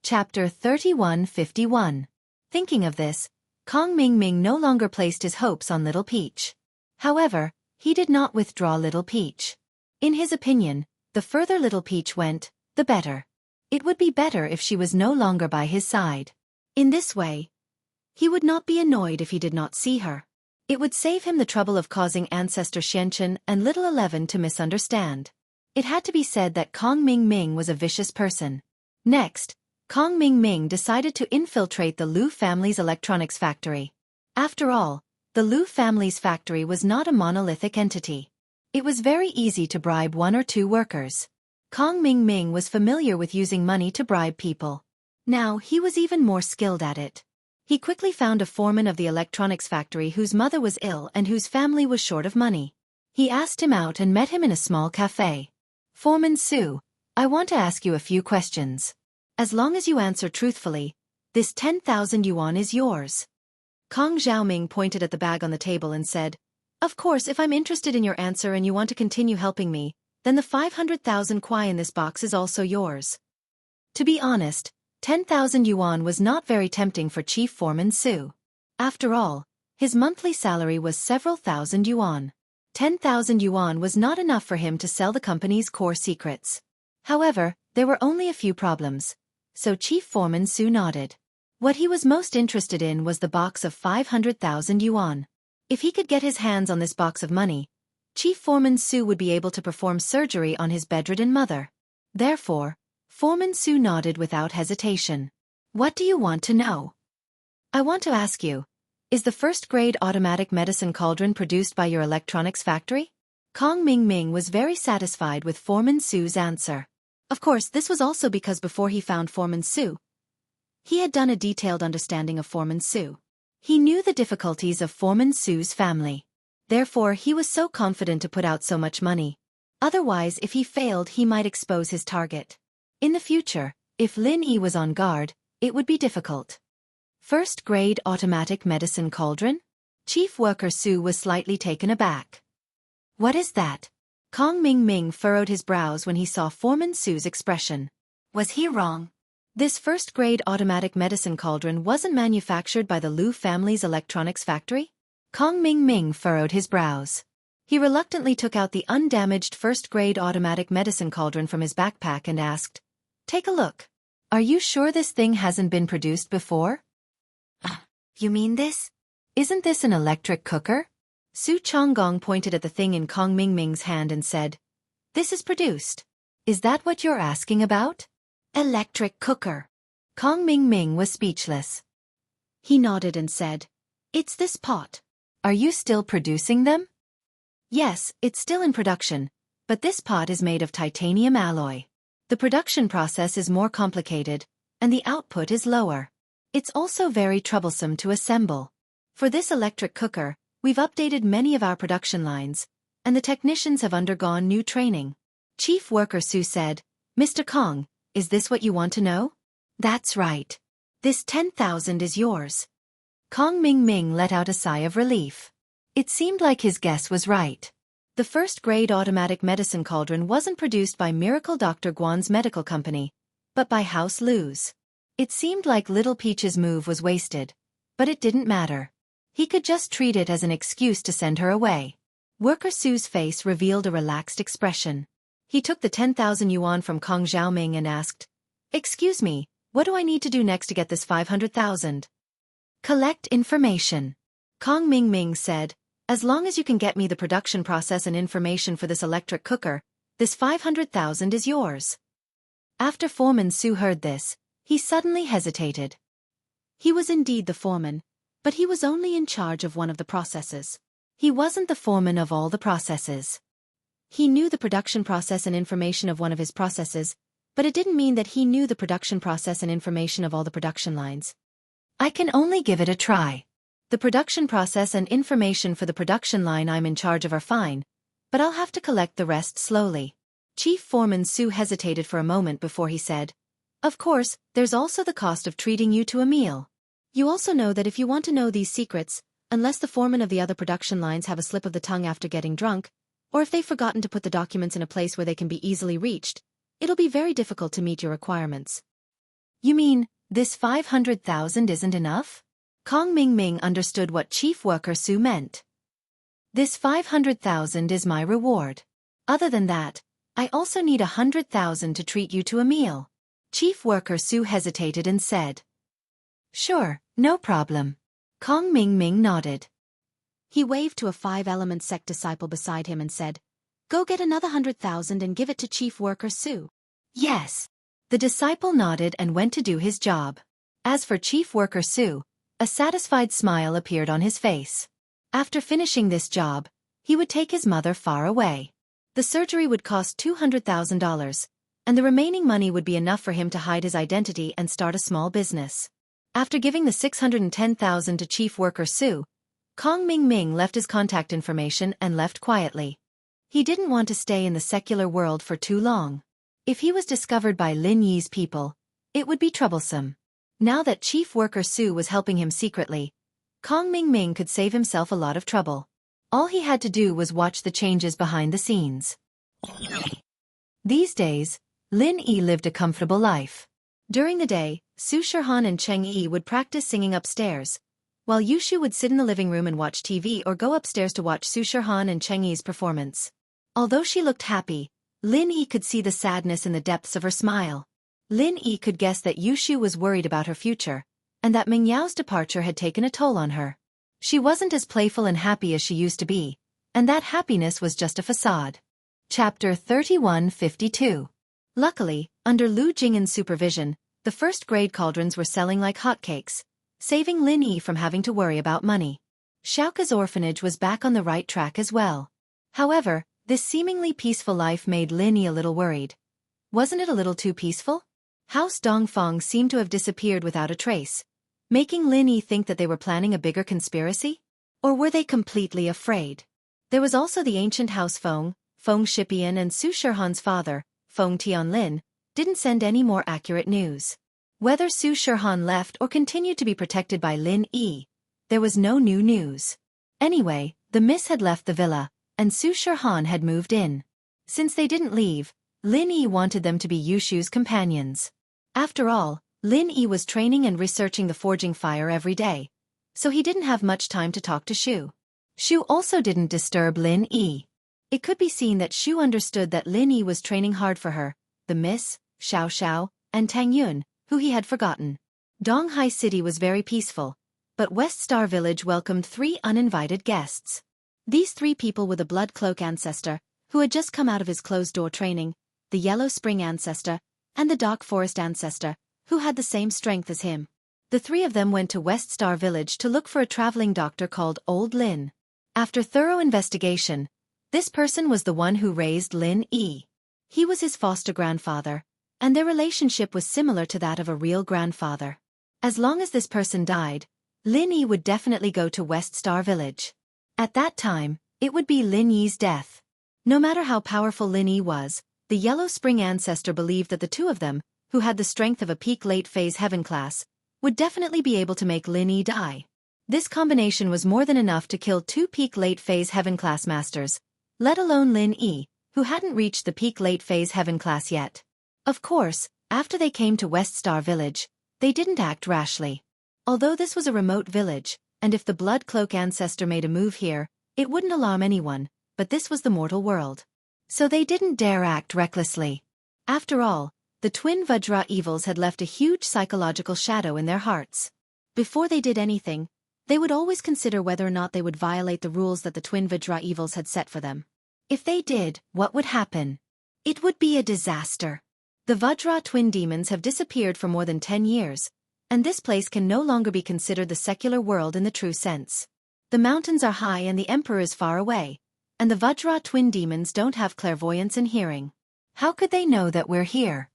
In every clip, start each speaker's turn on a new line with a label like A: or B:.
A: Chapter 3151. Thinking of this, Kong Mingming no longer placed his hopes on Little Peach. However, he did not withdraw Little Peach. In his opinion, the further Little Peach went, the better. It would be better if she was no longer by his side. In this way, he would not be annoyed if he did not see her. It would save him the trouble of causing Ancestor Xianxia and Little 11 to misunderstand. It had to be said that Kong Mingming was a vicious person. Next, Kong Mingming decided to infiltrate the Lu family's electronics factory. After all, the Lu family's factory was not a monolithic entity. It was very easy to bribe one or two workers. Kong Mingming was familiar with using money to bribe people. Now he was even more skilled at it. He quickly found a foreman of the electronics factory whose mother was ill and whose family was short of money. He asked him out and met him in a small cafe. "Foreman Su, I want to ask you a few questions. As long as you answer truthfully, this 10,000 yuan is yours." Kong Xiaoming pointed at the bag on the table and said, "Of course, if I'm interested in your answer and you want to continue helping me, then the 500,000 kuai in this box is also yours." To be honest, 10,000 yuan was not very tempting for Chief Foreman Su. After all, his monthly salary was several thousand yuan. 10,000 yuan was not enough for him to sell the company's core secrets. However, there were only a few problems. So Chief Foreman Su nodded. What he was most interested in was the box of 500,000 yuan. If he could get his hands on this box of money, Chief Foreman Su would be able to perform surgery on his bedridden mother. Therefore, Foreman Su nodded without hesitation. "What do you want to know?" "I want to ask you, is the first-grade automatic medicine cauldron produced by your electronics factory?" Kong Mingming was very satisfied with Foreman Su's answer. Of course, this was also because before he found Foreman Su, he had done a detailed understanding of Foreman Su. He knew the difficulties of Foreman Su's family. Therefore, he was so confident to put out so much money. Otherwise, if he failed, he might expose his target. In the future, if Lin Yi was on guard, it would be difficult. First-grade automatic medicine cauldron? Chief Worker Su was slightly taken aback. "What is that?" Kong Mingming furrowed his brows when he saw Foreman Su's expression. Was he wrong? This first-grade automatic medicine cauldron wasn't manufactured by the Lu family's electronics factory? Kong Mingming furrowed his brows. He reluctantly took out the undamaged first-grade automatic medicine cauldron from his backpack and asked, "Take a look. Are you sure this thing hasn't been produced before?" You mean this? Isn't this an electric cooker?" Su Chonggong pointed at the thing in Kong Mingming's hand and said, "This is produced. Is that what you're asking about?" "Electric cooker." Kong Mingming was speechless. He nodded and said, "It's this pot." "Are you still producing them?" "Yes, it's still in production, but this pot is made of titanium alloy. The production process is more complicated, and the output is lower. It's also very troublesome to assemble. For this electric cooker, we've updated many of our production lines, and the technicians have undergone new training." Chief Worker Su said, "Mr. Kong, is this what you want to know?" "That's right. This 10,000 is yours." Kong Mingming let out a sigh of relief. It seemed like his guess was right. The first-grade automatic medicine cauldron wasn't produced by Miracle Dr. Guan's medical company, but by House Lu's. It seemed like Little Peach's move was wasted, but it didn't matter. He could just treat it as an excuse to send her away. Worker Su's face revealed a relaxed expression. He took the 10,000 yuan from Kong Xiaoming and asked, "Excuse me, what do I need to do next to get this 500,000? "Collect information." Kong Mingming said, "As long as you can get me the production process and information for this electric cooker, this 500,000 is yours." After Foreman Su heard this, he suddenly hesitated. He was indeed the foreman, but he was only in charge of one of the processes. He wasn't the foreman of all the processes. He knew the production process and information of one of his processes, but it didn't mean that he knew the production process and information of all the production lines. "I can only give it a try. The production process and information for the production line I'm in charge of are fine, but I'll have to collect the rest slowly." Chief Foreman Su hesitated for a moment before he said, "Of course, there's also the cost of treating you to a meal. You also know that if you want to know these secrets, unless the foreman of the other production lines have a slip of the tongue after getting drunk, or if they've forgotten to put the documents in a place where they can be easily reached, it'll be very difficult to meet your requirements. You mean, this 500,000 isn't enough? Kong Ming Ming understood what Chief Worker Su meant. This 500,000 is my reward. Other than that, I also need 100,000 to treat you to a meal. Chief Worker Su hesitated and said. Sure, no problem. Kong Ming Ming nodded. He waved to a 5-element sect disciple beside him and said, Go get another 100,000 and give it to Chief Worker Su. Yes. The disciple nodded and went to do his job. As for Chief Worker Su, a satisfied smile appeared on his face. After finishing this job, he would take his mother far away. The surgery would cost $200,000, and the remaining money would be enough for him to hide his identity and start a small business. After giving the $610,000 to Chief Worker Su, Kong Ming Ming left his contact information and left quietly. He didn't want to stay in the secular world for too long. If he was discovered by Lin Yi's people, it would be troublesome. Now that Chief Worker Su was helping him secretly, Kong Ming Ming could save himself a lot of trouble. All he had to do was watch the changes behind the scenes. These days, Lin Yi lived a comfortable life. During the day, Su Shihan and Cheng Yi would practice singing upstairs, while Yushu would sit in the living room and watch TV or go upstairs to watch Su Shihan and Cheng Yi's performance. Although she looked happy, Lin Yi could see the sadness in the depths of her smile. Lin Yi could guess that Yushu was worried about her future, and that Ming Yao's departure had taken a toll on her. She wasn't as playful and happy as she used to be, and that happiness was just a facade. Chapter 3152. Luckily, under Lu Jing'an's supervision, the first-grade cauldrons were selling like hotcakes, saving Lin Yi from having to worry about money. Xiaoka's orphanage was back on the right track as well. However, this seemingly peaceful life made Lin Yi a little worried. Wasn't it a little too peaceful? House Dongfang seemed to have disappeared without a trace, making Lin Yi think that they were planning a bigger conspiracy? Or were they completely afraid? There was also the ancient House Feng Shipian and Su Shihan's father, Feng Tianlin, didn't send any more accurate news. Whether Su Shihan left or continued to be protected by Lin Yi, there was no new news. Anyway, the miss had left the villa, and Su Shihan had moved in. Since they didn't leave, Lin Yi wanted them to be Yushu's companions. After all, Lin Yi was training and researching the forging fire every day, so he didn't have much time to talk to Shu. Shu also didn't disturb Lin Yi. It could be seen that Shu understood that Lin Yi was training hard for her, the miss, Xiao Xiao, and Tang Yun, who he had forgotten. Donghai City was very peaceful, but West Star Village welcomed 3 uninvited guests. These 3 people were the Blood Cloak Ancestor, who had just come out of his closed-door training, the Yellow Spring Ancestor, and the Dark Forest Ancestor, who had the same strength as him. The 3 of them went to West Star Village to look for a traveling doctor called Old Lin. After thorough investigation, this person was the one who raised Lin Yi. He was his foster grandfather, and their relationship was similar to that of a real grandfather. As long as this person died, Lin Yi would definitely go to West Star Village. At that time, it would be Lin Yi's death. No matter how powerful Lin Yi was, the Yellow Spring Ancestor believed that the 2 of them, who had the strength of a peak late-phase heaven class, would definitely be able to make Lin Yi die. This combination was more than enough to kill 2 peak late-phase heaven class masters, let alone Lin Yi, who hadn't reached the peak late-phase heaven class yet. Of course, after they came to West Star Village, they didn't act rashly. Although this was a remote village, and if the Blood Cloak Ancestor made a move here, it wouldn't alarm anyone, but this was the mortal world. So they didn't dare act recklessly. After all, the twin Vajra evils had left a huge psychological shadow in their hearts. Before they did anything, they would always consider whether or not they would violate the rules that the twin Vajra evils had set for them. If they did, what would happen? It would be a disaster. The Vajra twin demons have disappeared for more than 10 years, and this place can no longer be considered the secular world in the true sense. The mountains are high and the emperor is far away, and the Vajra twin demons don't have clairvoyance and hearing. How could they know that we're here?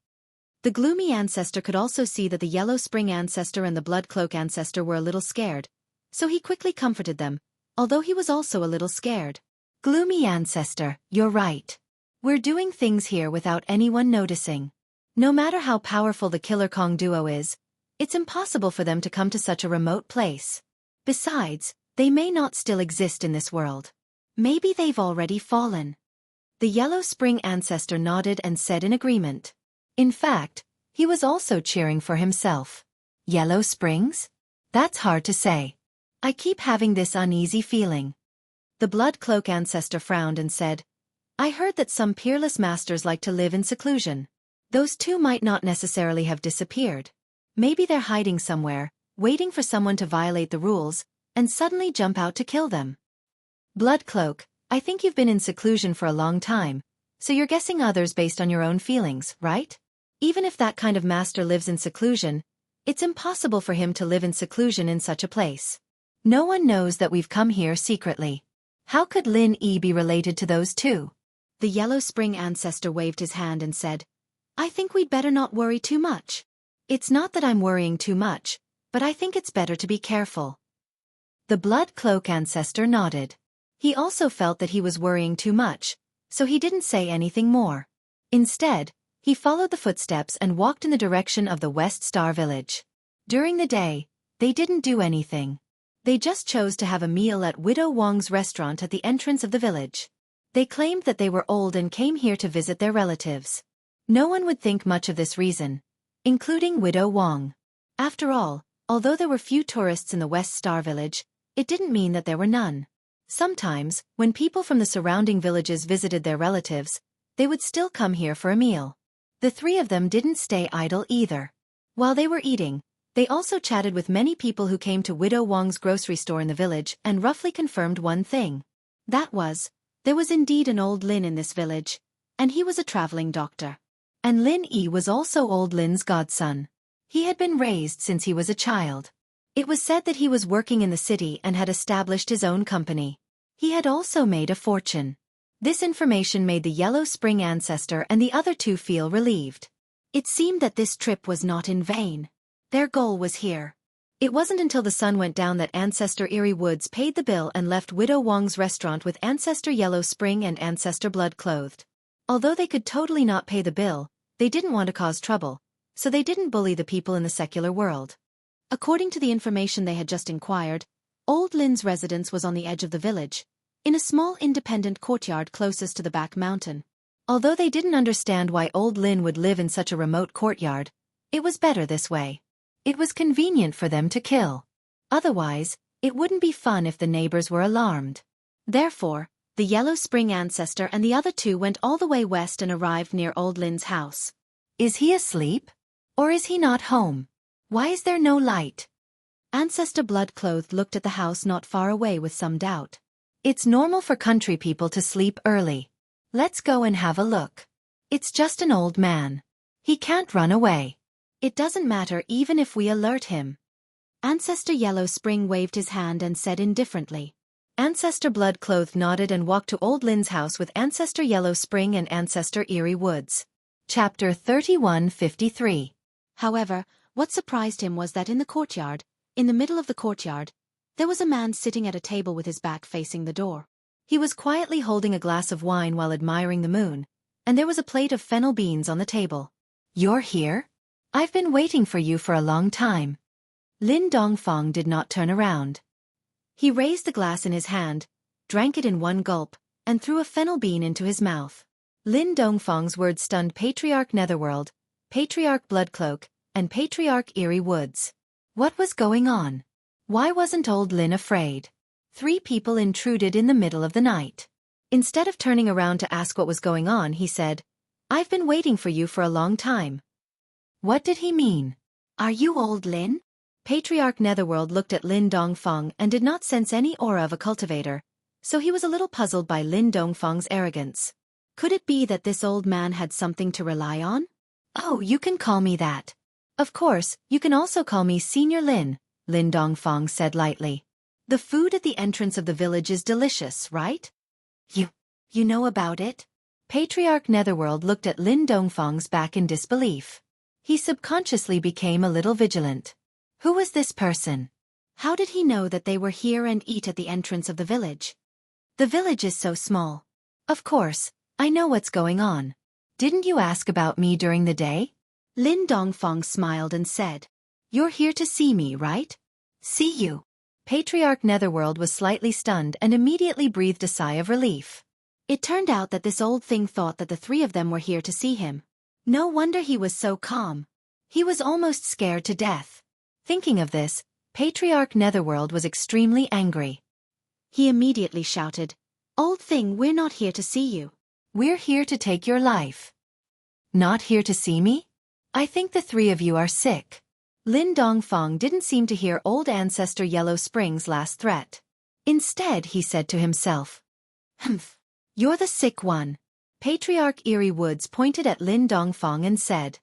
A: The gloomy ancestor could also see that the Yellow Spring Ancestor and the Blood Cloak Ancestor were a little scared, so he quickly comforted them, although he was also a little scared. Gloomy Ancestor, you're right. We're doing things here without anyone noticing. No matter how powerful the Killer Kong duo is, it's impossible for them to come to such a remote place. Besides, they may not still exist in this world. Maybe they've already fallen. The Yellow Spring Ancestor nodded and said in agreement. In fact, He was also cheering for himself. Yellow Springs? That's hard to say. I keep having this uneasy feeling. The Blood Cloak ancestor frowned and said, I heard that some peerless masters like to live in seclusion. Those two might not necessarily have disappeared. Maybe they're hiding somewhere, waiting for someone to violate the rules, and suddenly jump out to kill them. Blood Cloak, I think you've been in seclusion for a long time, so you're guessing others based on your own feelings, right? Even if that kind of master lives in seclusion, it's impossible for him to live in seclusion in such a place. No one knows that we've come here secretly. How could Lin Yi be related to those two? The Yellow Spring ancestor waved his hand and said, I think we'd better not worry too much. It's not that I'm worrying too much, but I think it's better to be careful. The Blood Cloak ancestor nodded. He also felt that he was worrying too much, so he didn't say anything more. Instead, he followed the footsteps and walked in the direction of the West Star Village. During the day, they didn't do anything. They just chose to have a meal at Widow Wang's restaurant at the entrance of the village. They claimed that they were old and came here to visit their relatives. No one would think much of this reason, including Widow Wang. After all, although there were few tourists in the West Star Village, it didn't mean that there were none. Sometimes, when people from the surrounding villages visited their relatives, they would still come here for a meal. The three of them didn't stay idle either. While they were eating, they also chatted with many people who came to Widow Wang's grocery store in the village and roughly confirmed one thing. That was, there was indeed an old Lin in this village, and he was a traveling doctor. And Lin Yi was also old Lin's godson. He had been raised since he was a child. It was said that he was working in the city and had established his own company. He had also made a fortune. This information made the Yellow Spring ancestor and the other two feel relieved. It seemed that this trip was not in vain. Their goal was here. It wasn't until the sun went down that Ancestor Eerie Woods paid the bill and left Widow Wang's restaurant with Ancestor Yellow Spring and Ancestor Blood clothed. Although they could totally not pay the bill, they didn't want to cause trouble, so they didn't bully the people in the secular world. According to the information they had just inquired, Old Lin's residence was on the edge of the village, in a small independent courtyard closest to the back mountain. Although they didn't understand why Old Lin would live in such a remote courtyard, it was better this way. It was convenient for them to kill. Otherwise, it wouldn't be fun if the neighbors were alarmed. Therefore, the Yellow Spring ancestor and the other two went all the way west and arrived near Old Lin's house. Is he asleep? Or is he not home? Why is there no light? Ancestor Blood-clothed looked at the house not far away with some doubt. It's normal for country people to sleep early. Let's go and have a look. It's just an old man. He can't run away. It doesn't matter even if we alert him. Ancestor Yellow Spring waved his hand and said indifferently. Ancestor Blood-clothed nodded and walked to Old Lin's house with Ancestor Yellow Spring and Ancestor Eerie Woods. Chapter 3153. However, what surprised him was that in the courtyard, in the middle of the courtyard, there was a man sitting at a table with his back facing the door. He was quietly holding a glass of wine while admiring the moon, and there was a plate of fennel beans on the table. You're here? I've been waiting for you for a long time. Lin Dongfang did not turn around. He raised the glass in his hand, drank it in one gulp, and threw a fennel bean into his mouth. Lin Dongfang's words stunned Patriarch Netherworld, Patriarch Bloodcloak, and Patriarch Eerie Woods. What was going on? Why wasn't Old Lin afraid? Three people intruded in the middle of the night. Instead of turning around to ask what was going on, he said, I've been waiting for you for a long time. What did he mean? Are you Old Lin? Patriarch Netherworld looked at Lin Dongfang and did not sense any aura of a cultivator, so he was a little puzzled by Lin Dongfang's arrogance. Could it be that this old man had something to rely on? Oh, you can call me that. Of course, you can also call me Senior Lin, Lin Dongfang said lightly. The food at the entrance of the village is delicious, right? You know about it? Patriarch Netherworld looked at Lin Dongfang's back in disbelief. He subconsciously became a little vigilant. Who was this person? How did he know that they were here and eat at the entrance of the village? The village is so small. Of course, I know what's going on. Didn't you ask about me during the day? Lin Dongfang smiled and said, You're here to see me, right? See you. Patriarch Netherworld was slightly stunned and immediately breathed a sigh of relief. It turned out that this old thing thought that the three of them were here to see him. No wonder he was so calm. He was almost scared to death. Thinking of this, Patriarch Netherworld was extremely angry.
B: He immediately shouted, "Old thing, we're not here to see you.
A: We're here to take your life." Not here to see me? I think the three of you are sick. Lin Dongfang didn't seem to hear old ancestor Yellow Spring's last threat. Instead, he said to himself, "Humph, you're the sick one." Patriarch Eerie Woods pointed at Lin Dongfang and said,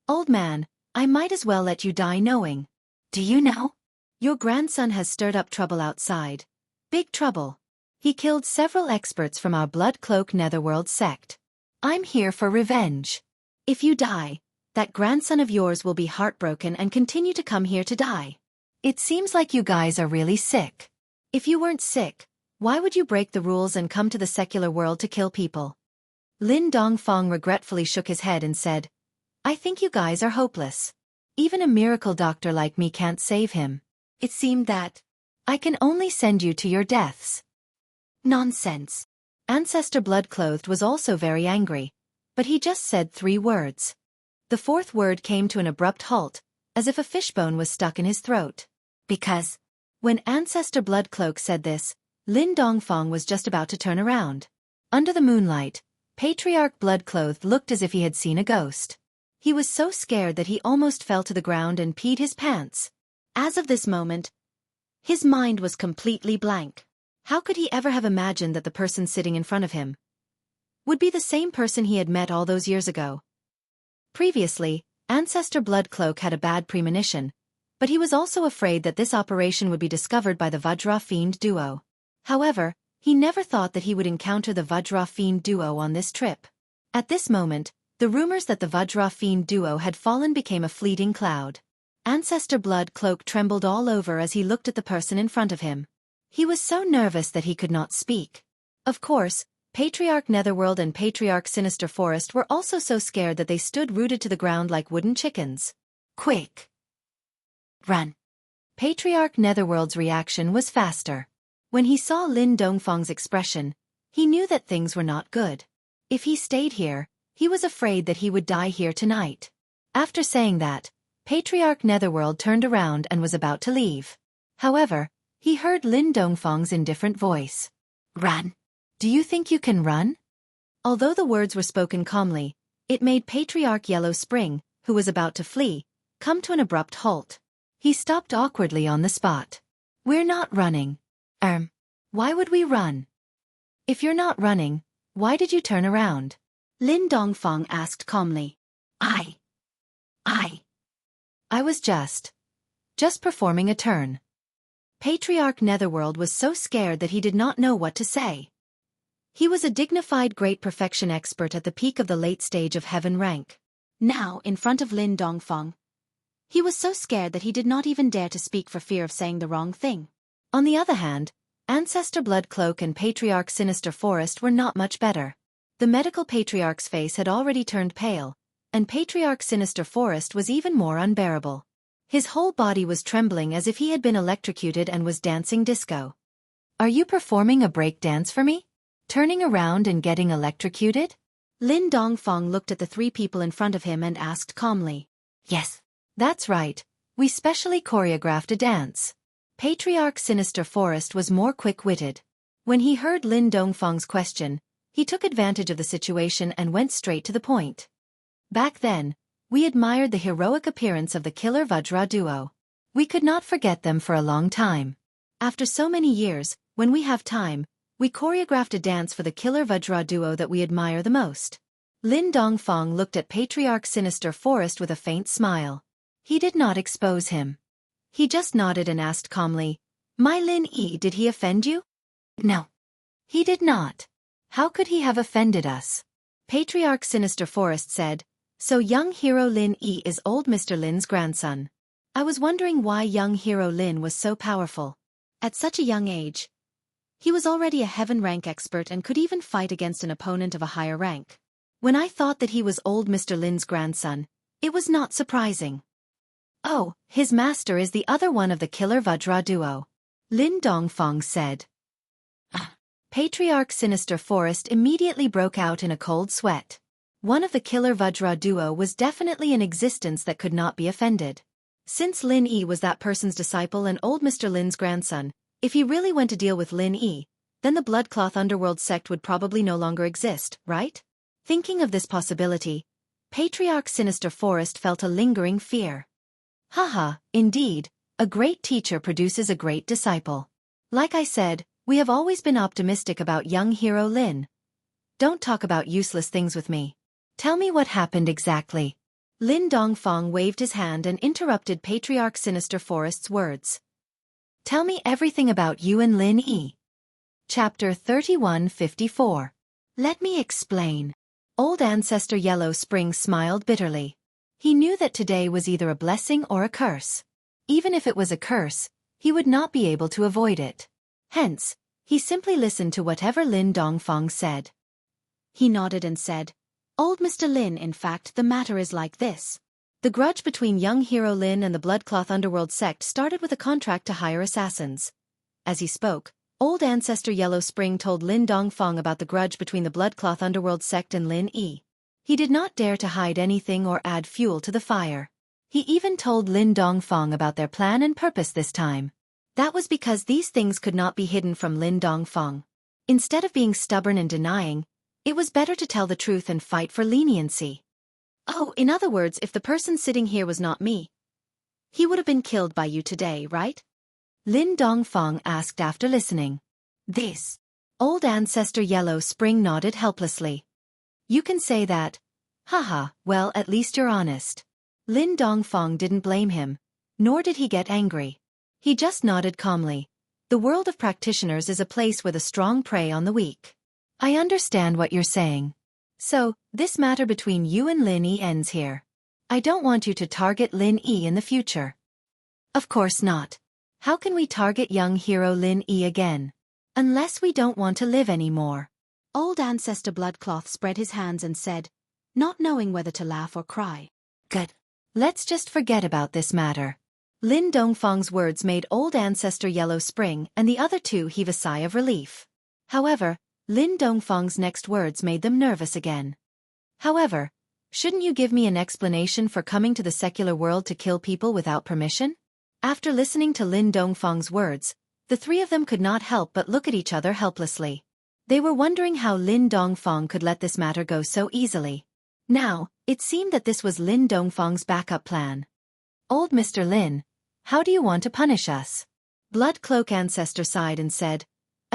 A: "Old man, I might as well let you die knowing. Do you know? Your grandson has stirred up trouble outside. Big trouble. He killed several experts from our Blood Cloak Netherworld sect. I'm here for revenge. If you die, that grandson of yours will be heartbroken and continue to come here to die. It seems like you guys are really sick. If you weren't sick, why would you break the rules and come to the secular world to kill people?" Lin Dongfang regretfully shook his head and said, "I think you guys are hopeless. Even a miracle doctor like me can't save him. It seemed that I can only send you to your deaths." Nonsense. Ancestor Bloodclothed was also very angry, but he just said 3 words. The 4th word came to an abrupt halt, as if a fishbone was stuck in his throat. Because, when Ancestor Bloodcloak said this, Lin Dongfang was just about to turn around. Under the moonlight, Patriarch Bloodclothed looked as if he had seen a ghost. He was so scared that he almost fell to the ground and peed his pants. As of this moment, his mind was completely blank. How could he ever have imagined that the person sitting in front of him would be the same person he had met all those years ago? Previously, Ancestor Bloodcloak had a bad premonition, but he was also afraid that this operation would be discovered by the Vajra Fiend duo. However, he never thought that he would encounter the Vajra Fiend duo on this trip. At this moment, the rumors that the Vajra Fiend duo had fallen became a fleeting cloud. Ancestor Bloodcloak trembled all over as he looked at the person in front of him. He was so nervous that he could not speak. Of course, Patriarch Netherworld and Patriarch Sinister Forest were also so scared that they stood rooted to the ground like wooden chickens. Quick! Run! Patriarch Netherworld's reaction was faster. When he saw Lin Dongfang's expression, he knew that things were not good. If he stayed here, he was afraid that he would die here tonight. After saying that, Patriarch Netherworld turned around and was about to leave. However, he heard Lin Dongfang's indifferent voice. "Run. Do you think you can run?" Although the words were spoken calmly, it made Patriarch Yellow Spring, who was about to flee, come to an abrupt halt. He stopped awkwardly on the spot. "We're not running." Why would we run? If you're not running, why did you turn around?" Lin Dongfang asked calmly. I was just performing a turn." Patriarch Netherworld was so scared that he did not know what to say. He was a dignified great perfection expert at the peak of the late stage of heaven rank. Now, in front of Lin Dongfang, he was so scared that he did not even dare to speak for fear of saying the wrong thing. On the other hand, Ancestor Bloodcloak and Patriarch Sinister Forest were not much better. The medical patriarch's face had already turned pale, and Patriarch Sinister Forest was even more unbearable. His whole body was trembling as if he had been electrocuted and was dancing disco. "Are you performing a break dance for me? Turning around and getting electrocuted?" Lin Dongfang looked at the 3 people in front of him and asked calmly. "Yes, that's right. We specially choreographed a dance." Patriarch Sinister Forest was more quick-witted. When he heard Lin Dongfang's question, he took advantage of the situation and went straight to the point. "Back then, we admired the heroic appearance of the killer Vajra duo. We could not forget them for a long time. After so many years, when we have time, we choreographed a dance for the killer Vajra duo that we admire the most." Lin Dongfang looked at Patriarch Sinister Forest with a faint smile. He did not expose him. He just nodded and asked calmly, "My Lin Yi, did he offend you?" "No. He did not. How could he have offended us?" Patriarch Sinister Forest said, "So young hero Lin Yi is old Mr. Lin's grandson. I was wondering why young hero Lin was so powerful. At such a young age, he was already a heaven rank expert and could even fight against an opponent of a higher rank. When I thought that he was old Mr. Lin's grandson, it was not surprising." "Oh, his master is the other one of the killer Vajra duo," Lin Dongfang said. Patriarch Sinister Forest immediately broke out in a cold sweat. One of the killer Vajra duo was definitely in existence that could not be offended. Since Lin Yi was that person's disciple and old Mr. Lin's grandson, if he really went to deal with Lin Yi, then the Bloodcloth Underworld sect would probably no longer exist, right? Thinking of this possibility, Patriarch Sinister Forest felt a lingering fear. Haha, indeed, a great teacher produces a great disciple. Like I said, we have always been optimistic about young hero Lin. Don't talk about useless things with me. Tell me what happened exactly. Lin Dongfang waved his hand and interrupted Patriarch Sinister Forest's words. Tell me everything about you and Lin Yi. Chapter 3154. Let me explain. Old Ancestor Yellow Spring smiled bitterly. He knew that today was either a blessing or a curse. Even if it was a curse, he would not be able to avoid it. Hence, he simply listened to whatever Lin Dongfang said.
B: He nodded and said, Old Mr. Lin, in fact, the matter is like this. The grudge between young hero Lin and the Bloodcloth Underworld sect started with a contract to hire assassins. As he spoke, Old Ancestor Yellow Spring told Lin Dongfang about the grudge between the Bloodcloth Underworld sect and Lin Yi. He did not dare to hide anything or add fuel to the fire. He even told Lin Dongfang about their plan and purpose this time. That was because these things could not be hidden from Lin Dongfang. Instead of being stubborn and denying, it was better to tell the truth and fight for leniency. Oh, in other words, if the person sitting here was not me, he would have been killed by you today, right?
A: Lin Dongfang asked after listening. This. Old Ancestor Yellow Spring nodded helplessly. You can say that. Haha, well, at least you're honest. Lin Dongfang didn't blame him, nor did he get angry. He just nodded calmly. The world of practitioners is a place where the strong prey on the weak. I understand what you're saying. So, this matter between you and Lin Yi ends here. I don't want you to target Lin Yi in the future. Of course not. How can we target young hero Lin Yi again? Unless we don't want to live anymore.
B: Old Ancestor Bloodcloth spread his hands and said, not knowing whether to laugh or cry.
A: Good. Let's just forget about this matter. Lin Dongfang's words made Old Ancestor Yellow Spring and the other two heave a sigh of relief. However, Lin Dongfang's next words made them nervous again. However, shouldn't you give me an explanation for coming to the secular world to kill people without permission? After listening to Lin Dongfang's words, the three of them could not help but look at each other helplessly. They were wondering how Lin Dongfang could let this matter go so easily. Now, it seemed that this was Lin Dongfang's backup plan. Old Mr. Lin, how do you want to punish us? Blood Cloak Ancestor sighed and said,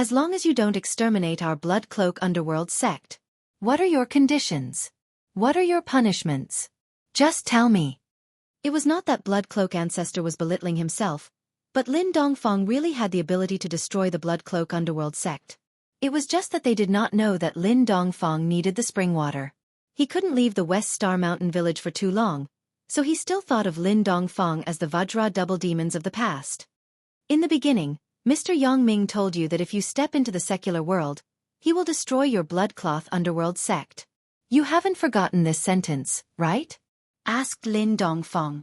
A: as long as you don't exterminate our Blood Cloak Underworld sect. What are your conditions? What are your punishments? Just tell me. It was not that Blood Cloak Ancestor was belittling himself, but Lin Dongfang really had the ability to destroy the Blood Cloak Underworld sect. It was just that they did not know that Lin Dongfang needed the spring water. He couldn't leave the West Star Mountain village for too long, so he still thought of Lin Dongfang as the Vajra double demons of the past. In the beginning, Mr. Yang Ming told you that if you step into the secular world, he will destroy your Bloodcloth Underworld sect. You haven't forgotten this sentence, right? Asked Lin Dongfang.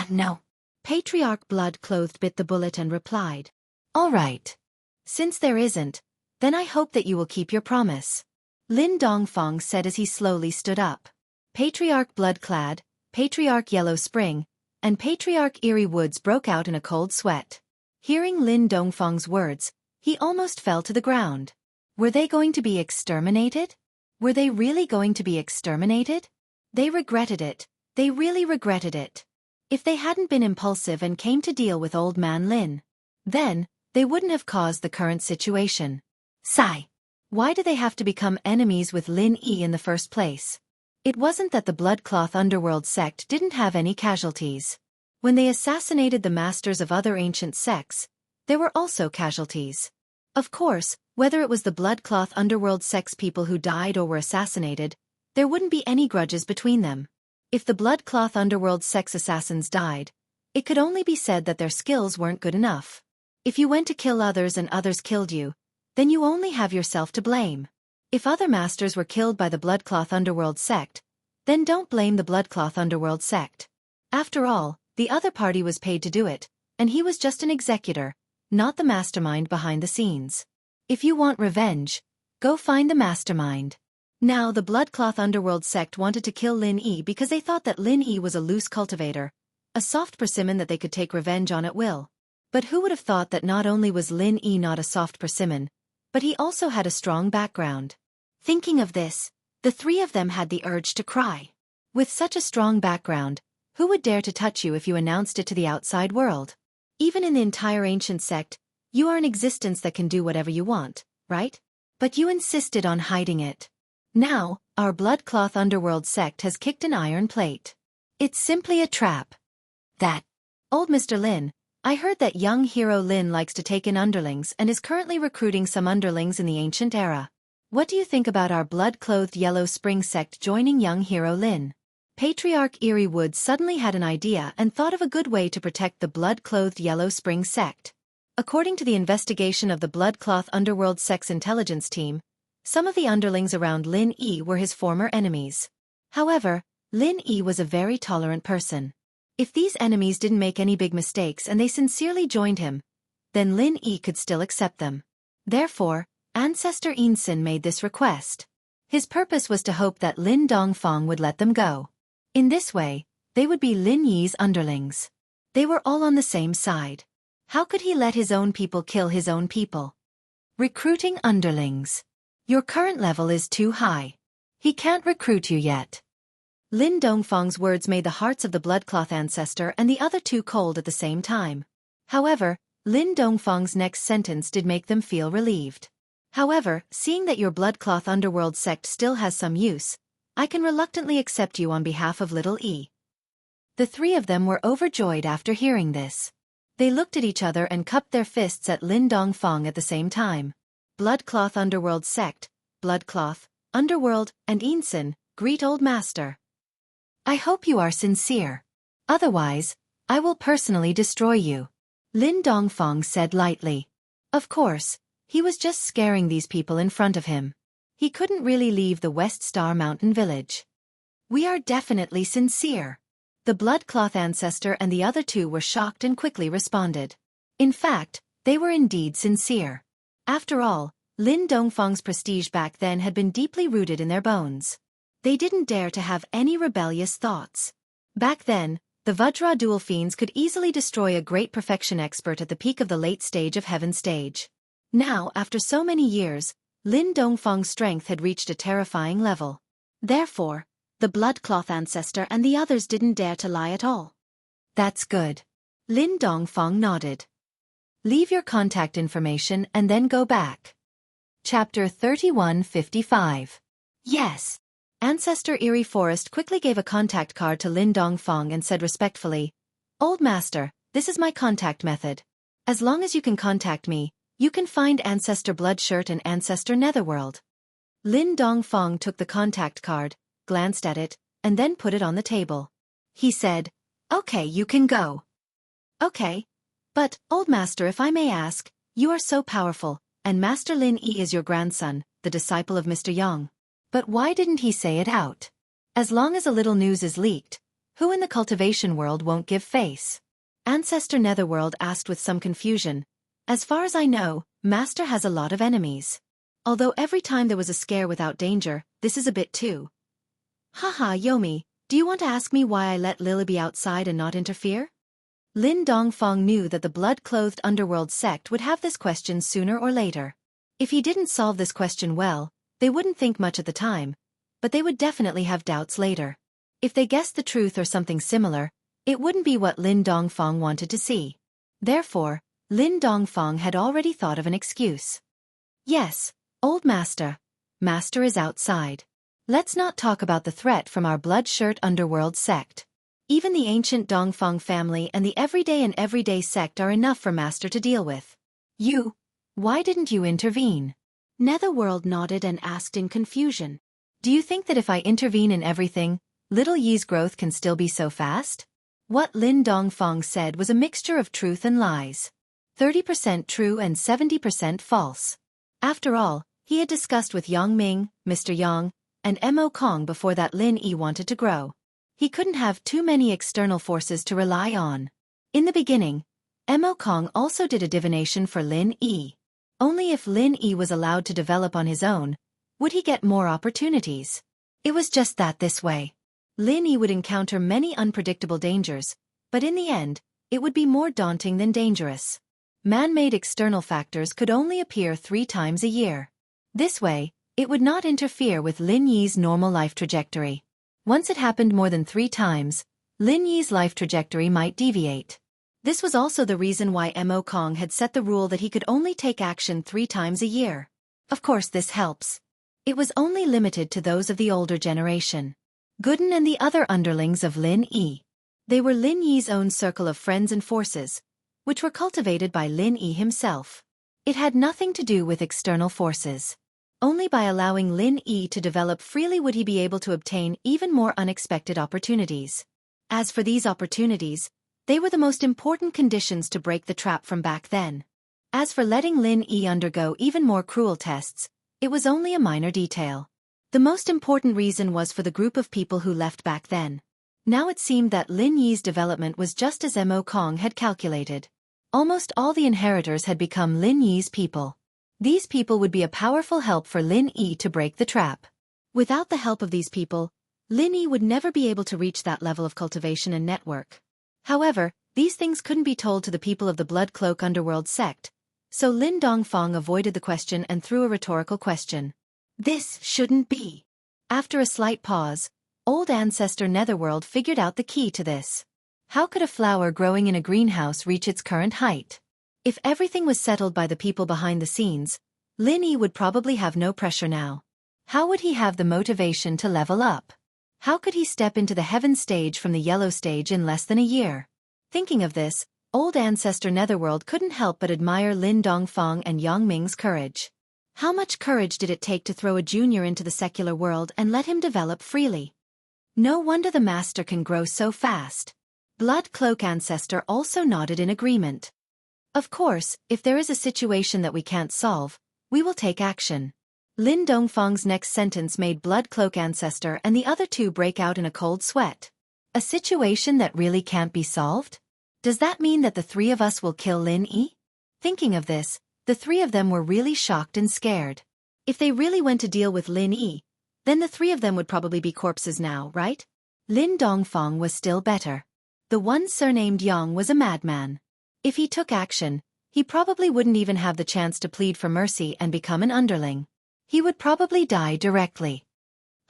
A: No. Patriarch Blood-Clothed bit the bullet and replied. All right. Since there isn't, then I hope that you will keep your promise. Lin Dongfang said as he slowly stood up. Patriarch Bloodclad, Patriarch Yellow Spring, and Patriarch Eerie Woods broke out in a cold sweat. Hearing Lin Dongfang's words, he almost fell to the ground. Were they going to be exterminated? Were they really going to be exterminated? They regretted it. They really regretted it. If they hadn't been impulsive and came to deal with old man Lin, then, they wouldn't have caused the current situation. Sigh. Why do they have to become enemies with Lin Yi in the first place? It wasn't that the Bloodcloth Underworld sect didn't have any casualties. When they assassinated the masters of other ancient sects, there were also casualties. Of course, whether it was the Bloodcloth Underworld sect's people who died or were assassinated, there wouldn't be any grudges between them. If the Bloodcloth Underworld sect's assassins died, it could only be said that their skills weren't good enough. If you went to kill others and others killed you, then you only have yourself to blame. If other masters were killed by the Bloodcloth Underworld sect, then don't blame the Bloodcloth Underworld sect. After all, the other party was paid to do it, and he was just an executor, not the mastermind behind the scenes. If you want revenge, go find the mastermind.
B: Now the Bloodcloth Underworld sect wanted to kill Lin Yi because they thought that Lin Yi was a loose cultivator, a soft persimmon that they could take revenge on at will. But who would have thought that not only was Lin Yi not a soft persimmon, but he also had a strong background. Thinking of this, the three of them had the urge to cry. With such a strong background, who would dare to touch you if you announced it to the outside world? Even in the entire ancient sect, you are an existence that can do whatever you want, right? But you insisted on hiding it. Now, our Bloodcloth Underworld sect has kicked an iron plate. It's simply a trap. That. Old Mr. Lin, I heard that young hero Lin likes to take in underlings and is currently recruiting some underlings in the ancient era. What do you think about our blood-clothed Yellow Spring sect joining young hero Lin? Patriarch Eerie Wood suddenly had an idea and thought of a good way to protect the blood-clothed Yellow Spring sect. According to the investigation of the Bloodcloth Underworld sect's intelligence team, some of the underlings around Lin Yi were his former enemies. However, Lin Yi was a very tolerant person. If these enemies didn't make any big mistakes and they sincerely joined him, then Lin Yi could still accept them. Therefore, Ancestor Insin made this request. His purpose was to hope that Lin Dongfang would let them go. In this way, they would be Lin Yi's underlings. They were all on the same side. How could he let his own people kill his own people? Recruiting underlings. Your current level is too high. He can't recruit you yet. Lin Dongfang's words made the hearts of the Bloodcloth ancestor and the other two cold at the same time. However, Lin Dongfang's next sentence did make them feel relieved. However, seeing that your Bloodcloth Underworld sect still has some use, I can reluctantly accept you on behalf of Little E. The three of them were overjoyed after hearing this. They looked at each other and cupped their fists at Lin Dongfang at the same time. Bloodcloth Underworld sect, Bloodcloth, Underworld, and Insin, greet old master. I hope you are sincere. Otherwise, I will personally destroy you. Lin Dongfang said lightly. Of course, he was just scaring these people in front of him. He couldn't really leave the West Star Mountain village. We are definitely sincere. The Bloodcloth ancestor and the other two were shocked and quickly responded. In fact, they were indeed sincere. After all, Lin Dongfang's prestige back then had been deeply rooted in their bones. They didn't dare to have any rebellious thoughts. Back then, the Vajra dual fiends could easily destroy a great perfection expert at the peak of the late stage of Heaven stage. Now, after so many years, Lin Dongfang's strength had reached a terrifying level. Therefore, the Bloodcloth ancestor and the others didn't dare to lie at all. That's good. Lin Dongfang nodded. Leave your contact information and then go back. Chapter 3155. Yes. Ancestor Eerie Forest quickly gave a contact card to Lin Dongfang and said respectfully, Old Master, this is my contact method. As long as you can contact me, you can find Ancestor Bloodshirt and Ancestor Netherworld. Lin Dongfang took the contact card, glanced at it, and then put it on the table. He said, Okay, you can go. Okay. But, Old Master, if I may ask, you are so powerful, and Master Lin Yi is your grandson, the disciple of Mr. Yang. But why didn't he say it out? As long as a little news is leaked, who in the cultivation world won't give face? Ancestor Netherworld asked with some confusion. As far as I know, Master has a lot of enemies. Although every time there was a scare without danger, this is a bit too. Haha, Yomi, do you want to ask me why I let Lily be outside and not interfere? Lin Dongfang knew that the blood-clothed underworld sect would have this question sooner or later. If he didn't solve this question well, they wouldn't think much at the time, but they would definitely have doubts later. If they guessed the truth or something similar, it wouldn't be what Lin Dongfang wanted to see. Therefore, Lin Dongfang had already thought of an excuse. Yes, old master. Master is outside. Let's not talk about the threat from our blood-shirt underworld sect. Even the ancient Dongfang family and the everyday sect are enough for Master to deal with. Why didn't you intervene? Netherworld nodded and asked in confusion. Do you think that if I intervene in everything, Little Yi's growth can still be so fast? What Lin Dongfang said was a mixture of truth and lies. 30% true and 70% false. After all, he had discussed with Yang Ming, Mr. Yang, and Mo Kong before that Lin Yi wanted to grow. He couldn't have too many external forces to rely on. In the beginning, Mo Kong also did a divination for Lin Yi. Only if Lin Yi was allowed to develop on his own,
A: Would he get more opportunities? It was just that this way. Lin Yi would encounter many unpredictable dangers, but in the end, it would be more daunting than dangerous. Man-made external factors could only appear 3 times a year. This way, it would not interfere with Lin Yi's normal life trajectory. Once it happened more than 3 times, Lin Yi's life trajectory might deviate. This was also the reason why Mo Kong had set the rule that he could only take action 3 times a year. Of course this helps. It was only limited to those of the older generation. Gooden and the other underlings of Lin Yi. They were Lin Yi's own circle of friends and forces, which were cultivated by Lin Yi himself. It had nothing to do with external forces. Only by allowing Lin Yi to develop freely would he be able to obtain even more unexpected opportunities. As for these opportunities, they were the most important conditions to break the trap from back then. As for letting Lin Yi undergo even more cruel tests, it was only a minor detail. The most important reason was for the group of people who left back then. Now it seemed that Lin Yi's development was just as Mo Kong had calculated. Almost all the inheritors had become Lin Yi's people. These people would be a powerful help for Lin Yi to break the trap. Without the help of these people, Lin Yi would never be able to reach that level of cultivation and network. However, these things couldn't be told to the people of the Blood Cloak Underworld sect, so Lin Dongfang avoided the question and threw a rhetorical question. This shouldn't be. After a slight pause, old ancestor Netherworld figured out the key to this. How could a flower growing in a greenhouse reach its current height? If everything was settled by the people behind the scenes, Lin Yi would probably have no pressure now. How would he have the motivation to level up? How could he step into the heaven stage from the yellow stage in less than a year? Thinking of this, old ancestor Netherworld couldn't help but admire Lin Dongfang and Yang Ming's courage. How much courage did it take to throw a junior into the secular world and let him develop freely? No wonder the master can grow so fast. Blood Cloak Ancestor also nodded in agreement. Of course, if there is a situation that we can't solve, we will take action. Lin Dongfang's next sentence made Blood Cloak Ancestor and the other two break out in a cold sweat. A situation that really can't be solved? Does that mean that the 3 of us will kill Lin Yi? Thinking of this, the 3 of them were really shocked and scared. If they really went to deal with Lin Yi, then the 3 of them would probably be corpses now, right? Lin Dongfang was still better. The one surnamed Yang was a madman. If he took action, he probably wouldn't even have the chance to plead for mercy and become an underling. He would probably die directly.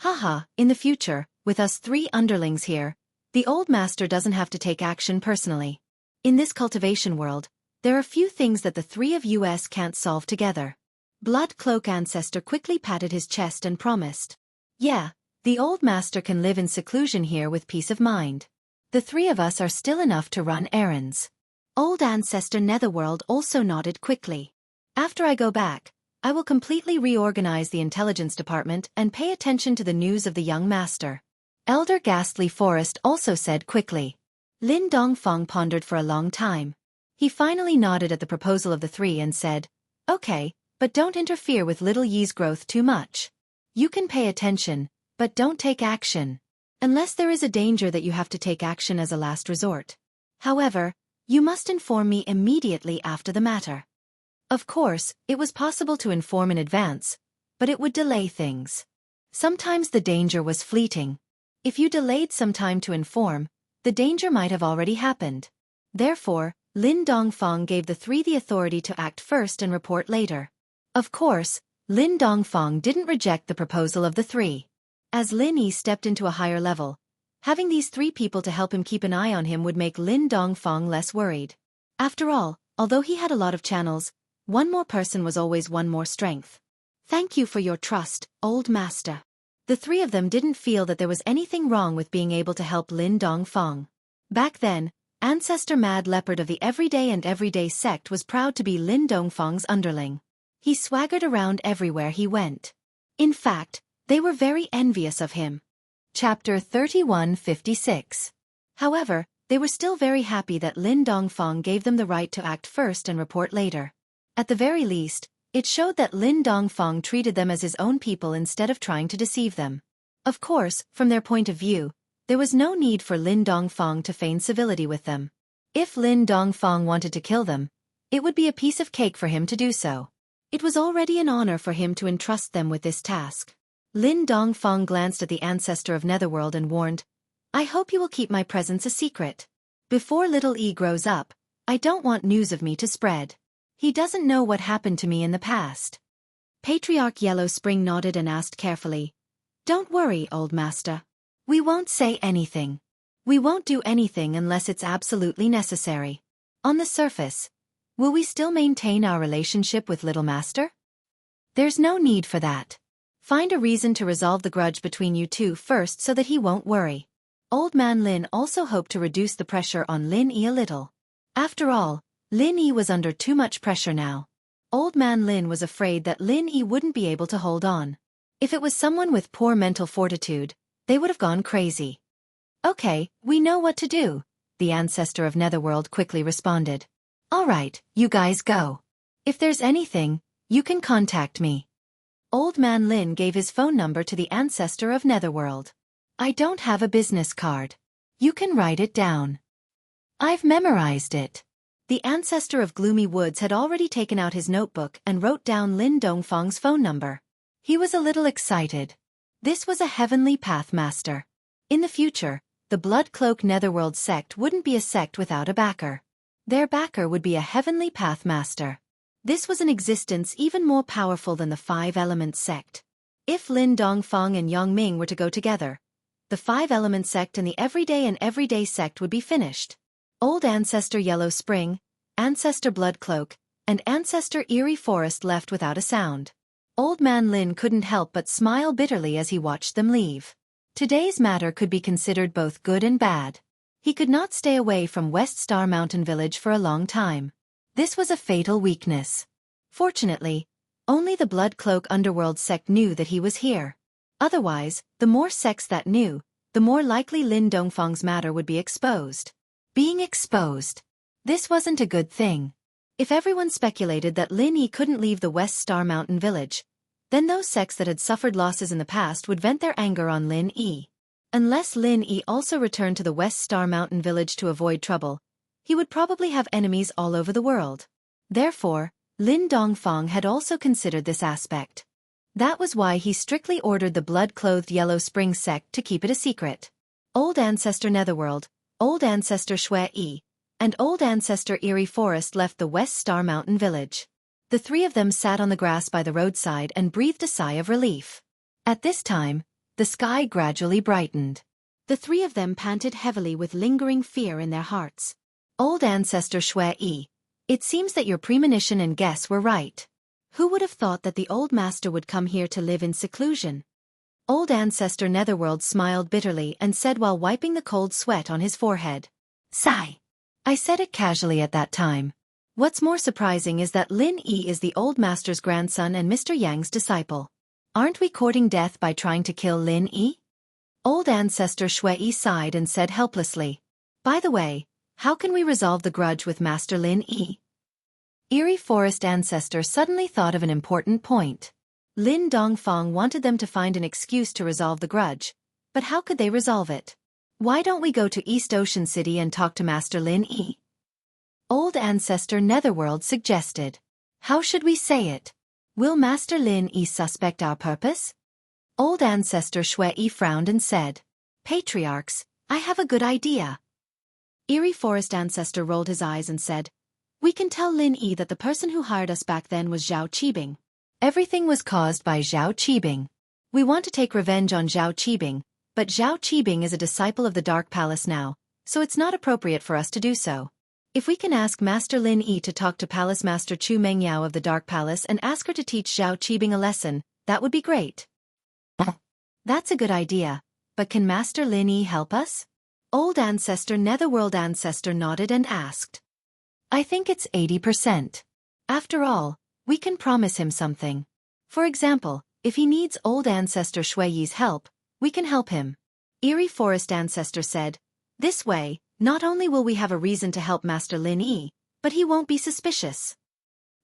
A: Haha, in the future, with us 3 underlings here, the old master doesn't have to take action personally. In this cultivation world, there are few things that the 3 of us can't solve together. Blood Cloak Ancestor quickly patted his chest and promised. Yeah, the old master can live in seclusion here with peace of mind. The 3 of us are still enough to run errands. Old ancestor Netherworld also nodded quickly. After I go back, I will completely reorganize the intelligence department and pay attention to the news of the young master. Elder Ghastly Forest also said quickly. Lin Dongfang pondered for a long time. He finally nodded at the proposal of the 3 and said, Okay, but don't interfere with little Yi's growth too much. You can pay attention, but don't take action. Unless there is a danger that you have to take action as a last resort. However, you must inform me immediately after the matter. Of course, it was possible to inform in advance, but it would delay things. Sometimes the danger was fleeting. If you delayed some time to inform, the danger might have already happened. Therefore, Lin Dongfang gave the 3 the authority to act first and report later. Of course, Lin Dongfang didn't reject the proposal of the 3. As Lin Yi stepped into a higher level, having these 3 people to help him keep an eye on him would make Lin Dongfang less worried. After all, although he had a lot of channels, one more person was always one more strength. Thank you for your trust, old master. The 3 of them didn't feel that there was anything wrong with being able to help Lin Dongfang. Back then, Ancestor Mad Leopard of the Everyday and Everyday sect was proud to be Lin Dongfang's underling. He swaggered around everywhere he went. In fact, they were very envious of him. Chapter 3156. However, they were still very happy that Lin Dongfang gave them the right to act first and report later. At the very least, it showed that Lin Dongfang treated them as his own people instead of trying to deceive them. Of course, from their point of view, there was no need for Lin Dongfang to feign civility with them. If Lin Dongfang wanted to kill them, it would be a piece of cake for him to do so.
B: It was already an honor for him to entrust them with this task. Lin Dongfang glanced at the ancestor of Netherworld and warned, "I hope you will keep my presence a secret. Before little E grows up, I don't want news of me to spread. He doesn't know what happened to me in the past." Patriarch Yellow Spring nodded and asked carefully, "Don't worry, old master. We won't say anything. We won't do anything unless it's absolutely necessary. On the surface, will we still maintain our relationship with Little Master? There's no need for that. Find a reason to resolve the grudge between you two first so that he won't worry." Old Man Lin also hoped to reduce the pressure on Lin Yi a little. After all, Lin Yi was under too much pressure now. Old Man Lin was afraid that Lin Yi wouldn't be able to hold on. If it was someone with poor mental fortitude, they would have gone crazy. "Okay, we know what to do," the ancestor of Netherworld quickly responded. "All right, you guys go. If there's anything, you can contact me." Old Man Lin gave his phone number to the ancestor of Netherworld. "I don't have a business card. You can write it down." "I've memorized it." The ancestor of Gloomy Woods had already taken out his notebook and wrote down Lin Dongfang's phone number. He was a little excited. This was a heavenly path master. In the future, the Blood Cloak Netherworld sect wouldn't be a sect without a backer. Their backer would be a heavenly path master. This was an existence even more powerful than the Five Elements sect. If Lin Dongfang and Yang Ming were to go together, the Five Elements sect and the everyday sect would be finished. Old Ancestor Yellow Spring, Ancestor Blood Cloak, and Ancestor Eerie Forest left without a sound. Old Man Lin couldn't help but smile bitterly as he watched them leave. Today's matter could be considered both good and bad. He could not stay away from West Star Mountain Village for a long time. This was a fatal weakness. Fortunately, only the Blood Cloak Underworld sect knew that he was here. Otherwise, the more sects that knew, the more likely Lin Dongfang's matter would be exposed. Being exposed. This wasn't a good thing. If everyone speculated that Lin Yi couldn't leave the West Star Mountain Village, then those sects that had suffered losses in the past would vent their anger on Lin Yi. Unless Lin Yi also returned to the West Star Mountain Village to avoid trouble, he would probably have enemies all over the world. Therefore, Lin Dongfang had also considered this aspect. That was why he strictly ordered the blood-clothed Yellow Spring sect to keep it a secret. Old Ancestor Netherworld, Old Ancestor Shui Yi, and Old Ancestor Eerie Forest left the West Star Mountain Village. The three of them sat on the grass by the roadside and breathed a sigh of relief. At this time, the sky gradually brightened. The three of them panted heavily with lingering fear in their hearts. Old Ancestor Shui Yi, it seems that your premonition and guess were right. Who would have thought that the old master would come here to live in seclusion? Old Ancestor Netherworld smiled bitterly and said while wiping the cold sweat on his forehead. "Sigh. I said it casually at that time. What's more surprising is that Lin Yi is the old master's grandson and Mr. Yang's disciple. Aren't we courting death by trying to kill Lin Yi?" Old Ancestor Shui Yi sighed and said helplessly. "By the way, how can we resolve the grudge with Master Lin Yi?" Eerie Forest Ancestor suddenly thought of an important point. Lin Dongfang wanted them to find an excuse to resolve the grudge, but how could they resolve it? "Why don't we go to East Ocean City and talk to Master Lin Yi?" Old Ancestor Netherworld suggested. "How should we say it? Will Master Lin Yi suspect our purpose?" Old Ancestor Shui Yi frowned and said, "Patriarchs, I have a good idea." Eerie Forest Ancestor rolled his eyes and said, "We can tell Lin Yi that the person who hired us back then was Zhao Qibing. Everything was caused by Zhao Qibing. We want to take revenge on Zhao Qibing, but Zhao Qibing is a disciple of the Dark Palace now, so it's not appropriate for us to do so. If we can ask Master Lin Yi to talk to Palace Master Chu Mengyao of the Dark Palace and ask her to teach Zhao Qibing a lesson, that would be great." "That's a good idea, but can Master Lin Yi help us?" Old Ancestor Netherworld Ancestor nodded and asked. "I think it's 80%. After all, we can promise him something. For example, if he needs Old Ancestor Shui Yi's help, we can help him." Eerie Forest Ancestor said, "This way, not only will we have a reason to help Master Lin Yi, but he won't be suspicious."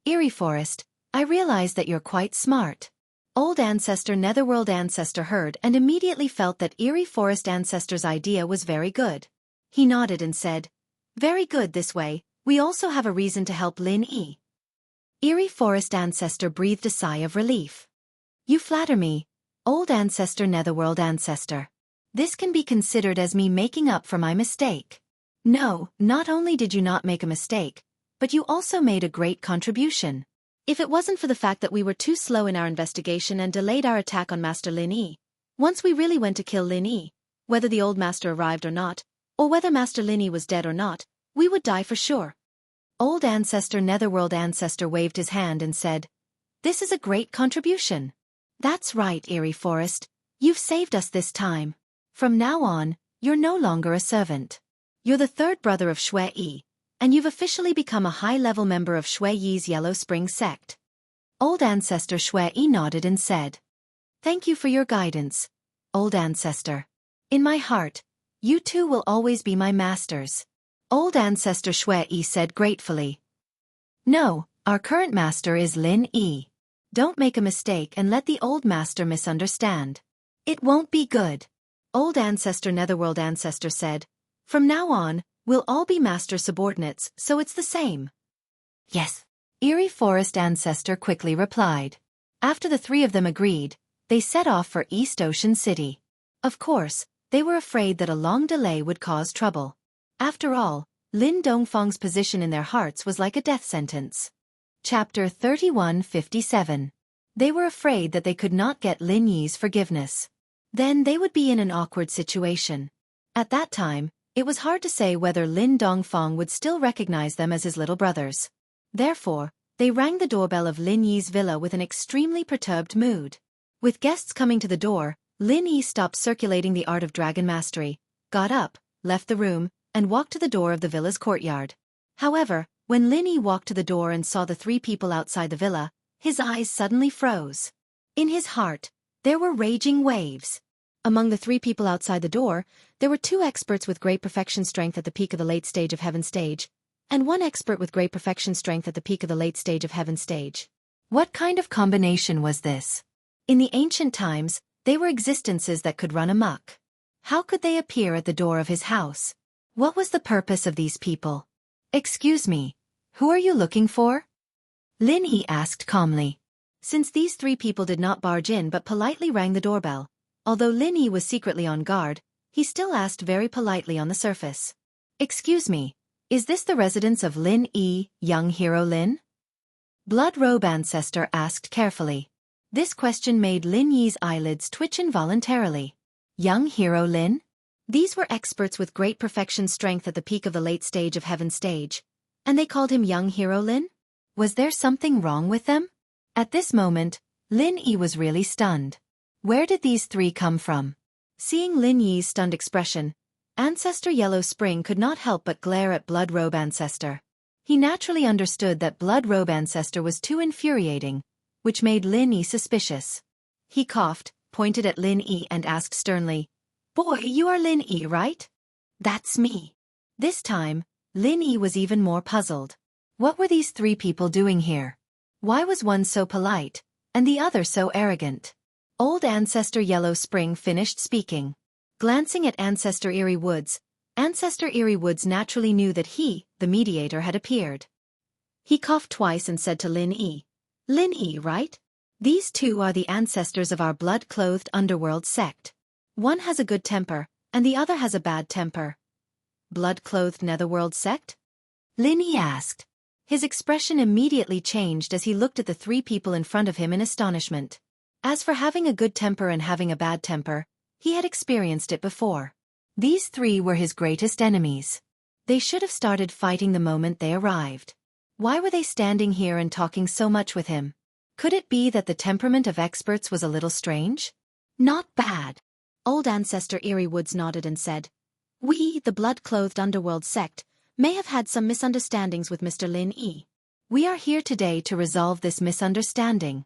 B: "Eerie Forest, I realize that you're quite smart." Old Ancestor Netherworld Ancestor heard and immediately felt that Eerie Forest Ancestor's idea was very good. He nodded and said, "Very good this way, we also have a reason to help Lin Yi." Eerie Forest Ancestor breathed a sigh of relief. You flatter me, old ancestor Netherworld ancestor. This can be considered as me making up for my mistake. No, not only did you not make a mistake, but you also made a great contribution. If it wasn't for the fact that we were too slow in our investigation and delayed our attack on Master Lin Yi, once we really went to kill Lin Yi, whether the old master arrived or not, or whether Master Lin Yi was dead or not, we would die for sure. Old ancestor Netherworld ancestor waved his hand and said, This is a great contribution. That's right, Eerie Forest. You've saved us this time. From now on, you're no longer a servant. You're the third brother of Shui Yi, and you've officially become a high-level member of Shui Yi's Yellow Spring sect. Old ancestor Shui Yi nodded and said, Thank you for your guidance, old ancestor. In my heart, you two will always be my masters. Old ancestor Shui Yi said gratefully. No, our current master is Lin Yi. Don't make a mistake and let the old master misunderstand. It won't be good. Old ancestor Netherworld ancestor said, From now on, we'll all be master subordinates, so it's the same. Yes. Eerie Forest ancestor quickly replied. After the three of them agreed, they set off for East Ocean City. Of course, they were afraid that a long delay would cause trouble. After all, Lin Dongfang's position in their hearts was like a death sentence. Chapter 3157. They were afraid that they could not get Lin Yi's forgiveness. Then they would be in an awkward situation. At that time, it was hard to say whether Lin Dongfang would still recognize them as his little brothers. Therefore, they rang the doorbell of Lin Yi's villa with an extremely perturbed mood. With guests coming to the door, Lin Yi stopped circulating the art of dragon mastery, got up, left the room, and walked to the door of the villa's courtyard. However, when Lin Yi walked to the door and saw the three people outside the villa, his eyes suddenly froze. In his heart, there were raging waves. Among the three people outside the door, there were two experts with great perfection strength at the peak of the late stage of Heaven stage, and one expert with great perfection strength at the peak of the late stage of Heaven stage. What kind of combination was this? In the ancient times, they were existences that could run amok. How could they appear at the door of his house? What was the purpose of these people? Excuse me, who are you looking for? Lin Yi asked calmly. Since these three people did not barge in but politely rang the doorbell, although Lin Yi was secretly on guard, he still asked very politely on the surface. Excuse me, is this the residence of Lin Yi, young hero Lin? Blood Robe Ancestor asked carefully. This question made Lin Yi's eyelids twitch involuntarily. Young hero Lin? These were experts with great perfection strength at the peak of the late stage of Heaven stage, and they called him young hero Lin? Was there something wrong with them? At this moment, Lin Yi was really stunned. Where did these three come from? Seeing Lin Yi's stunned expression, Ancestor Yellow Spring could not help but glare at Blood Robe Ancestor. He naturally understood that Blood Robe Ancestor was too infuriating, which made Lin Yi suspicious. He coughed, pointed at Lin Yi and asked sternly, Boy, you are Lin Yi, right? That's me. This time, Lin Yi was even more puzzled. What were these three people doing here? Why was one so polite, and the other so arrogant? Old Ancestor Yellow Spring finished speaking. Glancing at Ancestor Eerie Woods, Ancestor Eerie Woods naturally knew that he, the mediator, had appeared. He coughed twice and said to Lin Yi, Lin Yi, right? These two are the ancestors of our blood-clothed underworld sect. One has a good temper, and the other has a bad temper. Blood-clothed netherworld sect? Lin Yi asked. His expression immediately changed as he looked at the three people in front of him in astonishment. As for having a good temper and having a bad temper, he had experienced it before. These three were his greatest enemies. They should have started fighting the moment they arrived. Why were they standing here and talking so much with him? Could it be that the temperament of experts was a little strange? Not bad. Old Ancestor Eerie Woods nodded and said, We, the blood-clothed underworld sect, may have had some misunderstandings with Mr. Lin Yi. We are here today to resolve this misunderstanding.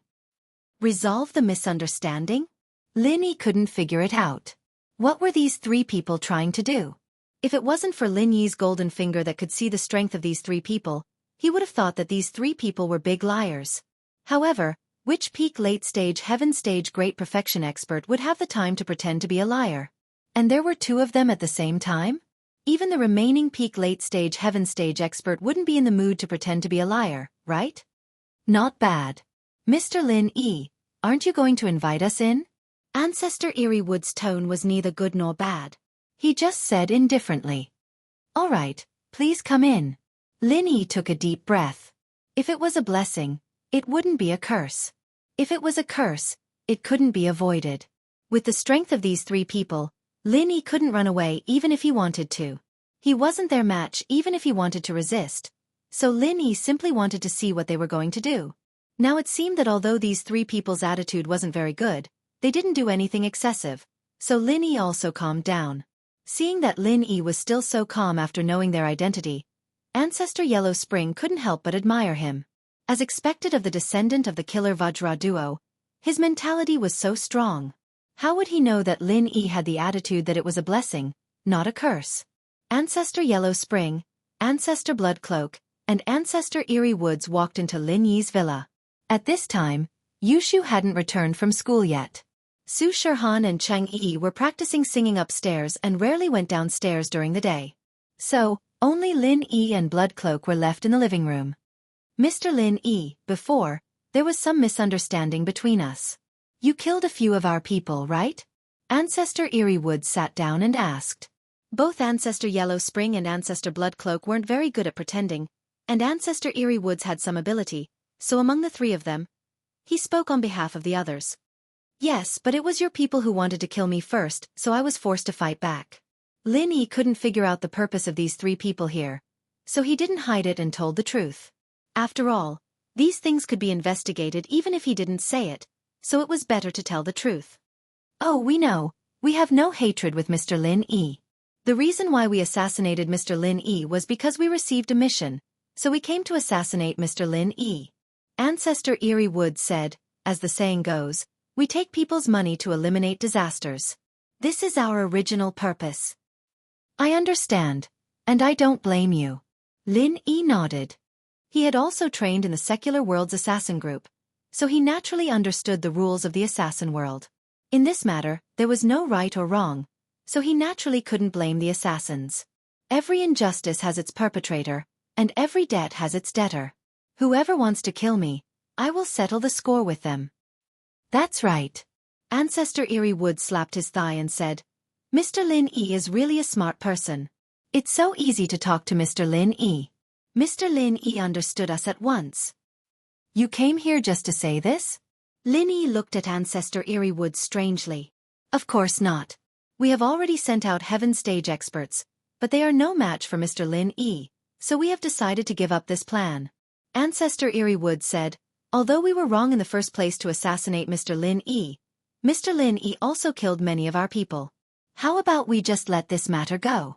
B: Resolve the misunderstanding? Lin Yi couldn't figure it out. What were these three people trying to do? If it wasn't for Lin Yi's golden finger that could see the strength of these three people, he would have thought that these three people were big liars. However, which peak late-stage Heaven stage great perfection expert would have the time to pretend to be a liar? And there were two of them at the same time? Even the remaining peak late-stage Heaven stage expert wouldn't be in the mood to pretend to be a liar, right?
A: Not bad. Mr. Lin Yi, aren't you going to invite us in?
B: Ancestor Eerie Wood's tone was neither good nor bad.
A: He just said indifferently. All right, please come in. Lin Yi took a deep breath. If it was a blessing, it wouldn't be a curse. If it was a curse, it couldn't be avoided. With the strength of these three people, Lin Yi couldn't run away even if he wanted to. He wasn't their match even if he wanted to resist. So Lin Yi simply wanted to see what they were going to do. Now it seemed that although these three people's attitude wasn't very good, they didn't do anything excessive. So Lin Yi also calmed down. Seeing that Lin Yi was still so calm after knowing their identity, Ancestor Yellow Spring couldn't help but admire him. As expected of the descendant of the killer Vajra duo, his mentality was so strong. How would he know that Lin Yi had the attitude that it was a blessing, not a curse? Ancestor Yellow Spring, Ancestor Blood Cloak, and Ancestor Eerie Woods walked into Lin Yi's villa. At this time, Yushu hadn't returned from school yet. Su Shirhan and Cheng Yi were practicing singing upstairs and rarely went downstairs during the day. So, only Lin Yi and Blood Cloak were left in the living room. Mr. Lin Yi, before, there was some misunderstanding between us. You killed a few of our people, right? Ancestor Eerie Woods sat down and asked. Both Ancestor Yellow Spring and Ancestor Blood Cloak weren't very good at pretending, and Ancestor Eerie Woods had some ability, so among the three of them, he spoke on behalf of the others. Yes, but it was your people who wanted to kill me first, so I was forced to fight back. Lin Yi couldn't figure out the purpose of these three people here, so he didn't hide it and told the truth. After all, these things could be investigated even if he didn't say it, so it was better to tell the truth. Oh, we know. We have no hatred with Mr. Lin Yi. The reason why we assassinated Mr. Lin Yi was because we received a mission, so we came to assassinate Mr. Lin Yi. Ancestor Eerie Woods said, as the saying goes, we take people's money to eliminate disasters. This is our original purpose. I understand, and I don't blame you. Lin Yi nodded. He had also trained in the Secular World's assassin group, so he naturally understood the rules of the assassin world. In this matter, there was no right or wrong, so he naturally couldn't blame the assassins. Every injustice has its perpetrator, and every debt has its debtor. Whoever wants to kill me, I will settle the score with them. That's right. Ancestor Eerie Woods slapped his thigh and said, Mr. Lin Yi is really a smart person. It's so easy to talk to Mr. Lin Yi. Mr. Lin Yi understood us at once. You came here just to say this? Lin Yi looked at Ancestor Eerie Woods strangely. Of course not. We have already sent out Heaven Stage experts, but they are no match for Mr. Lin Yi, so we have decided to give up this plan. Ancestor Eerie Woods said, although we were wrong in the first place to assassinate Mr. Lin Yi, Mr. Lin Yi also killed many of our people. How about we just let this matter go?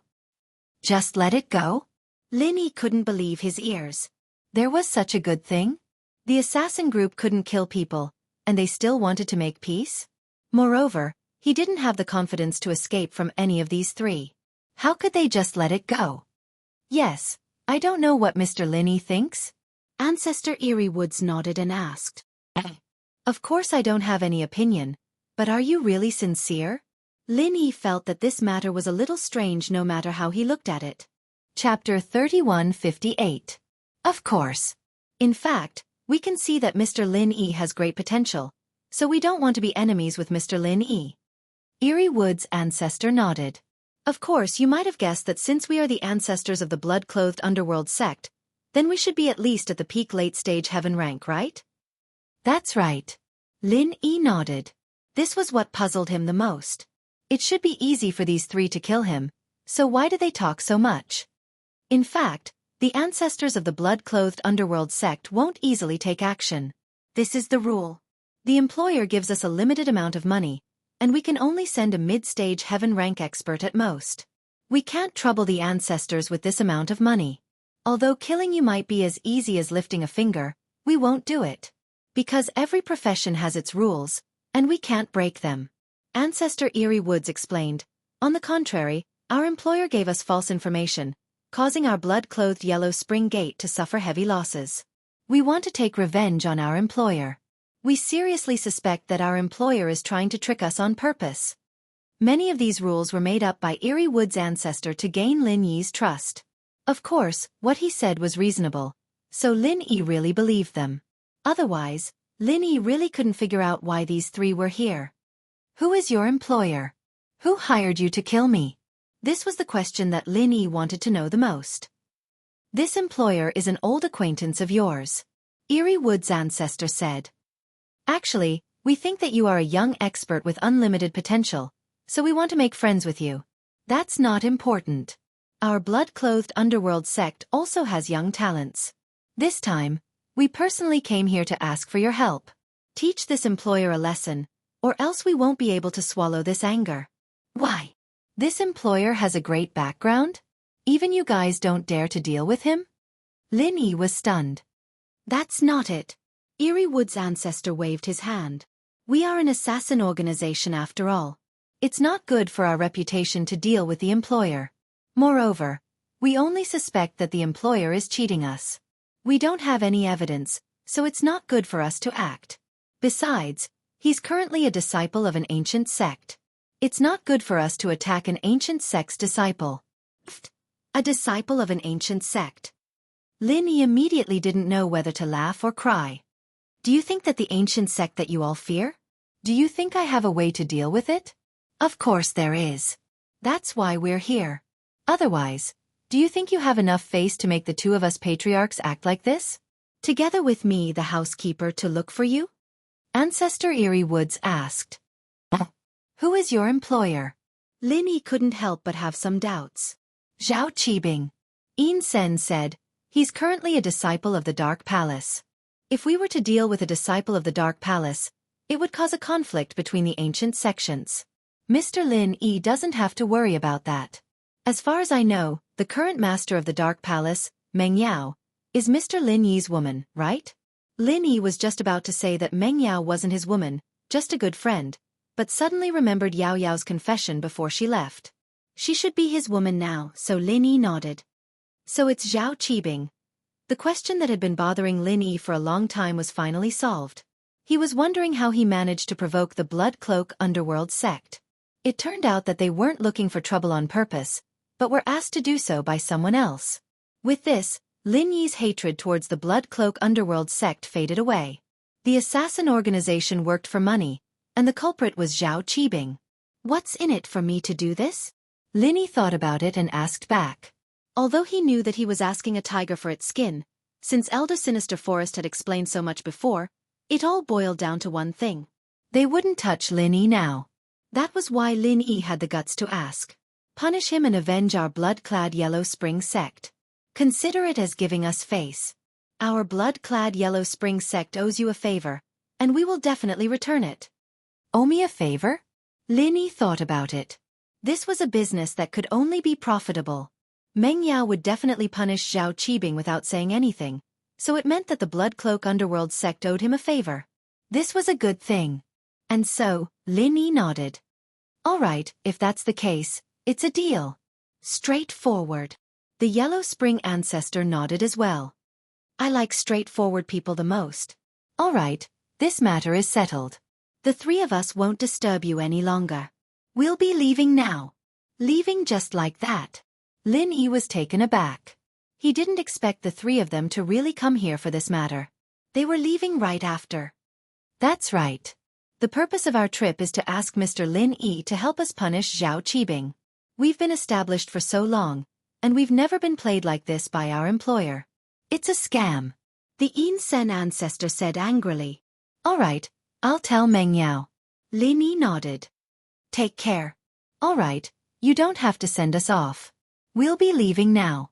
A: Just let it go? Lin Yi couldn't believe his ears. There was such a good thing? The assassin group couldn't kill people, and they still wanted to make peace? Moreover, he didn't have the confidence to escape from any of these three. How could they just let it go? Yes, I don't know what Mr. Lin Yi thinks. Ancestor Eerie Woods nodded and asked. Of course I don't have any opinion, but are you really sincere? Lin Yi felt that this matter was a little strange no matter how he looked at it. Chapter 3158. Of course. In fact, we can see that Mr. Lin Yi has great potential, so we don't want to be enemies with Mr. Lin Yi. Eerie Woods' ancestor nodded. Of course you might have guessed that since we are the ancestors of the blood-clothed underworld sect, then we should be at least at the peak late-stage heaven rank, right? That's right. Lin Yi nodded. This was what puzzled him the most. It should be easy for these three to kill him, so why do they talk so much? In fact, the ancestors of the blood-clothed underworld sect won't easily take action. This is the rule. The employer gives us a limited amount of money, and we can only send a mid-stage heaven rank expert at most. We can't trouble the ancestors with this amount of money. Although killing you might be as easy as lifting a finger, we won't do it. Because every profession has its rules, and we can't break them. Ancestor Eerie Woods explained. On the contrary, our employer gave us false information, causing our blood-clothed Yellow Spring Gate to suffer heavy losses. We want to take revenge on our employer. We seriously suspect that our employer is trying to trick us on purpose. Many of these rules were made up by Eerie Woods' ancestor to gain Lin Yi's trust. Of course, what he said was reasonable, so Lin Yi really believed them. Otherwise, Lin Yi really couldn't figure out why these three were here. Who is your employer? Who hired you to kill me? This was the question that Lin Yi wanted to know the most. This employer is an old acquaintance of yours, Eerie Wood's ancestor said. Actually, we think that you are a young expert with unlimited potential, so we want to make friends with you. That's not important. Our blood-clothed underworld sect also has young talents. This time, we personally came here to ask for your help. Teach this employer a lesson, or else we won't be able to swallow this anger. Why? This employer has a great background? Even you guys don't dare to deal with him? Lin Yi was stunned.
B: That's not it. Eerie Wood's ancestor waved his hand. We are an assassin organization after all.
A: It's not good for our reputation to deal with the employer. Moreover, we only suspect that the employer is cheating us. We don't have any evidence, so it's not good for us to act. Besides, he's currently a disciple of an ancient sect. It's not good for us to attack an ancient sect's disciple.
B: A disciple of an ancient sect.
A: Lin Yi immediately didn't know whether to laugh or cry. Do you think that the ancient sect that you all fear? Do you think I have a way to deal with it? Of course there is. That's why we're here. Otherwise, do you think you have enough face to make the two of us patriarchs act like this?
B: Together with me, the housekeeper, to look for you?
A: Ancestor Eerie Woods asked. Who is your employer?
B: Lin Yi couldn't help but have some doubts.
A: Zhao Qibing. Yin Sen said, he's currently a disciple of the Dark Palace. If we were to deal with a disciple of the Dark Palace, it would cause a conflict between the ancient sections. Mr. Lin Yi doesn't have to worry about that. As far as I know, the current master of the Dark Palace, Meng Yao, is Mr. Lin Yi's woman, right? Lin Yi was just about to say that Meng Yao wasn't his woman, just a good friend, but suddenly remembered Yao Yao's confession before she left.
B: She should be his woman now, so Lin Yi nodded.
A: So it's Zhao Qibing. The question that had been bothering Lin Yi for a long time was finally solved. He was wondering how he managed to provoke the Blood Cloak Underworld sect. It turned out that they weren't looking for trouble on purpose, but were asked to do so by someone else. With this, Lin Yi's hatred towards the Blood Cloak Underworld sect faded away. The assassin organization worked for money, and the culprit was Zhao Qibing.
B: What's in it for me to do this?
A: Lin Yi thought about it and asked back.
B: Although he knew that he was asking a tiger for its skin, since Elder Sinister Forest had explained so much before, it all boiled down to one thing.
A: They wouldn't touch Lin Yi now.
B: That was why Lin Yi had the guts to ask.
A: Punish him and avenge our blood-clad Yellow Spring sect. Consider it as giving us face. Our blood-clad Yellow Spring sect owes you a favor, and we will definitely return it. Owe me a favor? Lin Yi thought about it. This was a business that could only be profitable. Meng Yao would definitely punish Zhao Qibing without saying anything, so it meant that the Blood Cloak Underworld sect owed him a favor. This was a good thing. And so, Lin Yi nodded. All right, if that's the case, it's a deal. Straightforward. The Yellow Spring ancestor nodded as well. I like straightforward people the most. All right, this matter is settled. The three of us won't disturb you any longer. We'll be leaving now. Leaving just like that. Lin Yi was taken aback. He didn't expect the three of them to really come here for this matter. They were leaving right after. That's right. The purpose of our trip is to ask Mr. Lin Yi to help us punish Zhao Qibing. We've been established for so long, and we've never been played like this by our employer. It's a scam.
B: The Yin Sen ancestor said angrily.
A: All right, I'll tell Meng Yao.
B: Lin Yi nodded.
A: Take care. All right, you don't have to send us off. We'll be leaving now.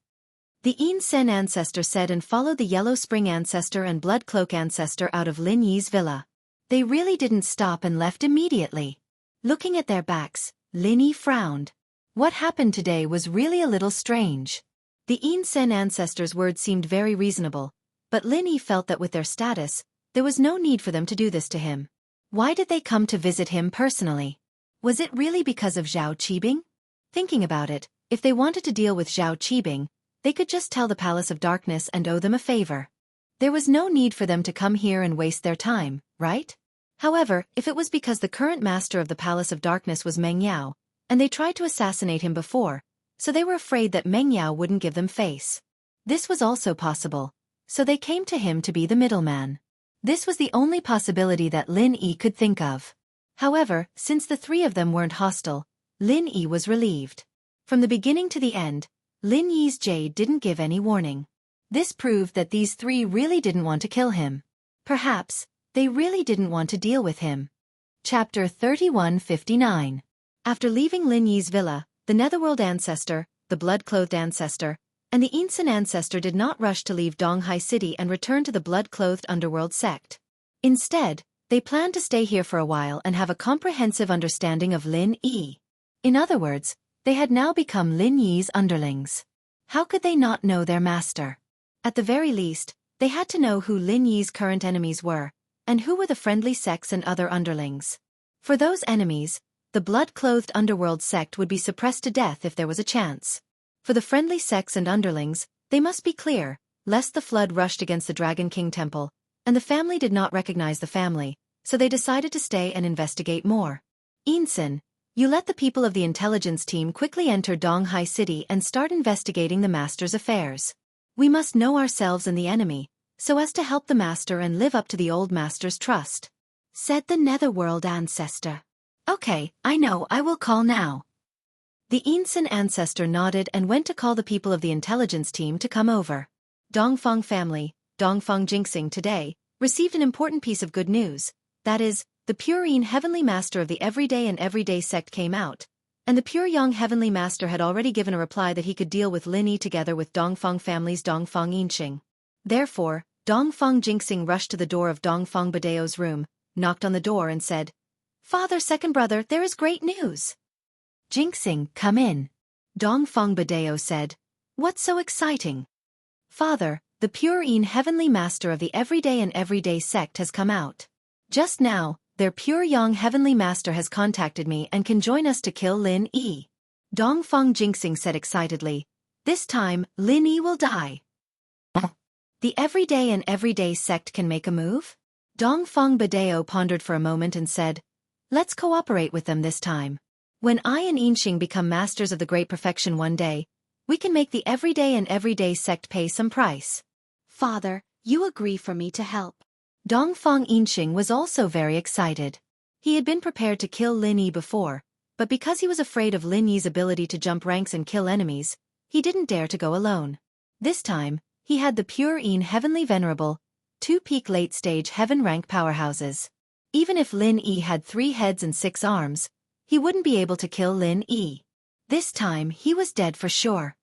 A: The Yin Sen ancestor said and followed the Yellow Spring ancestor and Blood Cloak ancestor out of Lin Yi's villa. They really didn't stop and left immediately. Looking at their backs, Lin Yi frowned. What happened today was really a little strange. The Yin Sen ancestors' words seemed very reasonable, but Lin Yi felt that with their status, there was no need for them to do this to him. Why did they come to visit him personally? Was it really because of Zhao Qibing? Thinking about it, if they wanted to deal with Zhao Qibing, they could just tell the Palace of Darkness and owe them a favor. There was no need for them to come here and waste their time, right? However, if it was because the current master of the Palace of Darkness was Meng Yao, and they tried to assassinate him before, so they were afraid that Meng Yao wouldn't give them face. This was also possible, so they came to him to be the middleman. This was the only possibility that Lin Yi could think of. However, since the three of them weren't hostile, Lin Yi was relieved. From the beginning to the end, Lin Yi's jade didn't give any warning. This proved that these three really didn't want to kill him. Perhaps, they really didn't want to deal with him. Chapter 3159. After leaving Lin Yi's villa, the Netherworld ancestor, the blood-clothed ancestor, and the Yinsen ancestor did not rush to leave Donghai City and return to the blood-clothed underworld sect. Instead, they planned to stay here for a while and have a comprehensive understanding of Lin Yi. In other words, they had now become Lin Yi's underlings. How could they not know their master? At the very least, they had to know who Lin Yi's current enemies were, and who were the friendly sects and other underlings. For those enemies, the blood-clothed underworld sect would be suppressed to death if there was a chance. For the friendly sects and underlings, they must be clear, lest the flood rushed against the Dragon King Temple, and the family did not recognize the family, so they decided to stay and investigate more. Yinsen, you let the people of the intelligence team quickly enter Donghai City and start investigating the master's affairs. We must know ourselves and the enemy, so as to help the master and live up to the old master's trust, said the Netherworld ancestor. Okay, I know, I will call now. The Yinsen ancestor nodded and went to call the people of the intelligence team to come over. Dongfang family, Dongfang Jinxing today, received an important piece of good news, that is, the Purine Heavenly Master of the Everyday and Everyday sect came out, and the Pure Yang Heavenly Master had already given a reply that he could deal with Lin Yi together with Dongfang family's Dongfang Yinxing. Therefore, Dongfang Jinxing rushed to the door of Dongfang Badeo's room, knocked on the door and said, "Father, second brother, there is great news." "Jinxing, come in." Dongfang Badeo said, "What's so exciting?" "Father, the Purine Heavenly Master of the Everyday and Everyday sect has come out. Just now, their Pure Yang Heavenly Master has contacted me and can join us to kill Lin Yi." Dongfang Jinxing said excitedly, "This time, Lin Yi will die." The Everyday and Everyday sect can make a move? Dongfang Badeo pondered for a moment and said, "Let's cooperate with them this time. When I and Yinxing become masters of the Great Perfection one day, we can make the Everyday and Everyday sect pay some price."
B: Father, you agree for me to help.
A: Dongfang Yinxing was also very excited. He had been prepared to kill Lin Yi before, but because he was afraid of Lin Yi's ability to jump ranks and kill enemies, he didn't dare to go alone. This time, he had the Pure Een Heavenly Venerable, two-peak late-stage heaven rank powerhouses. Even if Lin Yi had 3 heads and 6 arms, he wouldn't be able to kill Lin Yi. This time he was dead for sure.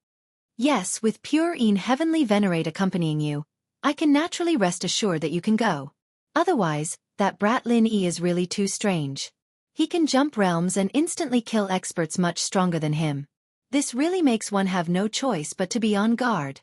A: Yes, with Pure Een Heavenly Venerate accompanying you, I can naturally rest assured that you can go. Otherwise, that brat Lin Yi is really too strange. He can jump realms and instantly kill experts much stronger than him. This really makes one have no choice but to be on guard.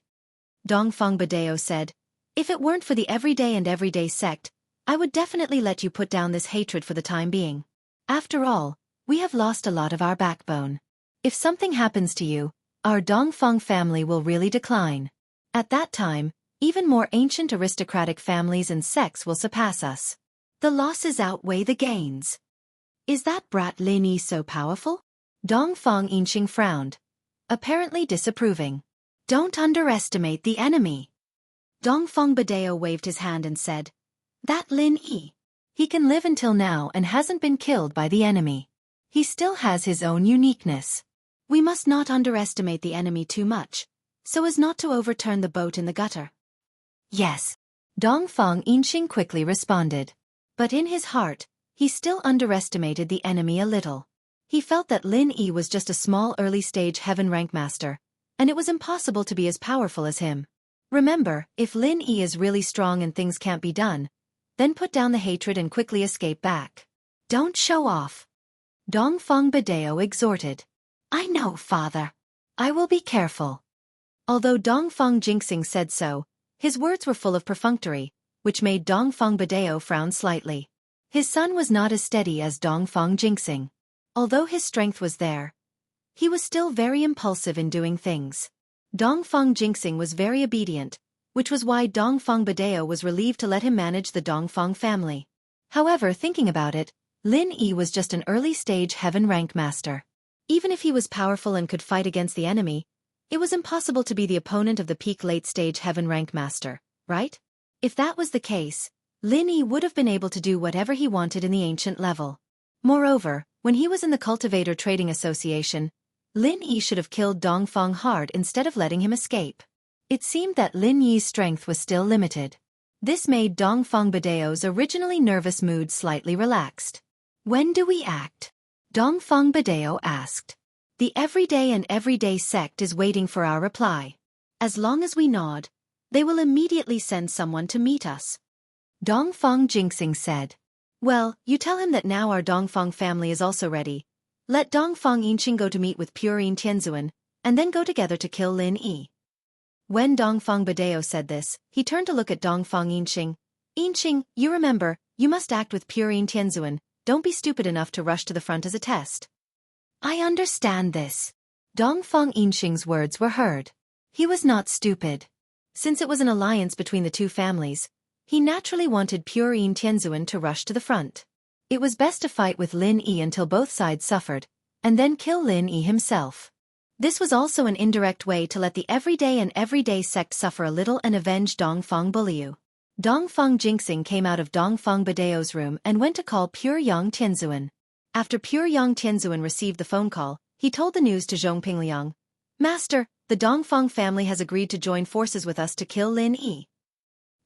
A: Dongfang Badeo said, "If it weren't for the Everyday and Everyday sect, I would definitely let you put down this hatred for the time being. After all, we have lost a lot of our backbone. If something happens to you, our Dongfang family will really decline. At that time, even more ancient aristocratic families and sects will surpass us. The losses outweigh the gains." "Is that brat Lin Yi so powerful?" Dongfang Yinxing frowned, apparently disapproving. "Don't underestimate the enemy." Dongfang Badeo waved his hand and said, "That Lin Yi. He can live until now and hasn't been killed by the enemy. He still has his own uniqueness. We must not underestimate the enemy too much, so as not to overturn the boat in the gutter." "Yes," Dongfang Yinxing quickly responded. But in his heart, he still underestimated the enemy a little. He felt that Lin Yi was just a small early-stage heaven rank master, and it was impossible to be as powerful as him. Remember, if Lin Yi is really strong and things can't be done, then put down the hatred and quickly escape back. "Don't show off," Dongfang Badeo exhorted. "I know, father. I will be careful." Although Dongfang Jinxing said so, his words were full of perfunctory, which made Dongfang Badeo frown slightly. His son was not as steady as Dongfang Jinxing. Although his strength was there, he was still very impulsive in doing things. Dongfang Jinxing was very obedient, which was why Dongfang Badeo was relieved to let him manage the Dongfang family. However, thinking about it, Lin Yi was just an early-stage heaven rank master. Even if he was powerful and could fight against the enemy, it was impossible to be the opponent of the peak late-stage heaven rank master, right? If that was the case,
B: Lin Yi would have been able to do whatever he wanted in the ancient level. Moreover, when he was in the Cultivator Trading Association, Lin Yi should have killed Dongfang hard instead of letting him escape. It seemed that Lin Yi's strength was still limited. This made Dongfang Badeo's originally nervous mood slightly relaxed. When do we act? Dongfang Badeo asked. The everyday sect is waiting for our reply. As long as we nod, they will immediately send someone to meet us. Dongfang Jingxing said. Well, you tell him that now our Dongfang family is also ready. Let Dongfang Yinxing go to meet with Purin Tianzuan, and then go together to kill Lin Yi. When Dongfang Badeo said this, he turned to look at Dongfang Yinxing. Yinxing, you remember, you must act with Purin Tianzuan, don't be stupid enough to rush to the front as a test. I understand this. Dongfang Yinxing's words were heard. He was not stupid. Since it was an alliance between the two families, he naturally wanted Purin Tianzuan to rush to the front. It was best to fight with Lin Yi until both sides suffered, and then kill Lin Yi himself. This was also an indirect way to let the everyday sect suffer a little and avenge Dongfang Buliu. Dongfang Jingxing came out of Dongfang Badeo's room and went to call Pure Yang Tianzuan. After Pure Yang Tianzuan received the phone call, he told the news to Zhongping Liang. Master, the Dongfang family has agreed to join forces with us to kill Lin Yi.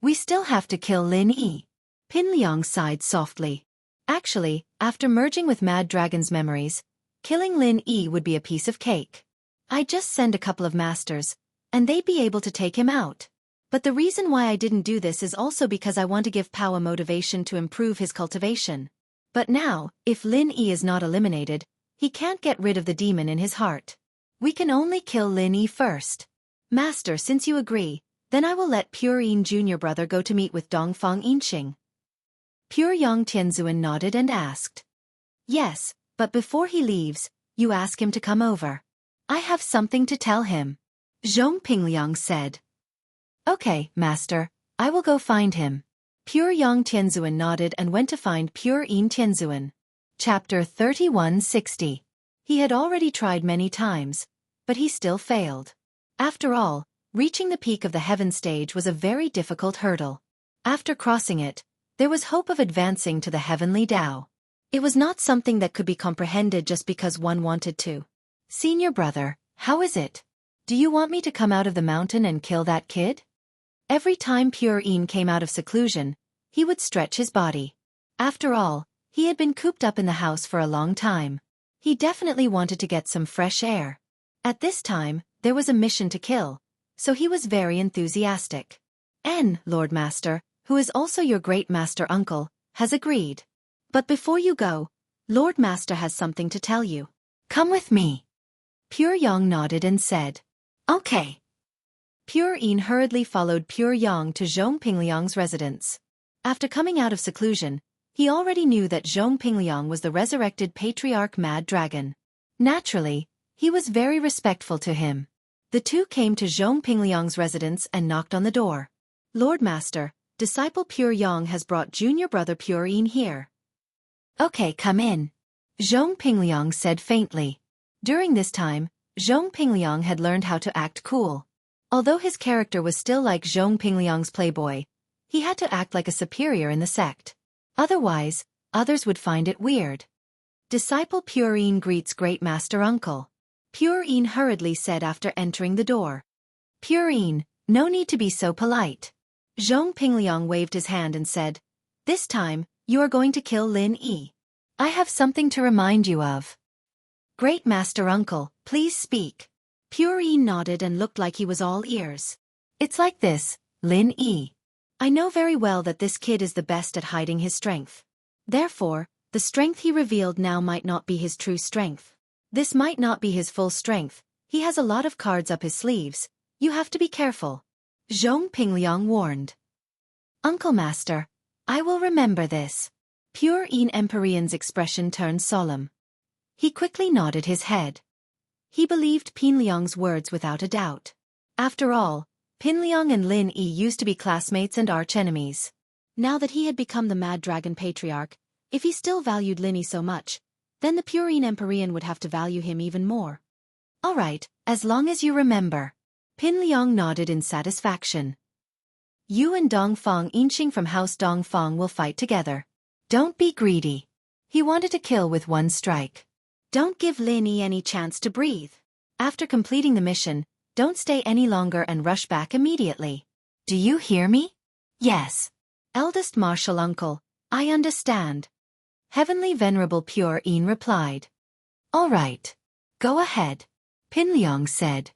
B: We still have to kill Lin Yi. Pin Liang sighed softly. Actually, after merging with Mad Dragon's memories, killing Lin Yi would be a piece of cake. I'd just send a couple of masters, and they'd be able to take him out. But the reason why I didn't do this is also because I want to give Pao a motivation to improve his cultivation. But now, if Lin Yi is not eliminated, he can't get rid of the demon in his heart. We can only kill Lin Yi first. Master, since you agree, then I will let Pure Yin Junior brother go to meet with Dongfang Yinxing. Pure Yang Tianzuan nodded and asked. Yes, but before he leaves, you ask him to come over. I have something to tell him. Zhongping Liang said. Okay, master, I will go find him. Pure Yang Tianzuan nodded and went to find Pure Yin Tianzuan. Chapter 3160. He had already tried many times, but he still failed. After all, reaching the peak of the heaven stage was a very difficult hurdle. After crossing it, there was hope of advancing to the heavenly Tao. It was not something that could be comprehended just because one wanted to. Senior brother, how is it? Do you want me to come out of the mountain and kill that kid? Every time Pure Yin came out of seclusion, he would stretch his body. After all, he had been cooped up in the house for a long time. He definitely wanted to get some fresh air. At this time, there was a mission to kill, so he was very enthusiastic. Lord Master, who is also your great master uncle, has agreed. But before you go, Lord Master has something to tell you. Come with me. Pure Yang nodded and said, Okay. Pure Yin hurriedly followed Pure Yang to Zhongping Liang's residence. After coming out of seclusion, he already knew that Zhongping Liang was the resurrected patriarch Mad Dragon. Naturally, he was very respectful to him. The two came to Zhongping Liang's residence and knocked on the door. Lord Master, disciple Pure Yang has brought junior brother Pure Yin here. Okay, come in. Zhongping Liang said faintly. During this time, Zhongping Liang had learned how to act cool. Although his character was still like Zhongping Liang's playboy, he had to act like a superior in the sect. Otherwise, others would find it weird. Disciple Pure Yin greets great master uncle. Pure Yin hurriedly said after entering the door. Pure Yin, no need to be so polite. Zhongping Liang waved his hand and said, This time, you are going to kill Lin Yi. I have something to remind you of. Great master uncle, please speak. Pure Yin nodded and looked like he was all ears. It's like this, Lin Yi. I know very well that this kid is the best at hiding his strength. Therefore, the strength he revealed now might not be his true strength. This might not be his full strength. He has a lot of cards up his sleeves. You have to be careful. Zhongping Liang warned. Uncle Master, I will remember this. Pure Yin Empyrean's expression turned solemn. He quickly nodded his head. He believed Pin Liang's words without a doubt. After all, Pin Liang and Lin Yi used to be classmates and arch-enemies. Now that he had become the Mad Dragon Patriarch, if he still valued Lin Yi so much, then the Pure Yin Empyrean would have to value him even more. All right, as long as you remember. Pin Liang nodded in satisfaction.
A: You and Dongfang Yinxing from House Dongfang will fight together. Don't be greedy. He wanted to kill with one strike.
B: Don't give Lin Yi any chance to breathe.
A: After completing the mission, don't stay any longer and rush back immediately. Do you hear me? Yes.
B: Eldest martial uncle, I understand.
A: Heavenly Venerable Pure Yin replied. All right. Go ahead. Pin Liang said.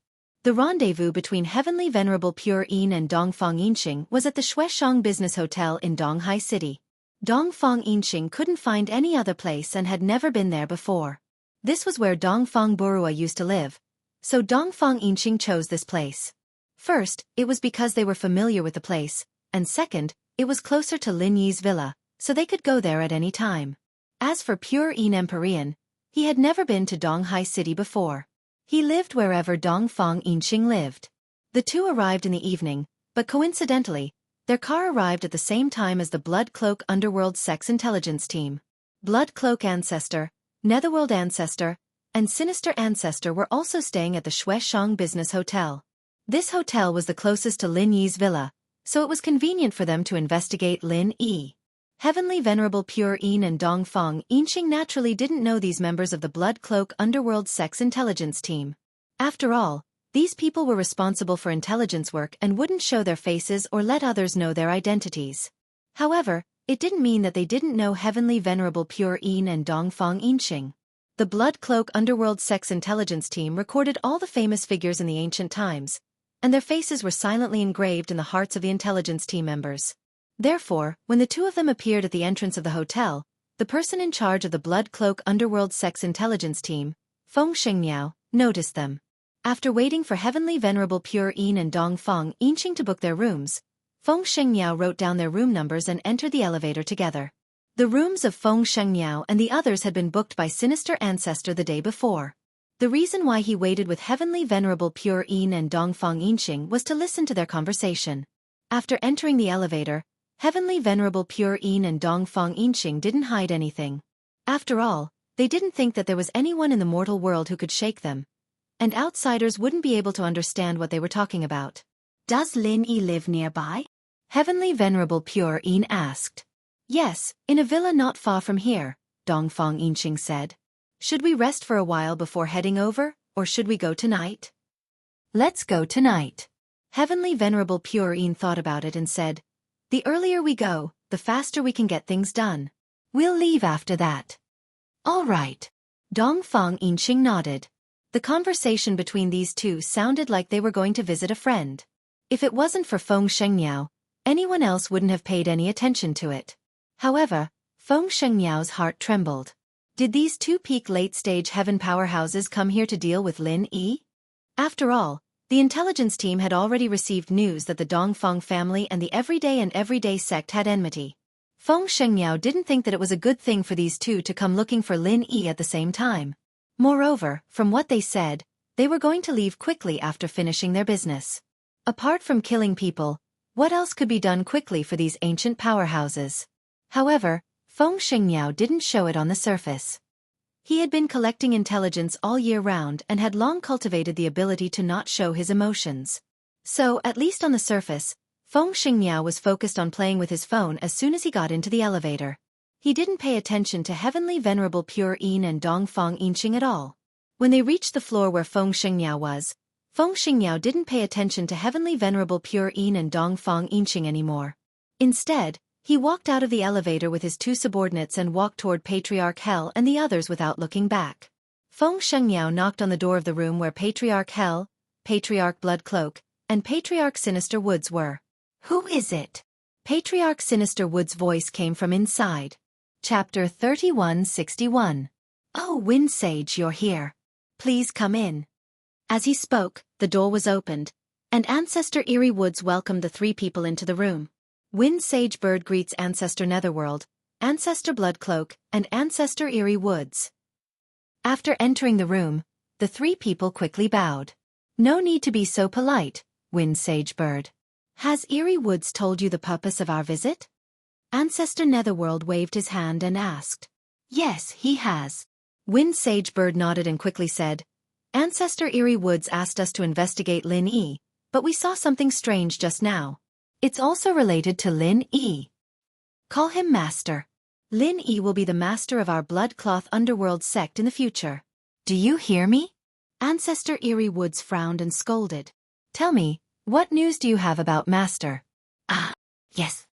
A: The rendezvous between Heavenly Venerable Pure Yin and Dongfang Yinxing was at the Shueshang Business Hotel in Donghai City. Dongfang Yinxing couldn't find any other place and had never been there before. This was where Dongfang Burua used to live, so Dongfang Yinxing chose this place. First, it was because they were familiar with the place, and second, it was closer to Lin Yi's villa, so they could go there at any time. As for Pure Yin Empyrean, he had never been to Donghai City before. He lived wherever Dongfang Yinxing lived. The two arrived in the evening, but coincidentally, their car arrived at the same time as the Blood Cloak Underworld Sex Intelligence Team. Blood Cloak Ancestor, Netherworld Ancestor, and Sinister Ancestor were also staying at the Shueshang Business Hotel. This hotel was the closest to Lin Yi's villa, so it was convenient for them to investigate Lin Yi. Heavenly Venerable Pure Yin and Dongfang Yinxing naturally didn't know these members of the Blood Cloak Underworld Sex Intelligence Team. After all, these people were responsible for intelligence work and wouldn't show their faces or let others know their identities. However, it didn't mean that they didn't know Heavenly Venerable Pure Yin and Dongfang Yinxing. The Blood Cloak Underworld Sex Intelligence Team recorded all the famous figures in the ancient times, and their faces were silently engraved in the hearts of the intelligence team members. Therefore, when the two of them appeared at the entrance of the hotel, the person in charge of the Blood Cloak Underworld Sex Intelligence Team, Feng Shengniao, noticed them. After waiting for Heavenly Venerable Pure Yin and Dongfang Yinxing to book their rooms, Feng Shengniao wrote down their room numbers and entered the elevator together. The rooms of Feng Shengniao and the others had been booked by Sinister Ancestor the day before. The reason why he waited with Heavenly Venerable Pure Yin and Dongfang Yinxing was to listen to their conversation. After entering the elevator, Heavenly Venerable Pure Yin and Dongfang Yinxing didn't hide anything. After all, they didn't think that there was anyone in the mortal world who could shake them, and outsiders wouldn't be able to understand what they were talking about.
B: Does Lin Yi live nearby?
A: Heavenly Venerable Pure Yin asked. Yes, in a villa not far from here, Dongfang Yinxing said. Should we rest for a while before heading over, or should we go tonight? Let's go tonight. Heavenly Venerable Pure Yin thought about it and said, the earlier we go, the faster we can get things done. We'll leave after that. All right. Dongfang Yinxing nodded. The conversation between these two sounded like they were going to visit a friend. If it wasn't for Feng Shengniao, anyone else wouldn't have paid any attention to it. However, Feng Shengniao's heart trembled. Did these two peak late-stage heaven powerhouses come here to deal with Lin Yi? After all, the intelligence team had already received news that the Dongfang family and the Everyday sect had enmity. Feng Shengniao didn't think that it was a good thing for these two to come looking for Lin Yi at the same time. Moreover, from what they said, they were going to leave quickly after finishing their business. Apart from killing people, what else could be done quickly for these ancient powerhouses? However, Feng Shengniao didn't show it on the surface. He had been collecting intelligence all year round and had long cultivated the ability to not show his emotions. So, at least on the surface, Feng Shengniao was focused on playing with his phone as soon as he got into the elevator. He didn't pay attention to Heavenly Venerable Pure Yin and Dongfang Yinxing at all. When they reached the floor where Feng Shengniao was, Feng Shengniao didn't pay attention to Heavenly Venerable Pure Yin and Dongfang Yinxing anymore. Instead, he walked out of the elevator with his two subordinates and walked toward Patriarch Hell and the others without looking back. Feng Shengniao knocked on the door of the room where Patriarch Hell, Patriarch Blood Cloak, and Patriarch Sinister Woods were. Who is it? Patriarch Sinister Woods' voice came from inside. Chapter 3161. Oh, Wind Sage, you're here. Please come in. As he spoke, the door was opened, and Ancestor Eerie Woods welcomed the three people into the room. Wind Sage Bird greets Ancestor Netherworld, Ancestor Blood Cloak, and Ancestor Eerie Woods. After entering the room, the three people quickly bowed. No need to be so polite, Wind Sage Bird. Has Eerie Woods told you the purpose of our visit? Ancestor Netherworld waved his hand and asked. Yes, he has. Wind Sage Bird nodded and quickly said, Ancestor Eerie Woods asked us to investigate Lin Yi, but we saw something strange just now. It's also related to Lin Yi.
B: Call him master. Lin Yi will be the master of our blood cloth underworld sect in the future.
A: Do you hear me?
B: Ancestor Eerie Woods frowned and scolded.
A: Tell me, what news do you have about master?
B: Yes.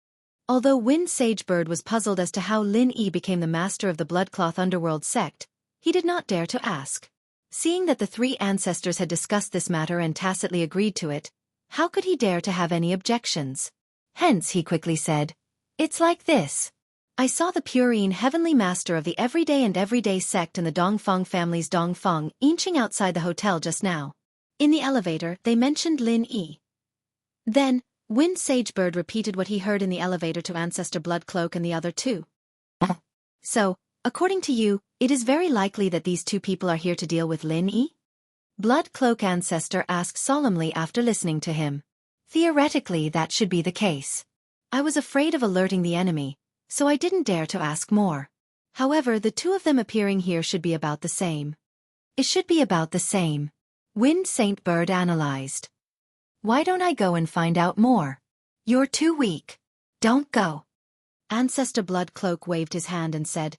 B: Although Wind Sagebird was puzzled as to how Lin Yi became the master of the bloodcloth underworld sect, he did not dare to ask. Seeing that the three ancestors had discussed this matter and tacitly agreed to it, how could he dare to have any objections?
A: Hence he quickly said, "It's like this.
B: I saw the Purine Heavenly Master of the Everyday sect and the Dongfang family's Dongfang inching outside the hotel just now. In the elevator, they mentioned Lin Yi." Then, Wind Sagebird repeated what he heard in the elevator to Ancestor Bloodcloak and the other two. So, according to you, it is very likely that these two people are here to deal with Lin Yi?
A: Bloodcloak Ancestor asked solemnly after listening to him. Theoretically, that should be the case.
B: I was afraid of alerting the enemy, so I didn't dare to ask more. However, the two of them appearing here should be about the same.
A: It should be about the same. Wind Saint Bird analyzed. Why don't I go and find out more? You're too weak. Don't go.
B: Ancestor Bloodcloak waved his hand and said,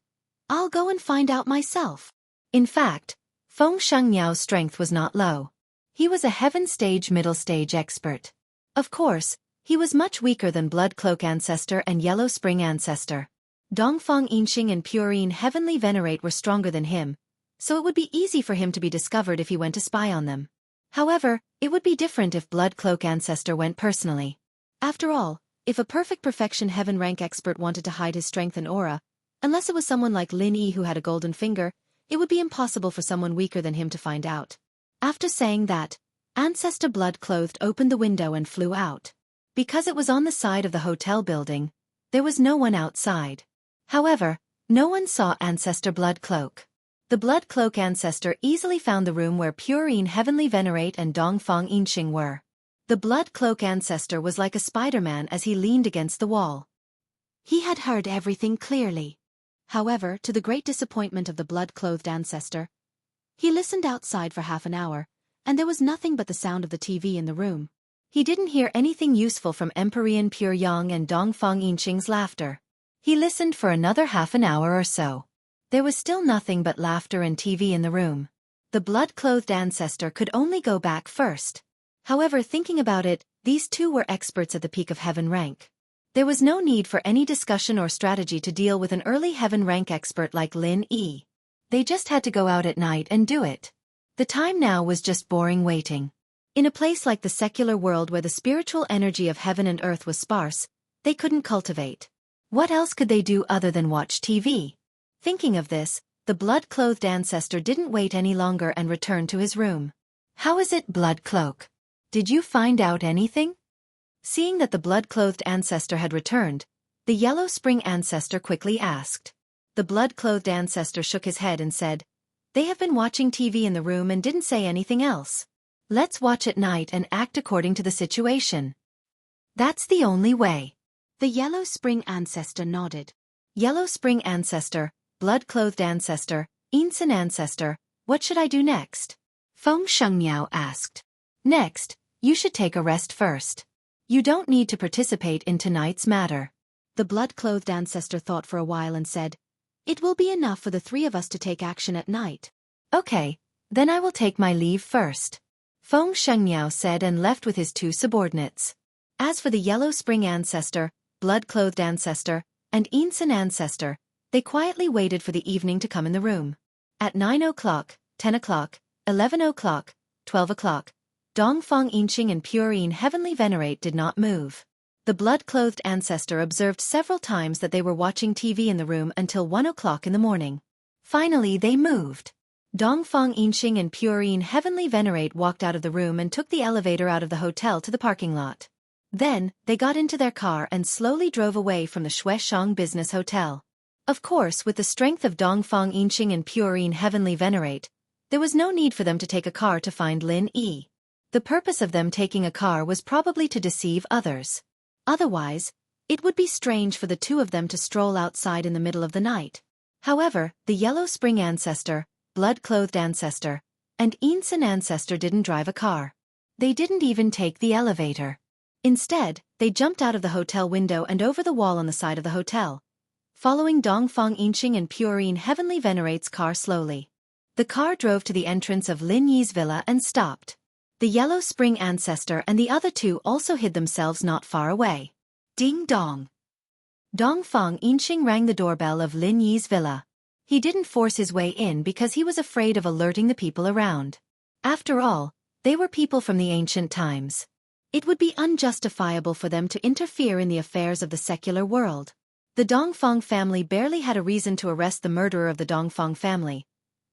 B: I'll go and find out myself.
A: In fact, Feng Shengniao's strength was not low. He was a heaven stage middle stage expert. Of course, he was much weaker than Bloodcloak Ancestor and Yellow Spring Ancestor. Dongfang Inxing and Purine Heavenly Venerate were stronger than him, so it would be easy for him to be discovered if he went to spy on them. However, it would be different if Bloodcloak Ancestor went personally. After all, if a perfect perfection heaven rank expert wanted to hide his strength and aura, unless it was someone like Lin Yi who had a golden finger, it would be impossible for someone weaker than him to find out. After saying that, Ancestor Bloodclothed opened the window and flew out. Because it was on the side of the hotel building, there was no one outside. However, no one saw Ancestor Bloodcloak. The Bloodcloak Ancestor easily found the room where Purine Heavenly Venerate and Dongfang Inxing were. The Bloodcloak Ancestor was like a Spider-Man as he leaned against the wall. He had heard everything clearly. However, to the great disappointment of the Blood-Clothed Ancestor, he listened outside for half an hour, and there was nothing but the sound of the TV in the room. He didn't hear anything useful from Empyrean Pure Yang and Dongfang Inxing's laughter. He listened for another half an hour or so. There was still nothing but laughter and TV in the room. The Blood-Clothed Ancestor could only go back first. However, thinking about it, these two were experts at the peak of heaven rank. There was no need for any discussion or strategy to deal with an early heaven rank expert like Lin Yi. They just had to go out at night and do it. The time now was just boring waiting. In a place like the secular world where the spiritual energy of heaven and earth was sparse, they couldn't cultivate. What else could they do other than watch TV? Thinking of this, the Blood-Clothed Ancestor didn't wait any longer and returned to his room. How is it, Bloodcloak? Did you find out anything? Seeing that the Blood-Clothed Ancestor had returned, the Yellow Spring Ancestor quickly asked. The Blood-Clothed Ancestor shook his head and said, They have been watching TV in the room and didn't say anything else. Let's watch at night and act according to the situation. That's the only way. The Yellow Spring Ancestor nodded. Yellow Spring Ancestor, Blood-Clothed Ancestor, Insen Ancestor, what should I do next? Feng Shengniao asked. Next, you should take a rest first. You don't need to participate in tonight's matter. The Blood-Clothed Ancestor thought for a while and said, It will be enough for the three of us to take action at night. Okay, then I will take my leave first. Feng Shengniao said and left with his two subordinates. As for the Yellow Spring Ancestor, Blood-Clothed Ancestor, and Insen Ancestor, they quietly waited for the evening to come in the room. At 9 o'clock, 10 o'clock, 11 o'clock, 12 o'clock, Dongfang Inxing and Purine Heavenly Venerate did not move. The Blood-Clothed Ancestor observed several times that they were watching TV in the room until 1 o'clock in the morning. Finally they moved. Dongfang Inxing and Purine Heavenly Venerate walked out of the room and took the elevator out of the hotel to the parking lot. Then, they got into their car and slowly drove away from the Shueshang Business Hotel. Of course, with the strength of Dongfang Inxing and Purine Heavenly Venerate, there was no need for them to take a car to find Lin Yi. The purpose of them taking a car was probably to deceive others. Otherwise, it would be strange for the two of them to stroll outside in the middle of the night. However, the Yellow Spring Ancestor, Blood-Clothed Ancestor, and Insen Ancestor didn't drive a car. They didn't even take the elevator.
B: Instead, they jumped out of the hotel window and over the wall on the side of the hotel, following Dongfang Yinxing and Purine Heavenly Venerate's car slowly. The car drove to the entrance of Lin Yi's villa and stopped. The Yellow Spring ancestor and the other two also hid themselves not far away. Ding dong. Dongfang Yinxing rang the doorbell of Lin Yi's villa. He didn't force his way in because he was afraid of alerting the people around. After all, they were people from the ancient times. It would be unjustifiable for them to interfere in the affairs of the secular world. The Dongfang family barely had a reason to arrest the murderer of the Dongfang family,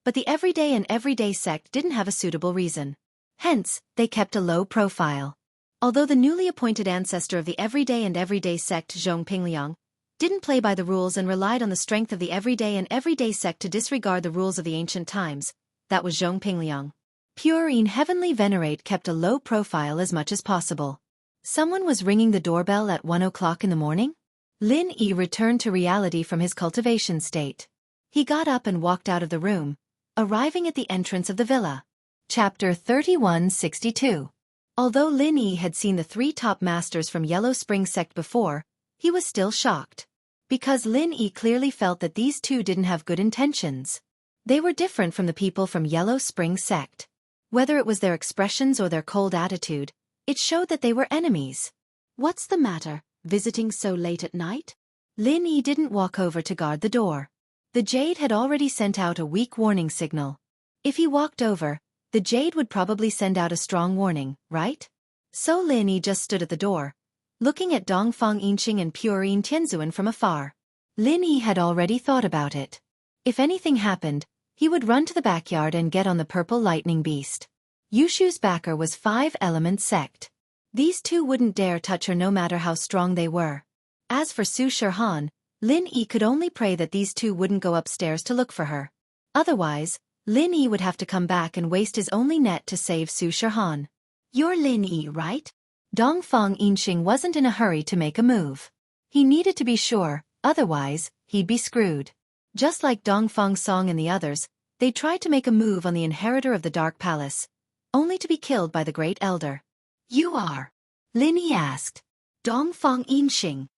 B: but the everyday sect didn't have a suitable reason. Hence, they kept a low profile. Although the newly appointed ancestor of the everyday sect Zhong Pingliang didn't play by the rules and relied on the strength of the everyday sect to disregard the rules of the ancient times, that was Zhong Pingliang. Purine Heavenly Venerate kept a low profile as much as possible. Someone was ringing the doorbell at 1 o'clock in the morning? Lin Yi returned to reality from his cultivation state. He got up and walked out of the room, arriving at the entrance of the villa. Chapter 3162. Although Lin Yi had seen the three top masters from Yellow Spring sect before, he was still shocked. Because Lin Yi clearly felt that these two didn't have good intentions. They were different from the people from Yellow Spring sect. Whether it was their expressions or their cold attitude, it showed that they were enemies. What's the matter, visiting so late at night? Lin Yi didn't walk over to guard the door. The jade had already sent out a weak warning signal. If he walked over, the jade would probably send out a strong warning, right? So Lin Yi just stood at the door, looking at Dongfang Yinxing and Purine Tianzuan from afar. Lin Yi had already thought about it. If anything happened, he would run to the backyard and get on the purple lightning beast. Yushu's backer was 5-element sect. These two wouldn't dare touch her no matter how strong they were. As for Su Shihan, Lin Yi could only pray that these two wouldn't go upstairs to look for her. Otherwise, Lin Yi would have to come back and waste his only net to save Su Shihan. You're Lin Yi, right? Dongfang Yinxing wasn't in a hurry to make a move. He needed to be sure, otherwise, he'd be screwed. Just like Dongfang Song and the others, they tried to make a move on the inheritor of the Dark Palace, only to be killed by the Great Elder. You are? Lin Yi asked. Dongfang Yinxing.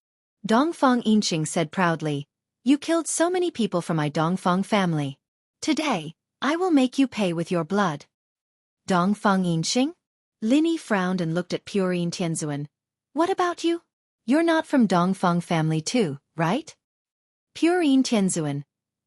B: Dongfang Yinxing said proudly, you killed so many people from my Dongfang family. Today, I will make you pay with your blood. Dongfang Yinxing? Lin Yi frowned and looked at Purine Tianzuan. What about you? You're not from Dongfang family too, right? Purine Tianzuan.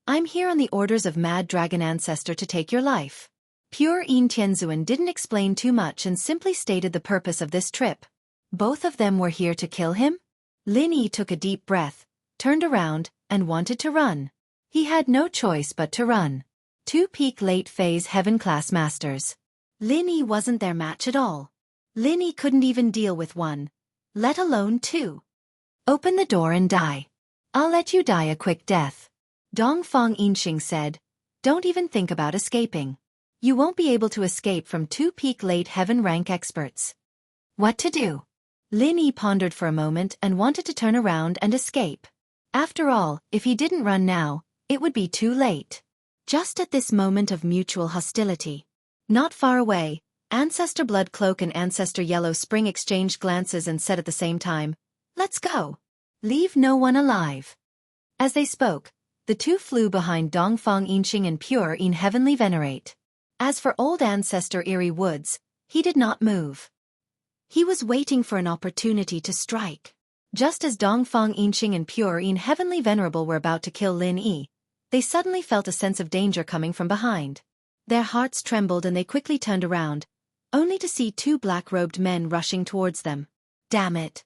B: I'm here on the orders of Mad Dragon Ancestor to take your life. Purine Tianzuan didn't explain too much and simply stated the purpose of this trip. Both of them were here to kill him? Lin Yi took a deep breath, turned around, and wanted to run. He had no choice but to run. Two peak late phase heaven class masters. Lin Yi wasn't their match at all. Lin Yi couldn't even deal with one, let alone two. Open the door and die. I'll let you die a quick death. Dongfang Yinxing said, don't even think about escaping. You won't be able to escape from two peak late heaven rank experts. What to do? Lin Yi pondered for a moment and wanted to turn around and escape. After all, if he didn't run now, it would be too late. Just at this moment of mutual hostility. Not far away, Ancestor Blood Cloak and Ancestor Yellow Spring exchanged glances and said at the same time, let's go. Leave no one alive. As they spoke, the two flew behind Dongfang Yinxing and Purine Heavenly Venerate. As for old Ancestor Eerie Woods, he did not move. He was waiting for an opportunity to strike. Just as Dongfang Yinxing and Purine Heavenly Venerable were about to kill Lin Yi, they suddenly felt a sense of danger coming from behind. Their hearts trembled and they quickly turned around, only to see two black-robed men rushing towards them. Damn it!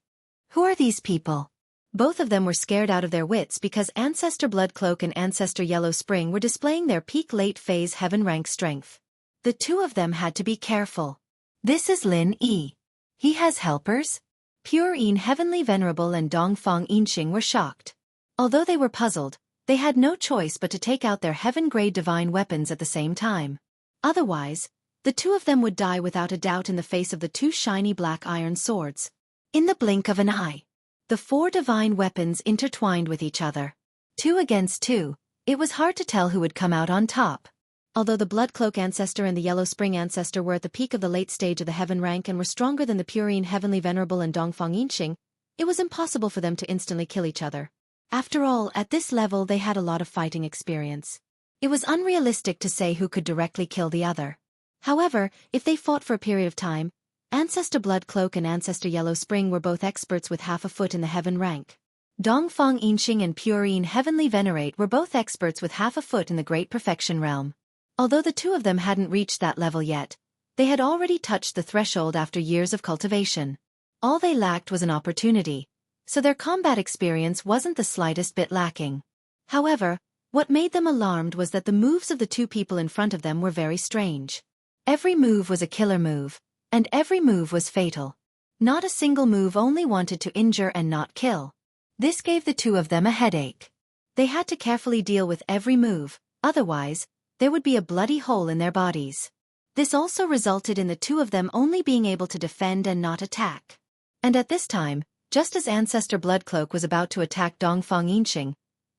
B: Who are these people? Both of them were scared out of their wits because Ancestor Blood Cloak and Ancestor Yellow Spring were displaying their peak late phase heaven rank strength. The two of them had to be careful. This is Lin Yi. He has helpers? Purine Heavenly Venerable and Dongfang Yinxing were shocked. Although they were puzzled, they had no choice but to take out their heaven-grade divine weapons at the same time. Otherwise, the two of them would die without a doubt in the face of the two shiny black iron swords. In the blink of an eye, the four divine weapons intertwined with each other. 2 against 2, it was hard to tell who would come out on top. Although the Blood Cloak ancestor and the Yellow Spring ancestor were at the peak of the late stage of the heaven rank and were stronger than the Purine Heavenly Venerable and Dongfang Yinxing, it was impossible for them to instantly kill each other. After all, at this level they had a lot of fighting experience. It was unrealistic to say who could directly kill the other. However, if they fought for a period of time, Ancestor Blood Cloak and Ancestor Yellow Spring were both experts with half a foot in the heaven rank. Dongfang Yinxing and Purine Heavenly Venerate were both experts with half a foot in the Great Perfection realm. Although the two of them hadn't reached that level yet, they had already touched the threshold after years of cultivation. All they lacked was an opportunity, so their combat experience wasn't the slightest bit lacking. However, what made them alarmed was that the moves of the two people in front of them were very strange. Every move was a killer move, and every move was fatal. Not a single move only wanted to injure and not kill. This gave the two of them a headache. They had to carefully deal with every move, otherwise, there would be a bloody hole in their bodies. This also resulted in the two of them only being able to defend and not attack. And at this time, just as Ancestor Bloodcloak was about to attack Dongfang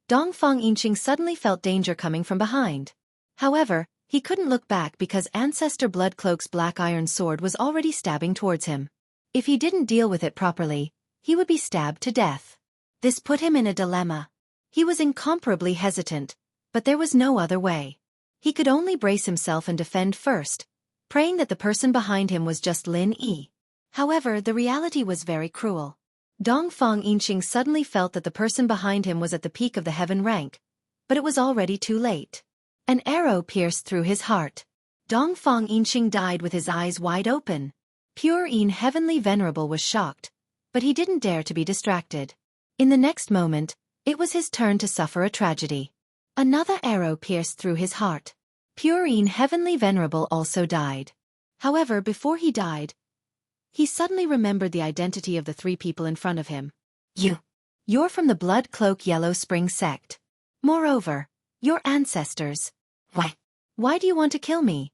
B: Yinxing suddenly felt danger coming from behind. However, he couldn't look back because Ancestor Bloodcloak's black iron sword was already stabbing towards him. If he didn't deal with it properly, he would be stabbed to death. This put him in a dilemma. He was incomparably hesitant, but there was no other way. He could only brace himself and defend first, praying that the person behind him was just Lin Yi. However, the reality was very cruel. Dongfang Yinxing suddenly felt that the person behind him was at the peak of the heaven rank, but it was already too late. An arrow pierced through his heart. Dongfang Yinxing died with his eyes wide open. Purine Heavenly Venerable was shocked, but he didn't dare to be distracted. In the next moment, it was his turn to suffer a tragedy. Another arrow pierced through his heart. Purine Heavenly Venerable also died. However, before he died, he suddenly remembered the identity of the three people in front of him. You're from the Blood Cloak Yellow Spring sect. Moreover, you're ancestors. Why do you want to kill me?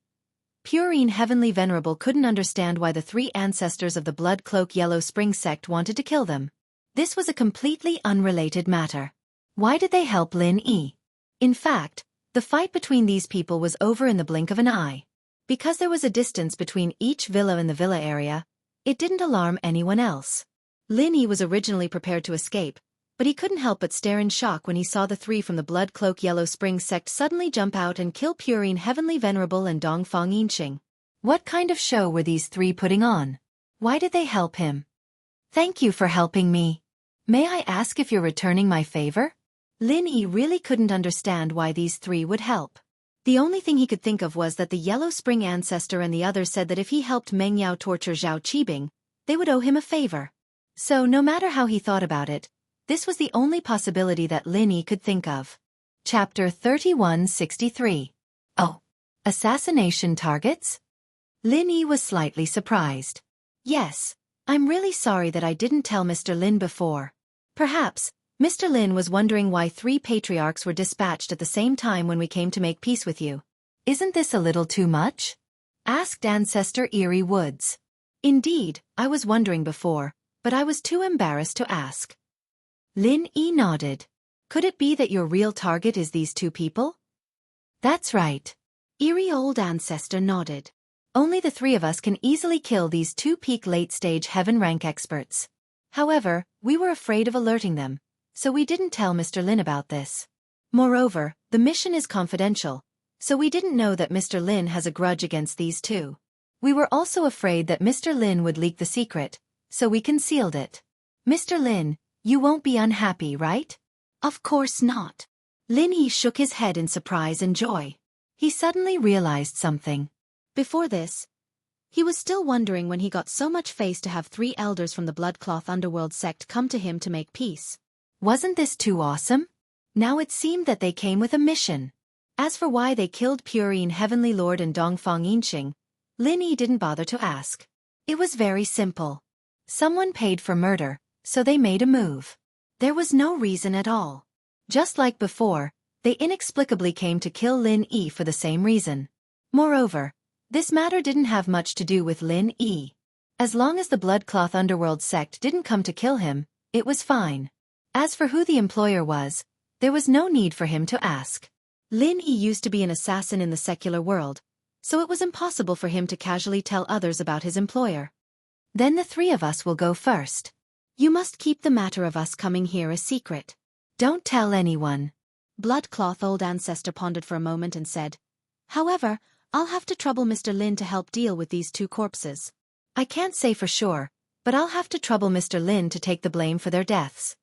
B: Purine Heavenly Venerable couldn't understand why the three ancestors of the Blood Cloak Yellow Spring sect wanted to kill them. This was a completely unrelated matter. Why did they help Lin Yi? In fact, the fight between these people was over in the blink of an eye. Because there was a distance between each villa in the villa area, it didn't alarm anyone else. Lin Yi was originally prepared to escape, but he couldn't help but stare in shock when he saw the three from the Blood Cloak Yellow Spring sect suddenly jump out and kill Purine Heavenly Venerable and Dongfang Yinxing. What kind of show were these three putting on? Why did they help him? Thank you for helping me. May I ask if you're returning my favor? Lin Yi really couldn't understand why these three would help. The only thing he could think of was that the Yellow Spring ancestor and the others said that if he helped Meng Yao torture Zhao Qibing, they would owe him a favor. So no matter how he thought about it, this was the only possibility that Lin Yi could think of. Chapter 3163. Oh. Assassination targets? Lin Yi was slightly surprised. Yes, I'm really sorry that I didn't tell Mr. Lin before. Perhaps, Mr. Lin was wondering why 3 patriarchs were dispatched at the same time when we came to make peace with you. Isn't this a little too much? Asked Ancestor Eerie Woods. Indeed, I was wondering before, but I was too embarrassed to ask. Lin Yi nodded. Could it be that your real target is these 2 people? That's right. Eerie Old Ancestor nodded. Only the 3 of us can easily kill these 2 peak late-stage heaven rank experts. However, we were afraid of alerting them, so we didn't tell Mr. Lin about this. Moreover, the mission is confidential, so we didn't know that Mr. Lin has a grudge against these 2. We were also afraid that Mr. Lin would leak the secret, so we concealed it. Mr. Lin, you won't be unhappy, right? Of course not. Lin Yi shook his head in surprise and joy. He suddenly realized something. Before this, he was still wondering when he got so much face to have 3 elders from the Bloodcloth Underworld sect come to him to make peace. Wasn't this too awesome? Now it seemed that they came with a mission. As for why they killed Purine Heavenly Lord and Dongfang Yinxing, Lin Yi didn't bother to ask. It was very simple. Someone paid for murder, so they made a move. There was no reason at all. Just like before, they inexplicably came to kill Lin Yi for the same reason. Moreover, this matter didn't have much to do with Lin Yi. As long as the Bloodcloth Underworld sect didn't come to kill him, it was fine. As for who the employer was, there was no need for him to ask. Lin Yi used to be an assassin in the secular world, so it was impossible for him to casually tell others about his employer.
A: Then the three of us will go first.
B: You must keep the matter of us coming here a secret.
A: Don't tell anyone.
B: Bloodcloth Old Ancestor pondered for a moment and said, However, I'll have to trouble Mr. Lin to help deal with these 2 corpses.
A: I can't say for sure, but I'll have to trouble Mr. Lin to take the blame for their deaths.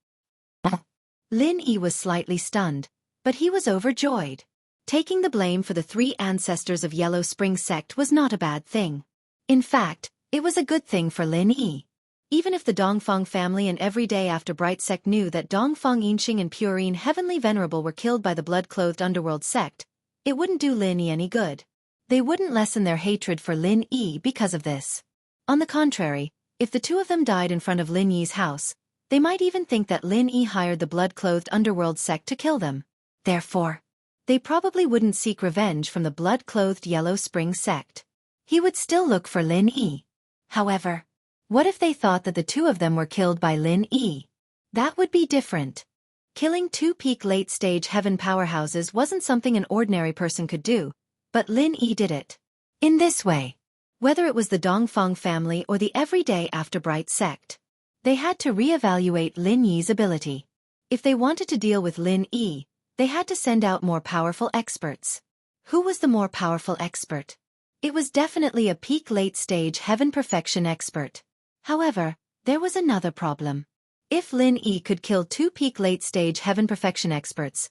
A: Lin Yi was slightly stunned, but he was overjoyed. Taking the blame for the 3 ancestors of Yellow Spring Sect was not a bad thing. In fact, it was a good thing for Lin Yi. Even if the Dongfang family and every day after Bright Sect knew that Dongfang Yinxing and Purine Heavenly Venerable were killed by the blood-clothed underworld sect, it wouldn't do Lin Yi any good. They wouldn't lessen their hatred for Lin Yi because of this. On the contrary, if the 2 of them died in front of Lin Yi's house, they might even think that Lin Yi hired the blood-clothed underworld sect to kill them. Therefore, they probably wouldn't seek revenge from the blood-clothed Yellow Spring Sect. He would still look for Lin Yi. However, what if they thought that the 2 of them were killed by Lin Yi? That would be different. Killing 2 peak late-stage heaven powerhouses wasn't something an ordinary person could do, but Lin Yi did it. In this way, whether it was the Dongfang family or the everyday after Bright Sect, they had to re-evaluate Lin Yi's ability. If they wanted to deal with Lin Yi, they had to send out more powerful experts. Who was the more powerful expert? It was definitely a peak late-stage heaven perfection expert. However, there was another problem. If Lin Yi could kill 2 peak late-stage heaven perfection experts,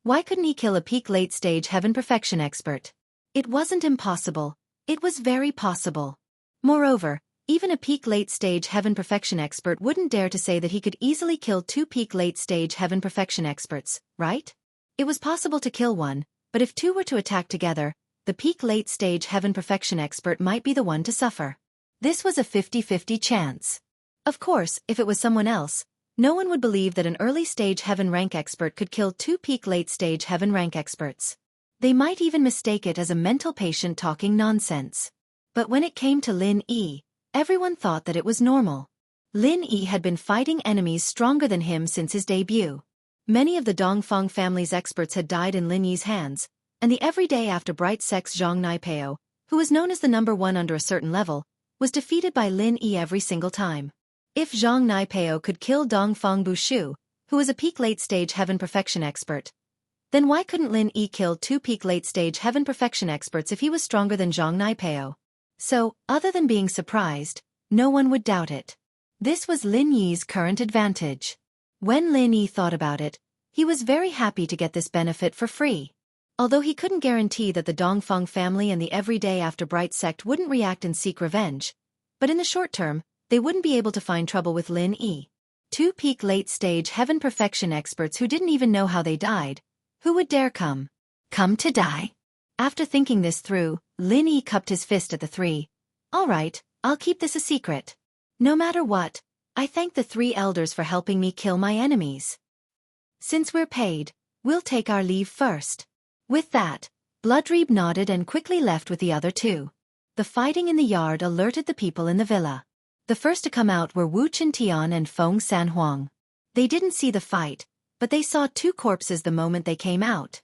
A: why couldn't he kill a peak late-stage heaven perfection expert? It wasn't impossible, it was very possible. Moreover, even a peak late-stage heaven perfection expert wouldn't dare to say that he could easily kill 2 peak late-stage heaven perfection experts, right? It was possible to kill one, but if 2 were to attack together, the peak late-stage heaven perfection expert might be the one to suffer. This was a 50-50 chance. Of course, if it was someone else, no one would believe that an early-stage heaven rank expert could kill 2 peak late-stage heaven rank experts. They might even mistake it as a mental patient talking nonsense. But when it came to Lin Yi, everyone thought that it was normal. Lin Yi had been fighting enemies stronger than him since his debut. Many of the Dongfang family's experts had died in Lin Yi's hands, and the everyday after Bright Sect's Zhang Naipeo, who was known as the number 1 under a certain level, was defeated by Lin Yi every single time. If Zhang Naipeo could kill Dongfang Bushu, who was a peak late-stage heaven perfection expert, then why couldn't Lin Yi kill 2 peak late-stage heaven perfection experts if he was stronger than Zhang Naipeo? So, other than being surprised, no one would doubt it. This was Lin Yi's current advantage. When Lin Yi thought about it, he was very happy to get this benefit for free. Although he couldn't guarantee that the Dongfang family and the everyday after Bright Sect wouldn't react and seek revenge, but in the short term, they wouldn't be able to find trouble with Lin Yi. 2 peak late-stage heaven perfection experts who didn't even know how they died. Who would dare come to die? After thinking this through, Lin Yi cupped his fist at the 3. All right, I'll keep this a secret. No matter what, I thank the 3 elders for helping me kill my enemies. Since we're paid, we'll take our leave first. With that, Bloodreeb nodded and quickly left with the other 2. The fighting in the yard alerted the people in the villa. The first to come out were Wu Qintian and Feng Sanhuang. They didn't see the fight, but they saw 2 corpses the moment they came out.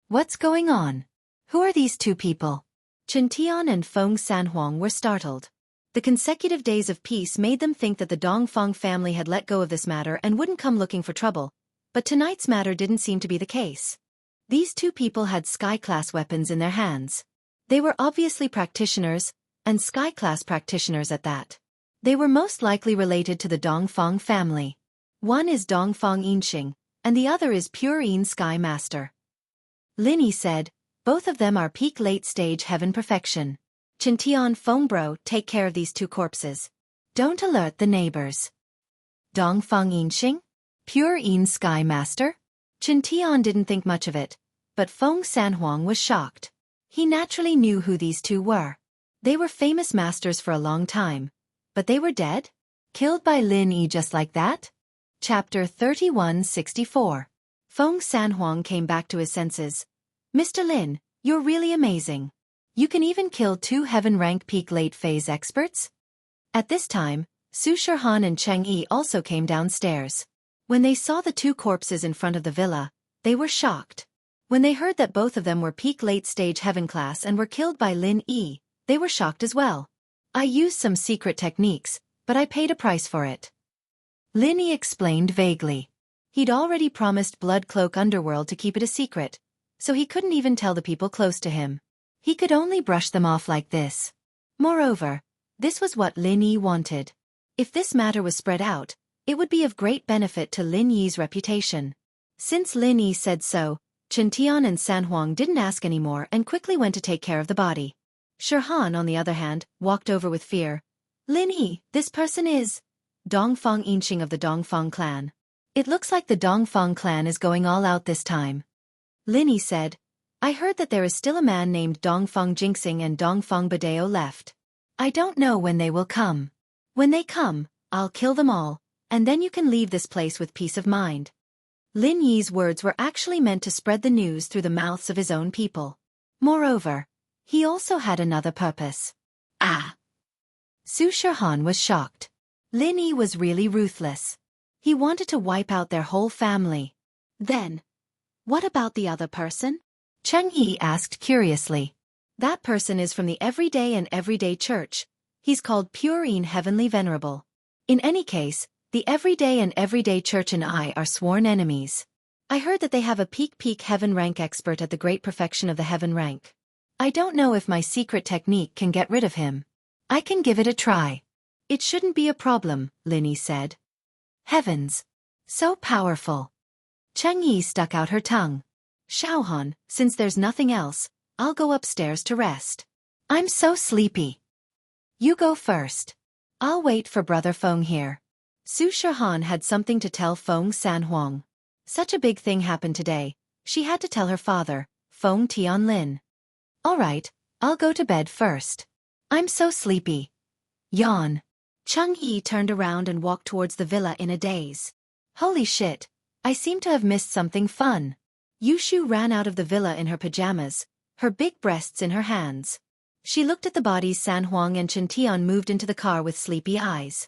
A: What's going on? Who are these 2 people? Qintian and Feng Sanhuang were startled. The consecutive days of peace made them think that the Dongfang family had let go of this matter and wouldn't come looking for trouble, but tonight's matter didn't seem to be the case. These 2 people had sky-class weapons in their hands. They were obviously practitioners, and sky-class practitioners at that. They were most likely related to the Dongfang family. One is Dongfang Yinxing, and the other is Pure Yin Sky Master. Lin Yi said, both of them are peak late-stage heaven perfection. Qintian Fengbro, take care of these 2 corpses. Don't alert the neighbors. Dongfang Yinxing? Pure Yin Sky Master? Qintian didn't think much of it, but Feng Sanhuang was shocked. He naturally knew who these 2 were. They were famous masters for a long time, but they were dead? Killed by Lin Yi just like that? Chapter 3164. Feng Sanhuang came back to his senses. Mr. Lin, you're really amazing. You can even kill 2 heaven-rank peak late-phase experts? At this time, Su Shirhan and Cheng Yi also came downstairs. When they saw the 2 corpses in front of the villa, they were shocked.
B: When they heard that both of them were peak late-stage heaven class and were killed by Lin Yi, they were shocked as well. I used some secret techniques, but I paid a price for it. Lin Yi explained vaguely. He'd already promised Blood Cloak Underworld to keep it a secret, so he couldn't even tell the people close to him. He could only brush them off like this. Moreover, this was what Lin Yi wanted. If this matter was spread out, it would be of great benefit to Lin Yi's reputation. Since Lin Yi said so, Chen Tian and San Huang didn't ask anymore and quickly went to take care of the body. Shirhan, on the other hand, walked over with fear. Lin Yi, this person is Dongfang Yinxing of the Dongfang clan. It looks like the Dongfang clan is going all out this time. Lin Yi said, I heard that there is still a man named Dongfang Jinxing and Dongfang Badeo left. I don't know when they will come. When they come, I'll kill them all, and then you can leave this place with peace of mind. Lin Yi's words were actually meant to spread the news through the mouths of his own people. Moreover, he also had another purpose. Su Shirhan was shocked. Lin Yi was really ruthless. He wanted to wipe out their whole family. Then, what about the other person? Cheng Yi asked curiously. That person is from the Everyday and Everyday Church. He's called Purine Heavenly Venerable. In any case, the Everyday and Everyday Church and I are sworn enemies. I heard that they have a peak heaven rank expert at the great perfection of the heaven rank. I don't know if my secret technique can get rid of him. I can give it a try. It shouldn't be a problem, Lin Yi said. Heavens! So powerful. Cheng Yi stuck out her tongue. Xiaohan, since there's nothing else, I'll go upstairs to rest. I'm so sleepy. You go first. I'll wait for Brother Feng here. Su Shirhan had something to tell Feng San Huang. Such a big thing happened today, she had to tell her father, Feng Tianlin. All right, I'll go to bed first. I'm so sleepy. Yawn. Cheng Yi turned around and walked towards the villa in a daze. Holy shit, I seem to have missed something fun. Yushu ran out of the villa in her pajamas, her big breasts in her hands. She looked at the bodies San Huang and Chen Tian moved into the car with sleepy eyes.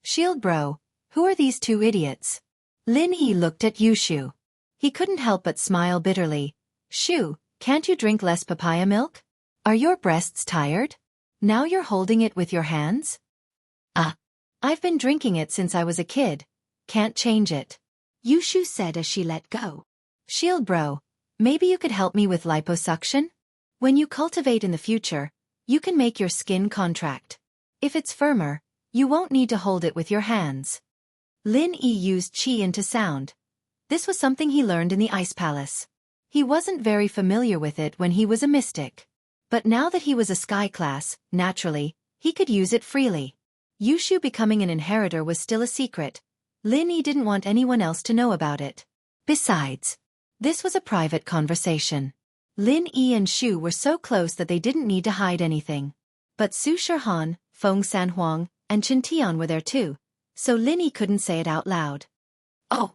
B: Shield bro, who are these two idiots? Lin Yi looked at Yushu. He couldn't help but smile bitterly. Shu, can't you drink less papaya milk? Are your breasts tired? Now you're holding it with your hands? I've been drinking it since I was a kid. Can't change it. Yushu said as she let go. Shield bro, maybe you could help me with liposuction? When you cultivate in the future, you can make your skin contract. If it's firmer, you won't need to hold it with your hands. Lin Yi used qi into sound. This was something he learned in the Ice Palace. He wasn't very familiar with it when he was a mystic. But now that he was a sky class, naturally, he could use it freely. Yushu becoming an inheritor was still a secret. Lin Yi didn't want anyone else to know about it. Besides, this was a private conversation. Lin Yi and Shu were so close that they didn't need to hide anything. But Su Shirhan, Feng San Huang, and Chen Tian were there too, so Lin Yi couldn't say it out loud. Oh!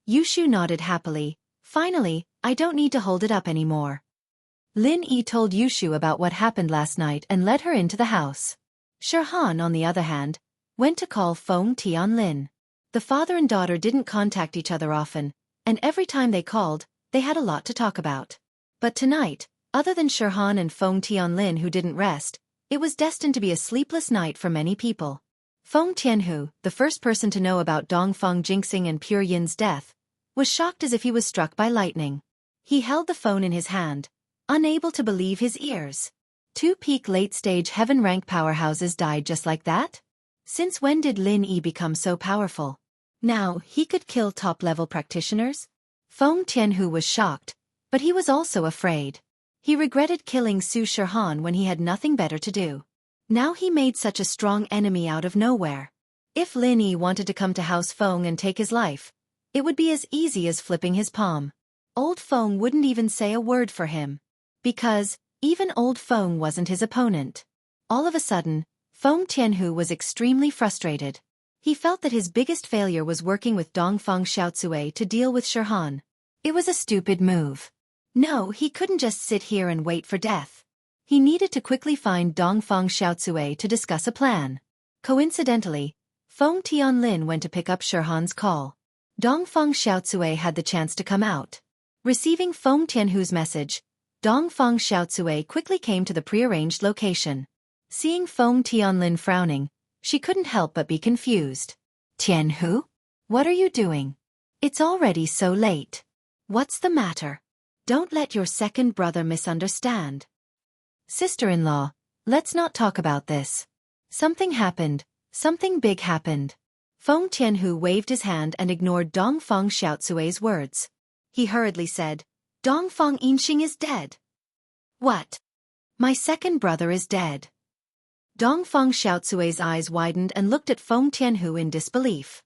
B: Yushu nodded happily. Finally, I don't need to hold it up anymore. Lin Yi told Yushu about what happened last night and led her into the house. Shirhan, on the other hand, went to call Feng Tianlin. The father and daughter didn't contact each other often, and every time they called, they had a lot to talk about. But tonight, other than Shirhan and Feng Tianlin who didn't rest, it was destined to be a sleepless night for many people. Feng Tianhu, the first person to know about Dongfang Jinxing and Pure Yin's death, was shocked as if he was struck by lightning. He held the phone in his hand, unable to believe his ears. 2 peak late-stage heaven rank powerhouses died just like that? Since when did Lin Yi become so powerful? Now, he could kill top-level practitioners? Feng Tianhu was shocked, but he was also afraid. He regretted killing Su Shirhan when he had nothing better to do. Now he made such a strong enemy out of nowhere. If Lin Yi wanted to come to House Feng and take his life, it would be as easy as flipping his palm. Old Feng wouldn't even say a word for him. Because, even Old Feng wasn't his opponent. All of a sudden, Feng Tianhu was extremely frustrated. He felt that his biggest failure was working with Dongfang Xiaotsue to deal with Shirhan. It was a stupid move. No, he couldn't just sit here and wait for death. He needed to quickly find Dongfang Xiaotsue to discuss a plan. Coincidentally, Feng Tianlin went to pick up Shirhan's call. Dongfang Xiaotsue had the chance to come out.
A: Receiving Feng Tianhu's message, Dongfang Xiaocui quickly came to the prearranged location. Seeing Feng Tianlin frowning, she couldn't help but be confused. Tianhu? What are you doing? It's already so late.
B: What's the matter? Don't let your second brother misunderstand.
A: Sister-in-law, let's not talk about this. Something happened. Something big happened. Feng Tianhu waved his hand and ignored Dongfang Xiaocui's words. He hurriedly said, Dongfang Yinxing is dead.
B: What?
A: My second brother is dead. Dongfang Xiaocui's eyes widened and looked at Feng Tianhu in disbelief.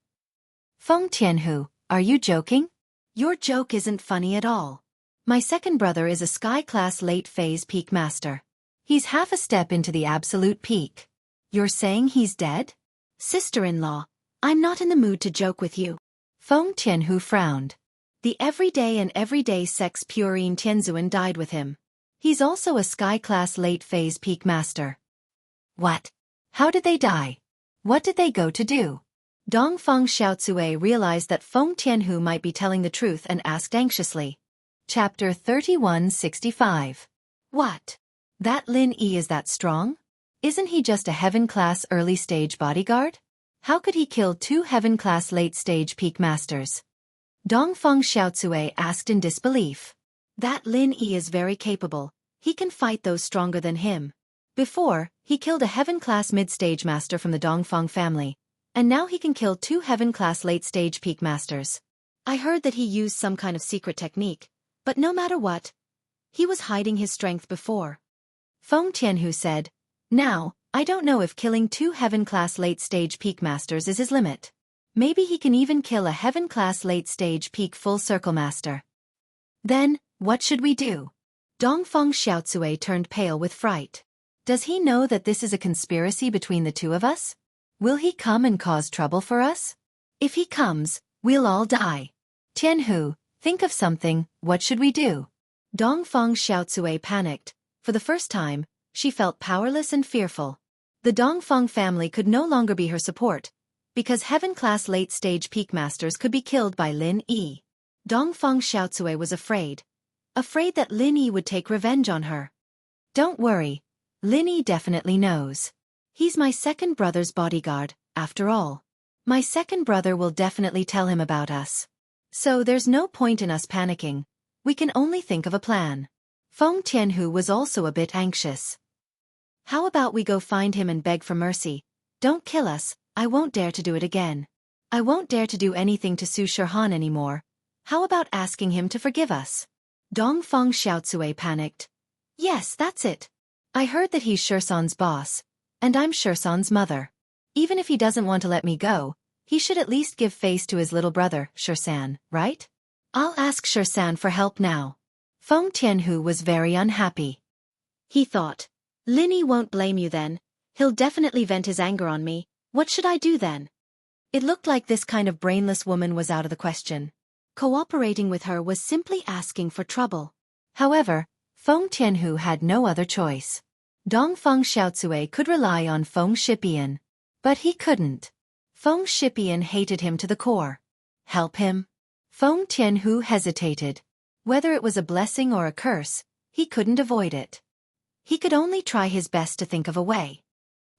A: Feng Tianhu, are you joking?
B: Your joke isn't funny at all.
A: My second brother is a sky-class late-phase peak master. He's half a step into the absolute peak. You're saying he's dead?
B: Sister-in-law, I'm not in the mood to joke with you.
A: Feng Tianhu frowned.
B: The everyday sex Purine Tianzuan died with him.
A: He's also a sky-class late-phase peak master.
B: What?
A: How did they die? What did they go to do? Dongfang Xiaocui realized that Feng Tianhu might be telling the truth and asked anxiously. Chapter 3165.
B: What?
A: That Lin Yi is that strong? Isn't he just a heaven-class early-stage bodyguard? How could he kill 2 heaven-class late-stage peak masters? Dongfang Xiaocui asked in disbelief.
B: That Lin Yi is very capable. He can fight those stronger than him.
A: Before, he killed a heaven-class mid-stage master from the Dongfang family, and now he can kill 2 heaven-class late-stage peak masters.
B: I heard that he used some kind of secret technique, but no matter what, he was hiding his strength before.
A: Feng Tianhu said, Now, I don't know if killing 2 heaven-class late-stage peak masters is his limit. Maybe he can even kill a heaven-class late-stage peak full-circle master.
B: Then, what should we do?
A: Dongfang Xiaocui turned pale with fright. Does he know that this is a conspiracy between the 2 of us? Will he come and cause trouble for us?
B: If he comes, we'll all die.
A: Tianhu, think of something, what should we do? Dongfang Xiaocui panicked. For the first time, she felt powerless and fearful. The Dongfang family could no longer be her support, because heaven-class late-stage peak masters could be killed by Lin Yi. Dongfang Xiaocui was afraid. Afraid that Lin Yi would take revenge on her. Don't worry. Lin Yi definitely knows. He's my second brother's bodyguard, after all. My second brother will definitely tell him about us. So there's no point in us panicking. We can only think of a plan. Feng Tianhu was also a bit anxious. How about we go find him and beg for mercy? Don't kill us, I won't dare to do it again. I won't dare to do anything to Su Shirhan anymore. How about asking him to forgive us? Dongfang Xiaocui panicked. Yes, that's it. I heard that he's Shirsan's boss, and I'm Shirsan's mother. Even if he doesn't want to let me go, he should at least give face to his little brother, Shirsan, right? I'll ask Shirsan for help now. Feng Tianhu was very unhappy.
B: He thought, Lin Yi won't blame you then. He'll definitely vent his anger on me. What should I do then?
A: It looked like this kind of brainless woman was out of the question.
B: Cooperating with her was simply asking for trouble.
A: However, Feng Tianhu had no other choice. Dongfang Xiaocui could rely on Feng Shipian. But he couldn't. Feng Shipian hated him to the core. Help him? Feng Tianhu hesitated. Whether it was a blessing or a curse, he couldn't avoid it. He could only try his best to think of a way.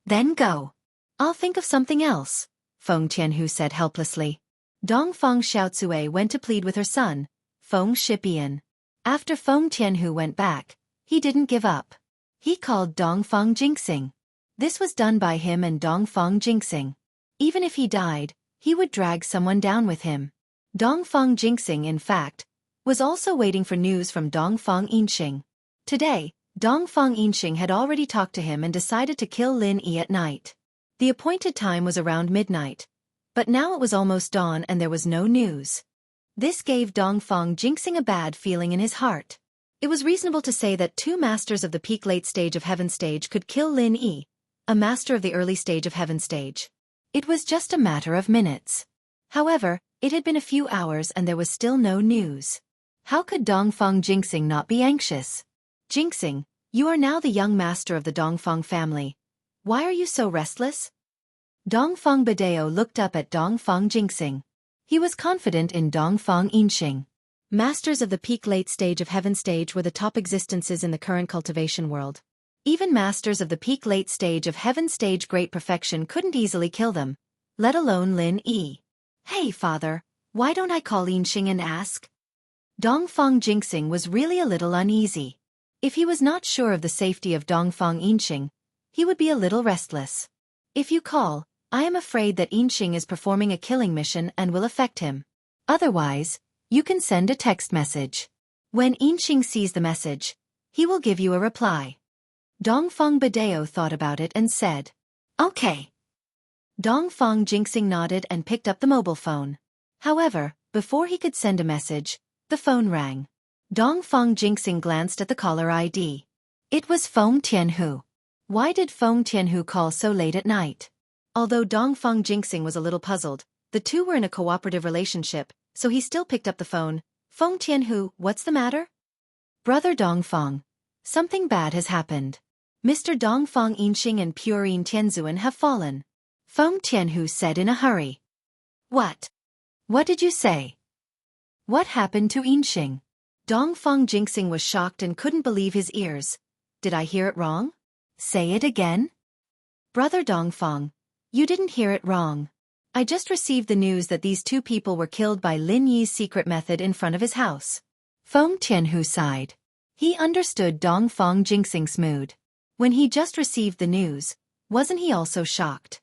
A: Then go. I'll think of something else, Feng Tianhu said helplessly. Dongfang Xiaocui went to plead with her son, Feng Shipian. After Feng Tianhu went back, he didn't give up. He called Dongfang Jinxing. This was done by him and Dongfang Jinxing. Even if he died, he would drag someone down with him. Dongfang Jinxing, in fact, was also waiting for news from Dongfang Yinxing. Today, Dongfang Yinxing had already talked to him and decided to kill Lin Yi at night. The appointed time was around midnight, but now it was almost dawn and there was no news. This gave Dongfang Jinxing a bad feeling in his heart. It was reasonable to say that 2 masters of the peak late stage of heaven stage could kill Lin Yi, a master of the early stage of heaven stage. It was just a matter of minutes. However, it had been a few hours and there was still no news. How could Dongfang Jinxing not be anxious? Jinxing, you are now the young master of the Dongfang family. Why are you so restless? Dongfang Badeo looked up at Dongfang Jinxing. He was confident in Dongfang Yinxing.
B: Masters of the peak late stage of heaven stage were the top existences in the current cultivation world. Even masters of the peak late stage of heaven stage great perfection couldn't easily kill them, let alone Lin Yi. Hey father, why don't I call Yinxing and ask? Dongfang Jingxing was really a little uneasy. If he was not sure of the safety of Dongfang Yinxing, he would be a little restless. If you call, I am afraid that Yinxing is performing a killing mission and will affect him. Otherwise, you can send a text message. When Yinxing sees the message, he will give you a reply. Dongfang Badeo thought about it and said, Okay. Dongfang Jingxing nodded and picked up the mobile phone. However, before he could send a message, the phone rang. Dongfang Jingxing glanced at the caller ID. It was Feng Tianhu. Why did Feng Tianhu call so late at night? Although Dongfang Jingxing was a little puzzled, the two were in a cooperative relationship, so he still picked up the phone. Feng Tianhu, what's the matter? Brother Dongfang. Something bad has happened. Mr. Dongfang Yinxing and Purin Tianzuan have fallen. Feng Tianhu said in a hurry. What? What did you say? What happened to Yinxing? Dongfang Jingxing was shocked and couldn't believe his ears. Did I hear it wrong? Say it again? Brother Dongfang, you didn't hear it wrong. I just received the news that these two people were killed by Lin Yi's secret method in front of his house. Feng Tianhu sighed. He understood Dongfang Jingxing's mood. When he just received the news, wasn't he also shocked?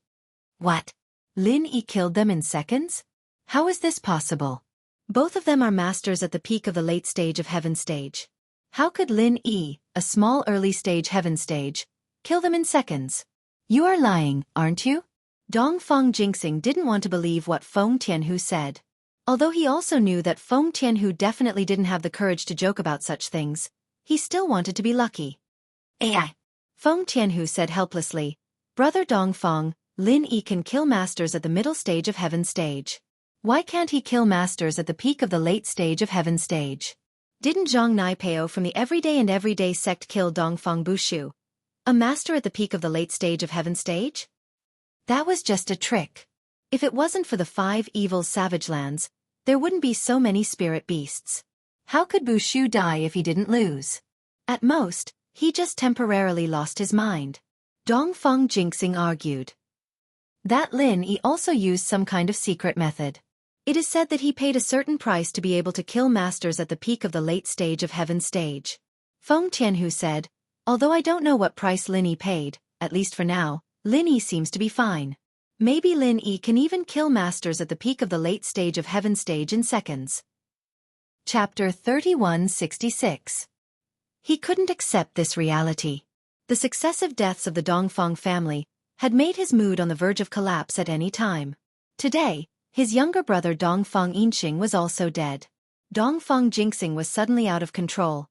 B: What? Lin Yi killed them in seconds? How is this possible? Both of them are masters at the peak of the late stage of heaven stage. How could Lin Yi, a small early stage heaven stage, kill them in seconds? You are lying, aren't you? Dongfang Jingxing didn't want to believe what Feng Tianhu said. Although he also knew that Feng Tianhu definitely didn't have the courage to joke about such things, he still wanted to be lucky. AI. Feng Tianhu said helplessly, Brother Dongfang, Lin Yi can kill masters at the middle stage of heaven stage. Why can't he kill masters at the peak of the late stage of heaven stage? Didn't Zhang Naipeo from the Everyday sect kill Dongfang Bushu, a master at the peak of the late stage of heaven stage? That was just a trick. If it wasn't for the 5 evil savage lands, there wouldn't be so many spirit beasts. How could Bushu die if he didn't lose? At most, he just temporarily lost his mind. Dongfang Jingxing argued. That Lin Yi also used some kind of secret method. It is said that he paid a certain price to be able to kill masters at the peak of the late stage of heaven stage. Feng Tianhu said, although I don't know what price Lin Yi paid, at least for now, Lin Yi seems to be fine. Maybe Lin Yi can even kill masters at the peak of the late stage of heaven stage in seconds. Chapter 3166. He couldn't accept this reality. The successive deaths of the Dongfang family had made his mood on the verge of collapse at any time. Today, his younger brother Dongfang Yinxing was also dead. Dongfang Jingxing was suddenly out of control.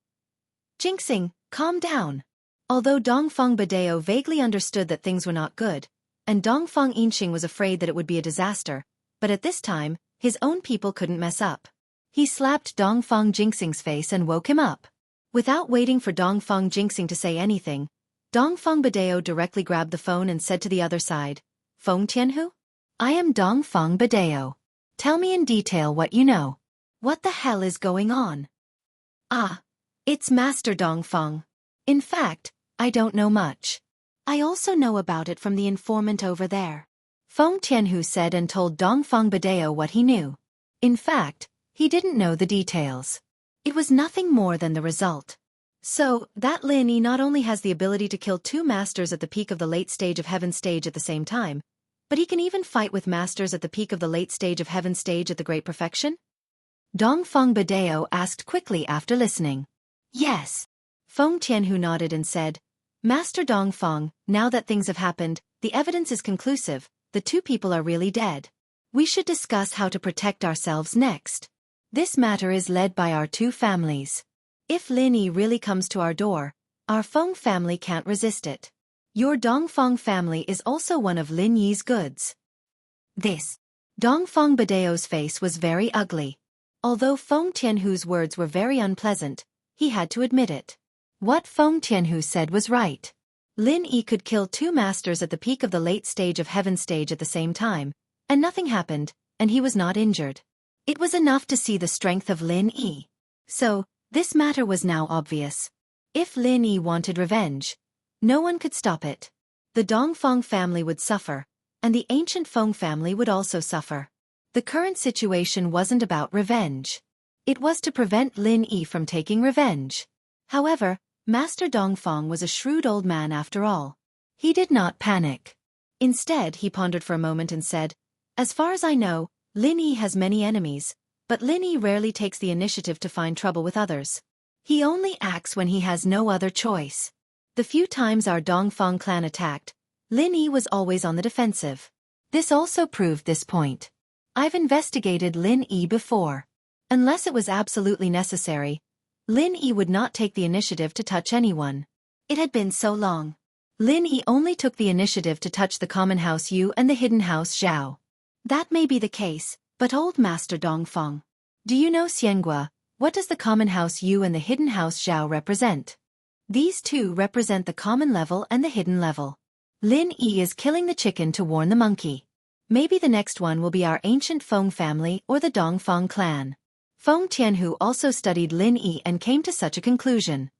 B: Jingxing, calm down. Although Dongfang Badeo vaguely understood that things were not good, and Dongfang Yinxing was afraid that it would be a disaster, but at this time, his own people couldn't mess up. He slapped Dongfang Jingxing's face and woke him up. Without waiting for Dongfang Jingxing to say anything, Dongfang Badeo directly grabbed the phone and said to the other side, Feng Tianhu? I am Dongfang Badeo. Tell me in detail what you know. What the hell is going on? Ah, it's Master Dongfang. In fact, I don't know much. I also know about it from the informant over there. Feng Tianhu said and told Dongfang Badeo what he knew. In fact, he didn't know the details. It was nothing more than the result. So, that Lin Yi not only has the ability to kill 2 masters at the peak of the late stage of heaven stage at the same time, but he can even fight with masters at the peak of the late stage of heaven stage at the great perfection? Dongfang Badeo asked quickly after listening. Yes. Feng Tianhu nodded and said, Master Dongfang, now that things have happened, the evidence is conclusive, the 2 people are really dead. We should discuss how to protect ourselves next. This matter is led by our 2 families. If Lin Yi really comes to our door, our Feng family can't resist it. Your Dongfang family is also one of Lin Yi's goods. This. Dongfang Badeo's face was very ugly. Although Feng Tianhu's words were very unpleasant, he had to admit it. What Feng Tianhu said was right. Lin Yi could kill 2 masters at the peak of the late stage of heaven stage at the same time, and nothing happened, and he was not injured. It was enough to see the strength of Lin Yi. So, this matter was now obvious. If Lin Yi wanted revenge, no one could stop it. The Dongfang family would suffer, and the ancient Feng family would also suffer. The current situation wasn't about revenge. It was to prevent Lin Yi from taking revenge. However, Master Dongfang was a shrewd old man after all. He did not panic. Instead, he pondered for a moment and said, "As far as I know, Lin Yi has many enemies, but Lin Yi rarely takes the initiative to find trouble with others. He only acts when he has no other choice. The few times our Dongfang clan attacked, Lin Yi was always on the defensive. This also proved this point. I've investigated Lin Yi before. Unless it was absolutely necessary, Lin Yi would not take the initiative to touch anyone. It had been so long. Lin Yi only took the initiative to touch the common house Yu and the hidden house Zhao. That may be the case, but old Master Dongfang, do you know Xianxia, what does the common house Yu and the hidden house Zhao represent? These two represent the common level and the hidden level. Lin Yi is killing the chicken to warn the monkey. Maybe the next one will be our ancient Feng family or the Dongfang clan." Feng Tianhu also studied Lin Yi and came to such a conclusion.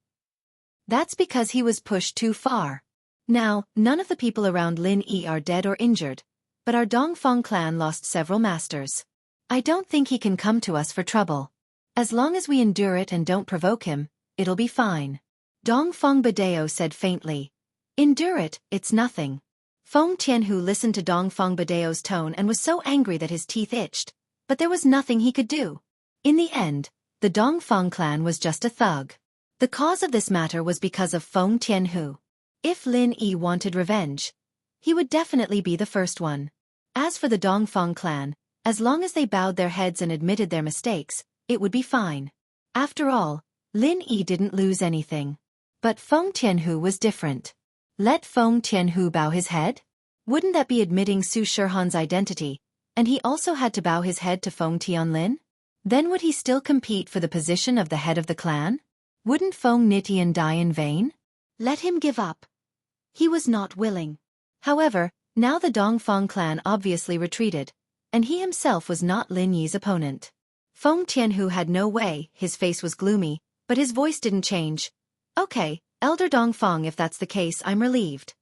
B: That's because he was pushed too far. Now, none of the people around Lin Yi are dead or injured, but our Dongfang clan lost several masters. I don't think he can come to us for trouble. As long as we endure it and don't provoke him, it'll be fine. Dongfang Badeo said faintly. Endure it, it's nothing. Feng Tianhu listened to Dongfang Badeo's tone and was so angry that his teeth itched, but there was nothing he could do. In the end, the Dongfang clan was just a thug. The cause of this matter was because of Feng Tianhu. If Lin Yi wanted revenge, he would definitely be the first one. As for the Dongfang clan, as long as they bowed their heads and admitted their mistakes, it would be fine. After all, Lin Yi didn't lose anything. But Feng Tianhu was different. Let Feng Tianhu bow his head? Wouldn't that be admitting Su Shihan's identity, and he also had to bow his head to Feng Tianlin? Then would he still compete for the position of the head of the clan? Wouldn't Feng Nitian die in vain? Let him give up. He was not willing. However, now the Dongfang clan obviously retreated, and he himself was not Lin Yi's opponent. Feng Tianhu had no way, his face was gloomy, but his voice didn't change. Okay, Elder Dongfang, if that's the case, I'm relieved.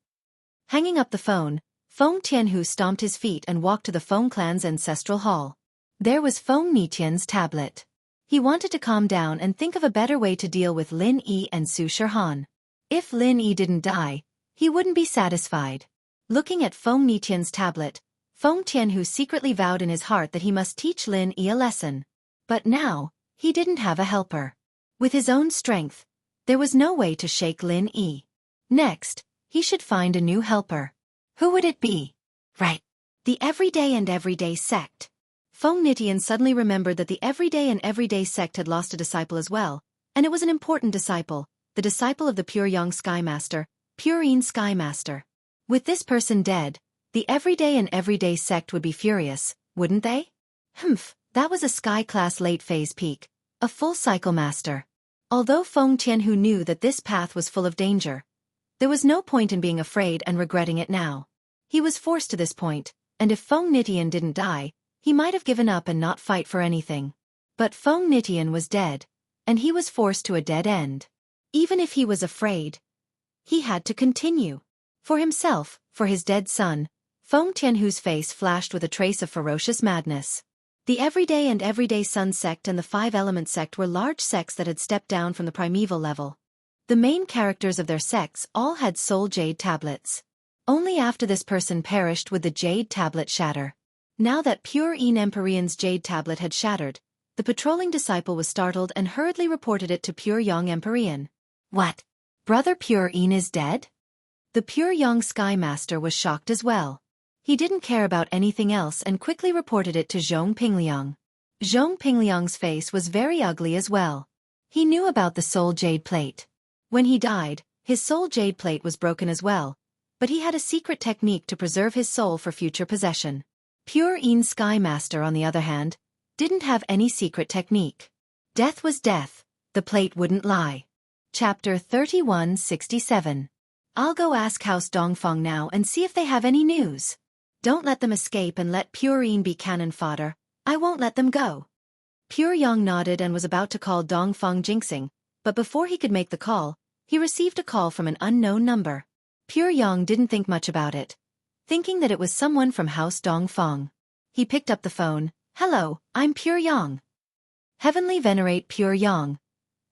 B: Hanging up the phone, Feng Tianhu stomped his feet and walked to the Feng clan's ancestral hall. There was Feng Nitian's tablet. He wanted to calm down and think of a better way to deal with Lin Yi and Su Shihan. If Lin Yi didn't die, he wouldn't be satisfied. Looking at Feng Nitian's tablet, Feng Tianhu secretly vowed in his heart that he must teach Lin Yi a lesson. But now, he didn't have a helper. With his own strength, there was no way to shake Lin Yi. Next, he should find a new helper. Who would it be? Right. The Everyday and Everyday sect. Feng Nitian suddenly remembered that the Everyday and Everyday sect had lost a disciple as well, and it was an important disciple, the disciple of the Pure Yang Sky Master, Purine Sky Master. With this person dead, the Everyday and Everyday sect would be furious, wouldn't they? That was a sky-class late-phase peak, a full-cycle master. Although Feng Tianhu knew that this path was full of danger, there was no point in being afraid and regretting it now. He was forced to this point, and if Feng Nitian didn't die, he might have given up and not fight for anything. But Feng Nitian was dead, and he was forced to a dead end. Even if he was afraid, he had to continue. For himself, for his dead son, Feng Tianhu's face flashed with a trace of ferocious madness. The Everyday and Everyday Sun sect and the Five Element sect were large sects that had stepped down from the primeval level. The main characters of their sects all had soul jade tablets. Only after this person perished would the jade tablet shatter. Now that Pure Een Empyrean's jade tablet had shattered, the patrolling disciple was startled and hurriedly reported it to Pure Yang Empyrean. What? Brother Pure Een is dead? The Pure Yang Sky Master was shocked as well. He didn't care about anything else and quickly reported it to Zhong Pingliang. Zhong Pingliang's face was very ugly as well. He knew about the soul jade plate. When he died, his soul jade plate was broken as well, but he had a secret technique to preserve his soul for future possession. Pure Een Sky Master, on the other hand, didn't have any secret technique. Death was death, the plate wouldn't lie. Chapter 3167. I'll go ask House Dongfang now and see if they have any news. Don't let them escape and let Pure Een be cannon fodder. I won't let them go. Pure Yang nodded and was about to call Dongfang Jinxing, but before he could make the call, he received a call from an unknown number. Pure Yang didn't think much about it, thinking that it was someone from House Dongfang. He picked up the phone. "Hello, I'm Pure Yang." "Heavenly Venerate Pure Yang.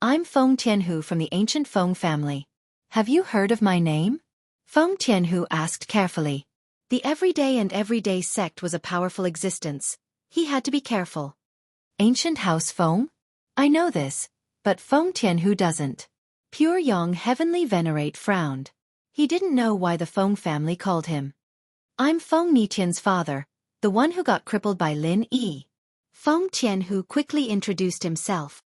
B: I'm Feng Tianhu from the ancient Feng family. Have you heard of my name?" Feng Tianhu asked carefully. The everyday sect was a powerful existence. He had to be careful. "Ancient House Feng? I know this, but Feng Tianhu doesn't." Pure Yang Heavenly Venerate frowned. He didn't know why the Feng family called him. "I'm Feng Nitian's father, the one who got crippled by Lin Yi." Feng Tianhu quickly introduced himself.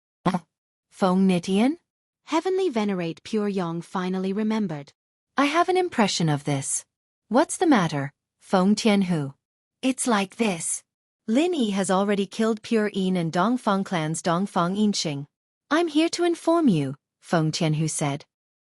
A: "Feng Nitian?"
B: Heavenly Venerate Pure Yang finally remembered.
A: "I have an impression of this. What's the matter, Feng Tianhu?"
B: "It's like this. Lin Yi has already killed Pure Yin and Dongfang clan's Dongfang Yinxing. I'm here to inform you," Feng Tianhu said.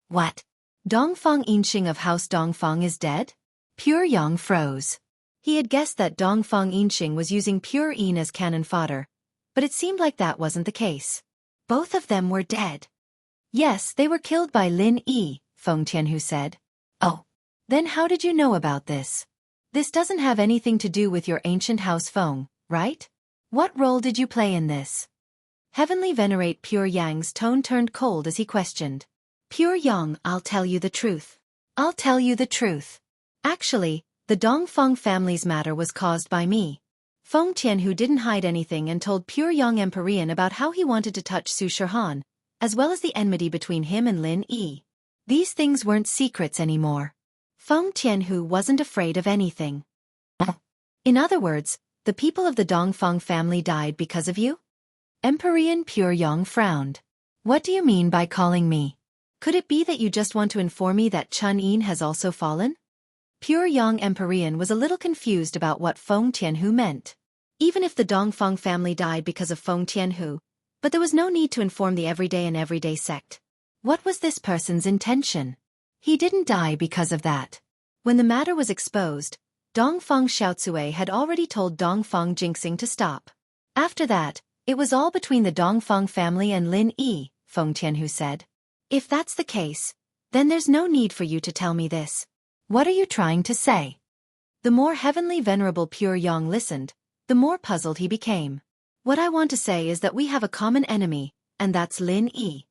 A: "What?
B: Dongfang Yinxing of House Dongfang is dead?"
A: Pure Yang froze.
B: He had guessed that Dongfang Yinxing was using Pure Yin as cannon fodder, but it seemed like that wasn't the case. Both of them were dead.
A: "Yes, they were killed by Lin Yi," Feng Tianhu said. "Oh. Then how did you know about this? This doesn't have anything to do with your ancient house Feng, right? What role did you play in this?"
B: Heavenly Venerate Pure Yang's tone turned cold as he questioned. "Pure Yang, I'll tell you the truth.
A: I'll tell you the truth.
B: Actually, the Dongfang family's matter was caused by me." Feng Tianhu didn't hide anything and told Pure Yang Emperorian about how he wanted to touch Su Shihan, as well as the enmity between him and Lin Yi. These things weren't secrets anymore. Feng Tianhu wasn't afraid of anything. "In other words, the people of the Dongfang family died because of you?"
A: Emperorian Pure Yang frowned. "What do you mean by calling me?"
B: "Could it be that you just want to inform me that Chun Yin has also fallen?" Pure Yang Emperorian was a little confused about what Feng Tianhu meant. Even if the Dongfang family died because of Feng Tianhu, but there was no need to inform the everyday sect. What was this person's intention?
A: "He didn't die because of that."
B: When the matter was exposed, Dongfang Xiaotsue had already told Dongfang Jinxing to stop. After that, it was all between the Dongfang family and Lin Yi, Feng Tianhu said. "If that's the case, then there's no need for you to tell me this."
A: "What are you trying to say?"
B: The more Heavenly Venerable Pure Yang listened, the more puzzled he became. "What I want to say is that we have a common enemy, and that's Lin Yi."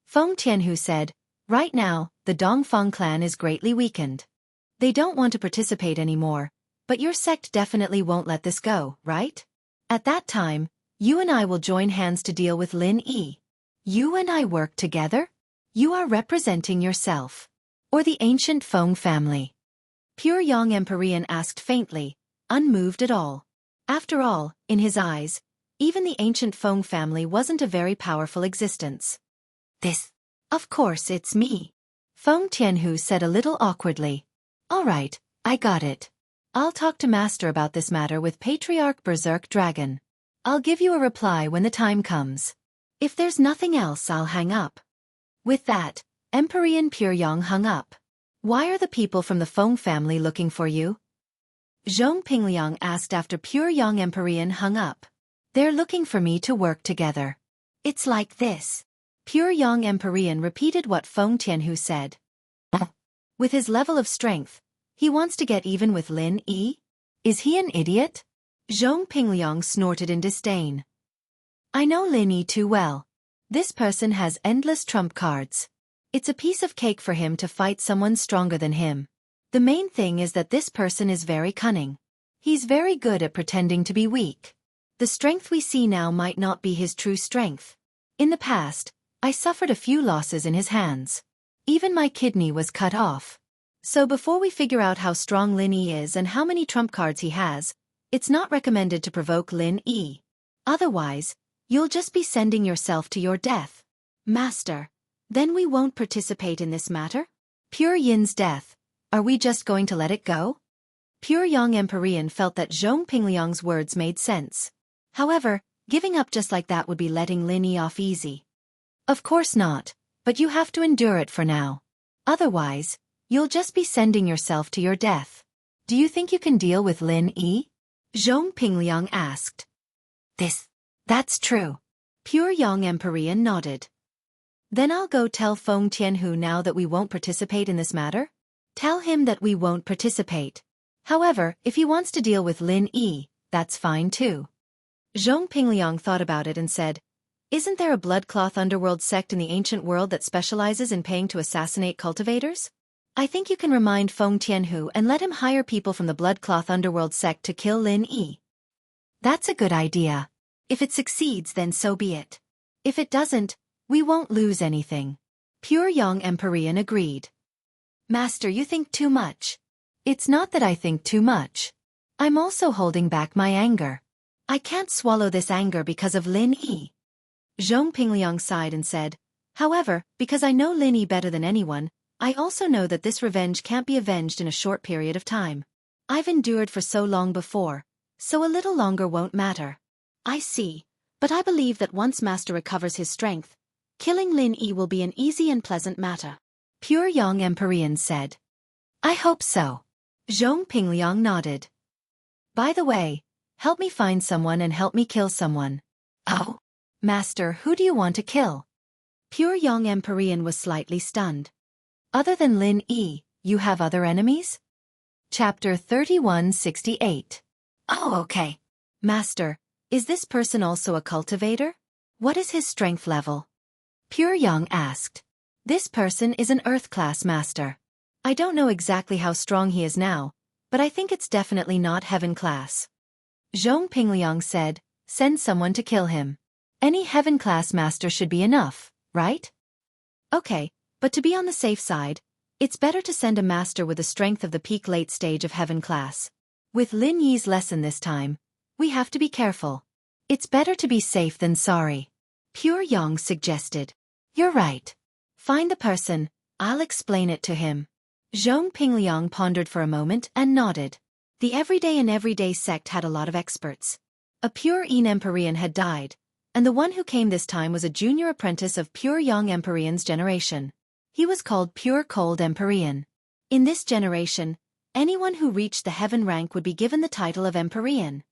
B: Feng Tianhu said, "Right now, the Dongfang clan is greatly weakened. They don't want to participate anymore, but your sect definitely won't let this go, right? At that time, you and I will join hands to deal with Lin Yi."
A: "You and I work together? You are representing yourself. Or the ancient Feng family?"
B: Pure Yang Emperorian asked faintly, unmoved at all. After all, in his eyes, even the ancient Feng family wasn't a very powerful existence.
A: Of course it's me," Feng Tianhu said a little awkwardly. "All right, I got it.
B: I'll talk to Master about this matter with Patriarch Berserk Dragon. I'll give you a reply when the time comes. If there's nothing else, I'll hang up." With that, Emperorian Pure Yang hung up. "Why are the people from the Feng family looking for you?" Zhong Pingliang asked after Pure Yang Emperorian hung up.
A: "They're looking for me to work together."
B: "It's like this." Pure Yang Emperorian repeated what Feng Tianhu said. With his level of strength, he wants to get even with Lin Yi?
A: Is he an idiot?
B: Zhong Pingliang snorted in disdain. "I know Lin Yi too well. This person has endless trump cards. It's a piece of cake for him to fight someone stronger than him. The main thing is that this person is very cunning. He's very good at pretending to be weak. The strength we see now might not be his true strength. In the past, I suffered a few losses in his hands. Even my kidney was cut off. So before we figure out how strong Lin Yi is and how many trump cards he has, it's not recommended to provoke Lin Yi. Otherwise, you'll just be sending yourself to your death." "Master, then we won't participate in this matter? Pure Yin's death, are we just going to let it go?" Pure Yang Emperorian felt that Zhong Pingliang's words made sense. However, giving up just like that would be letting Lin Yi off easy. "Of course not, but you have to endure it for now. Otherwise, you'll just be sending yourself to your death. Do you think you can deal with Lin Yi?" Zhong Pingliang asked.
A: That's true.
B: Pure Yang Empyrean nodded. Then I'll go tell Feng Tianhu now that we won't participate in this matter? Tell him that we won't participate. However, if he wants to deal with Lin Yi, that's fine too. Zhong Pingliang thought about it and said, isn't there a bloodcloth underworld sect in the ancient world that specializes in paying to assassinate cultivators? I think you can remind Feng Tianhu and let him hire people from the bloodcloth underworld sect to kill Lin Yi.
A: That's a good idea. If it succeeds, then so be it. If it doesn't, we won't lose anything.
B: Pure Yang Empyrean agreed.
A: Master, you think too much. It's not that I think too much. I'm also holding back my anger. I can't swallow this anger because of Lin Yi.
B: Zhong Pingliang sighed and said, however, because I know Lin Yi better than anyone, I also know that this revenge can't be avenged in a short period of time. I've endured for so long before, so a little longer won't matter. I see, but I believe that once Master recovers his strength, killing Lin Yi will be an easy and pleasant matter.
A: Pure Yang Empyrean said. I hope so.
B: Zhong Pingliang nodded.
A: By the way, help me find someone and help me kill someone.
B: Oh?
A: Master, who do you want to kill?
B: Pure Yang Empyrean was slightly stunned.
A: Other than Lin Yi, you have other enemies? Chapter 3168.
B: Oh, okay. Master, is this person also a cultivator? What is his strength level?
A: Pure Yang asked.
B: This person is an Earth class master. I don't know exactly how strong he is now, but I think it's definitely not Heaven class.
A: Zhong Pingliang said, send someone to kill him. Any Heaven class master should be enough, right?
B: Okay, but to be on the safe side, it's better to send a master with the strength of the peak late stage of Heaven class. With Lin Yi's lesson this time, we have to be careful.
A: It's better to be safe than sorry.
B: Pure Yang suggested.
A: You're right.
B: Find the person, I'll explain it to him. Zhong Pingliang pondered for a moment and nodded. The everyday sect had a lot of experts. A Pure Yin Empyrean had died, and the one who came this time was a junior apprentice of Pure Yang Empyrean's generation. He was called Pure Cold Empyrean. In this generation, anyone who reached the Heaven rank would be given the title of Empyrean.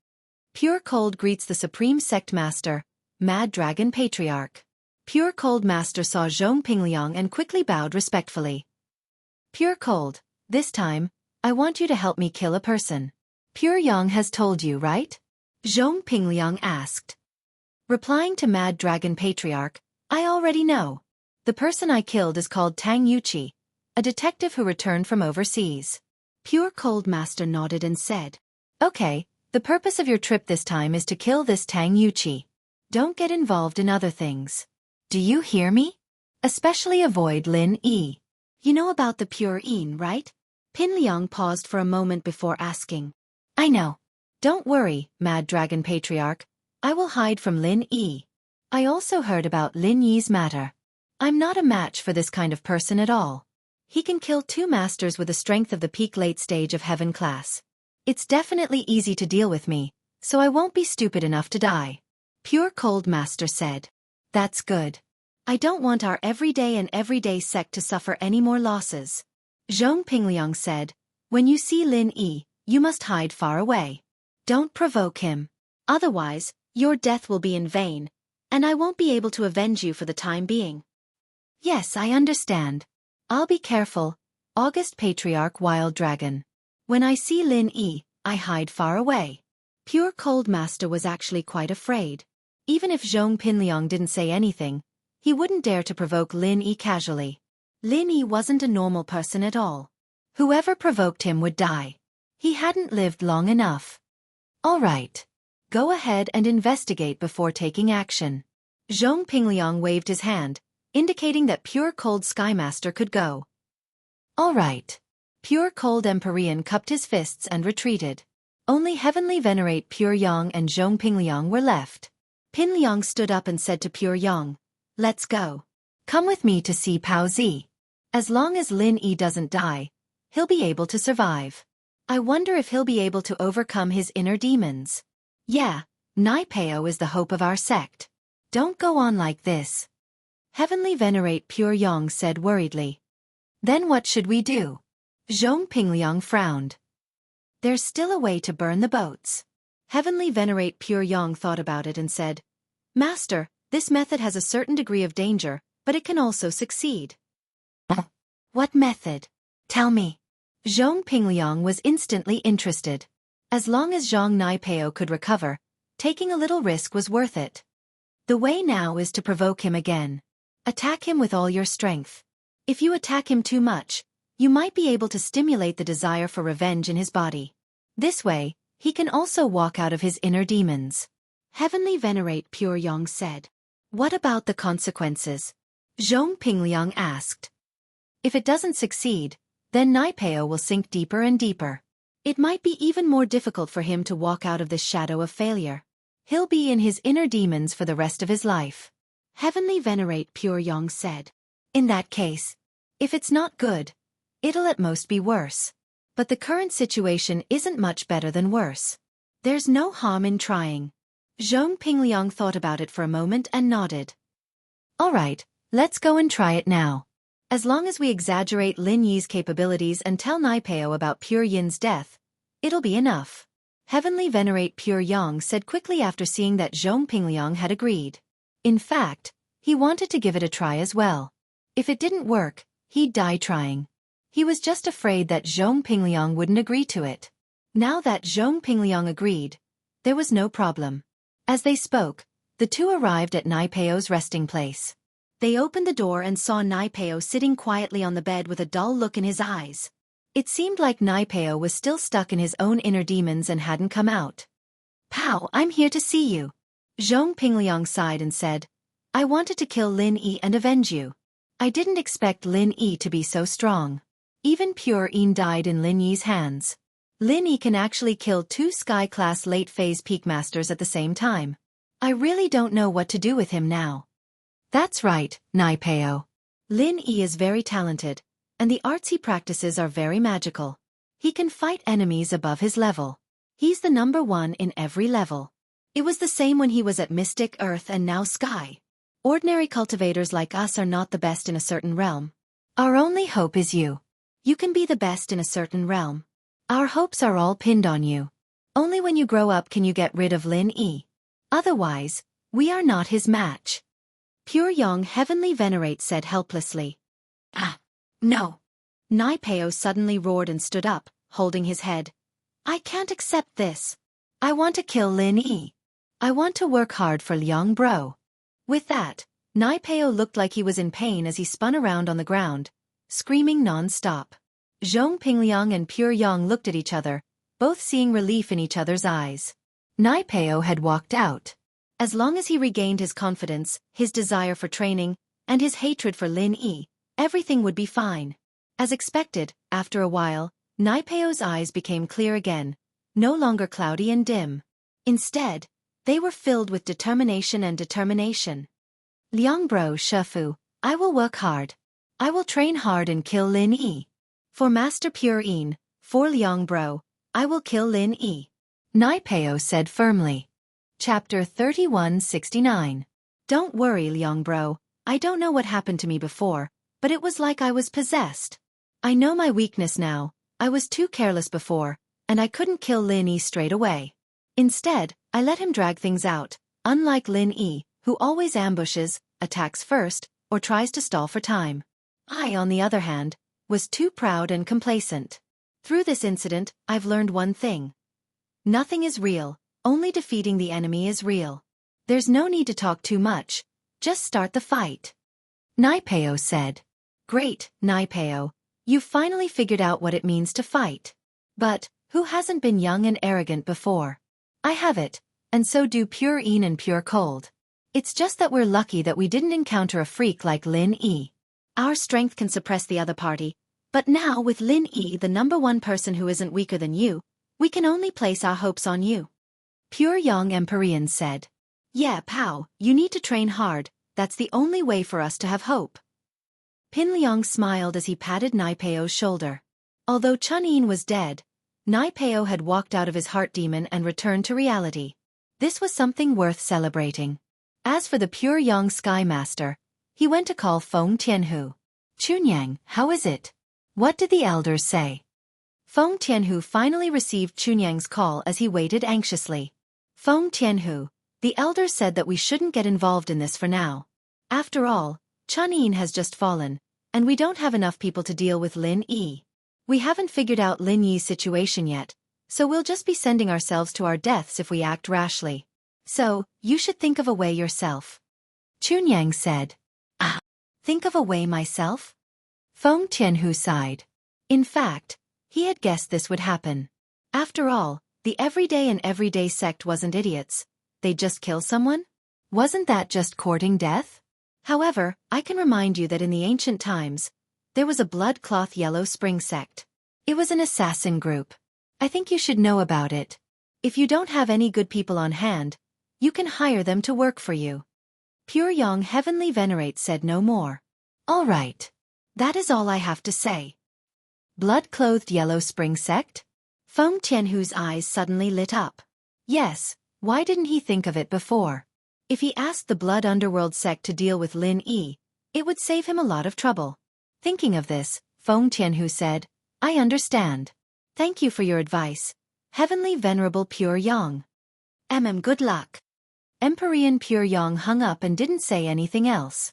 B: Pure Cold greets the Supreme Sect Master, Mad Dragon Patriarch. Pure Cold Master saw Zhong Pingliang and quickly bowed respectfully. Pure Cold, this time, I want you to help me kill a person.
A: Pure Yang has told you, right?
B: Zhong Pingliang asked. Replying to Mad Dragon Patriarch, I already know. The person I killed is called Tang Yuqi, a detective who returned from overseas. Pure Cold Master nodded and said,
A: okay, the purpose of your trip this time is to kill this Tang Yuqi. Don't get involved in other things. Do you hear me? Especially avoid Lin Yi.
B: You know about the Pure Yin, right? Pingliang paused for a moment before asking.
A: I know.
B: Don't worry, Mad Dragon Patriarch. I will hide from Lin Yi. I also heard about Lin Yi's matter. I'm not a match for this kind of person at all. He can kill 2 masters with the strength of the peak late stage of Heaven class. It's definitely easy to deal with me, so I won't be stupid enough to die. Pure Cold Master said. That's good. I don't want our everyday sect to suffer any more losses. Zhong Pingliang said, when you see Lin Yi, you must hide far away. Don't provoke him. Otherwise, your death will be in vain, and I won't be able to avenge you for the time being.
A: Yes, I understand. I'll be careful, August Patriarch Wild Dragon.
B: When I see Lin Yi, I hide far away. Pure Cold Master was actually quite afraid. Even if Zhong Pingliang didn't say anything, he wouldn't dare to provoke Lin Yi casually. Lin Yi wasn't a normal person at all.
A: Whoever provoked him would die. He hadn't lived long enough.
B: All right. Go ahead and investigate before taking action. Zhong Pingliang waved his hand, indicating that Pure Cold Skymaster could go.
A: All right.
B: Pure Cold Empyrean cupped his fists and retreated. Only Heavenly Venerate Pure Yang and Zhong Pingliang were left. Pingliang stood up and said to Pure Yang, let's go.
A: Come with me to see Pao Zi.
B: As long as Lin Yi doesn't die, he'll be able to survive. I wonder if he'll be able to overcome his inner demons.
A: Yeah, Nai Pao is the hope of our sect. Don't go on like this.
B: Heavenly Venerate Pure Yang said worriedly.
A: Then what should we do?
B: Zhong Pingliang frowned. There's still a way to burn the boats. Heavenly Venerate Pure Yang thought about it and said, Master, this method has a certain degree of danger, but it can also succeed.
A: What method? Tell me. Zhong Pingliang was instantly interested. As long as Zhang Naipeo could recover, taking a little risk was worth it. The way now is to provoke him again. Attack him with all your strength. If you attack him too much, you might be able to stimulate the desire for revenge in his body. This way, he can also walk out of his inner demons.
B: Heavenly Venerate Pure Yang said.
A: What about the consequences? Zhong Pingliang asked. If it doesn't succeed, then Naipeo will sink deeper and deeper. It might be even more difficult for him to walk out of this shadow of failure. He'll be in his inner demons for the rest of his life.
B: Heavenly Venerate Pure Yang said.
A: In that case, if it's not good, it'll at most be worse. But the current situation isn't much better than worse. There's no harm in trying. Zhong Pingliang thought about it for a moment and nodded. All right, let's go and try it now. As long as we exaggerate Lin Yi's capabilities and tell Naipeo about Pure Yin's death, it'll be enough. Heavenly Venerate Pure Yang said quickly after seeing that Zhong Pingliang had agreed. In fact, he wanted to give it a try as well. If it didn't work, he'd die trying. He was just afraid that Zhong Pingliang wouldn't agree to it. Now that Zhong Pingliang agreed, there was no problem. As they spoke, the two arrived at Naipeo's resting place. They opened the door and saw Naipeo sitting quietly on the bed with a dull look in his eyes. It seemed like Naipeo was still stuck in his own inner demons and hadn't come out. Pow, I'm here to see you. Zhong Pingliang sighed and said, I wanted to kill Lin Yi and avenge you. I didn't expect Lin Yi to be so strong. Even Pure Yin died in Lin Yi's hands. Lin Yi can actually kill 2 Sky-class late-phase peak masters at the same time. I really don't know what to do with him now. That's right, Naipeo. Lin Yi is very talented, and the arts he practices are very magical. He can fight enemies above his level. He's the #1 in every level. It was the same when he was at Mystic Earth and now Sky. Ordinary cultivators like us are not the best in a certain realm. Our only hope is you. You can be the best in a certain realm. Our hopes are all pinned on you. Only when you grow up can you get rid of Lin Yi. Otherwise, we are not his match. Pure Yang Heavenly Venerate said helplessly. No. Naipeo suddenly roared and stood up, holding his head. I can't accept this. I want to kill Lin Yi. I want to work hard for Liang Bro. With that, Naipeo looked like he was in pain as he spun around on the ground, screaming non-stop. Zhong Pingliang and Pure Yang looked at each other, both seeing relief in each other's eyes. Naipeo had walked out. As long as he regained his confidence, his desire for training, and his hatred for Lin Yi, everything would be fine. As expected, after a while, Naipeo's eyes became clear again, no longer cloudy and dim. Instead, they were filled with determination and determination. Liang Bro Shifu, I will work hard. I will train hard and kill Lin Yi. For Master Pure Yin, for Liang Bro, I will kill Lin Yi. Naipeo said firmly. Chapter 3169. Don't worry, Liang Bro, I don't know what happened to me before, but it was like I was possessed. I know my weakness now. I was too careless before, and I couldn't kill Lin Yi straight away. Instead, I let him drag things out, unlike Lin Yi, who always ambushes, attacks first, or tries to stall for time. I, on the other hand, was too proud and complacent. Through this incident, I've learned one thing. Nothing is real, only defeating the enemy is real. There's no need to talk too much, just start the fight. Naipeo said. Great, Naipeo, you've finally figured out what it means to fight. But, who hasn't been young and arrogant before? I have it, and so do Pure Yin and Pure Cold. It's just that we're lucky that we didn't encounter a freak like Lin Yi. Our strength can suppress the other party, but now with Lin Yi, the #1 person who isn't weaker than you, we can only place our hopes on you. Pure Yang Empyrean said. Yeah, Pow, you need to train hard, that's the only way for us to have hope. Pin Liang smiled as he patted Naipeo's shoulder. Although Chun Yin was dead, Naipeo had walked out of his heart demon and returned to reality. This was something worth celebrating. As for the Pure Yang Sky Master, he went to call Feng Tianhu. Chunyang, how is it? What did the elders say? Feng Tianhu finally received Chunyang's call as he waited anxiously. Feng Tianhu, The elders said that we shouldn't get involved in this for now. After all, Chun Yin has just fallen, and we don't have enough people to deal with Lin Yi. We haven't figured out Lin Yi's situation yet, so we'll just be sending ourselves to our deaths if we act rashly. So, you should think of a way yourself. Chunyang said. Ah, think of a way myself? Feng Tianhu sighed. In fact, he had guessed this would happen. After all, the everyday sect wasn't idiots. They'd just kill someone? Wasn't that just courting death? However, I can remind you that in the ancient times, there was a blood-cloth yellow spring sect. It was an assassin group. I think you should know about it. If you don't have any good people on hand, you can hire them to work for you. Pure Yang Heavenly Venerate said no more. All right. That is all I have to say. Blood-clothed yellow spring sect? Feng Tianhu's eyes suddenly lit up. Yes, why didn't he think of it before? If he asked the Blood Underworld sect to deal with Lin Yi, it would save him a lot of trouble. Thinking of this, Feng Tianhu said, I understand. Thank you for your advice, Heavenly Venerable Pure Yang. Good luck. Empyrean Pure Yang hung up and didn't say anything else.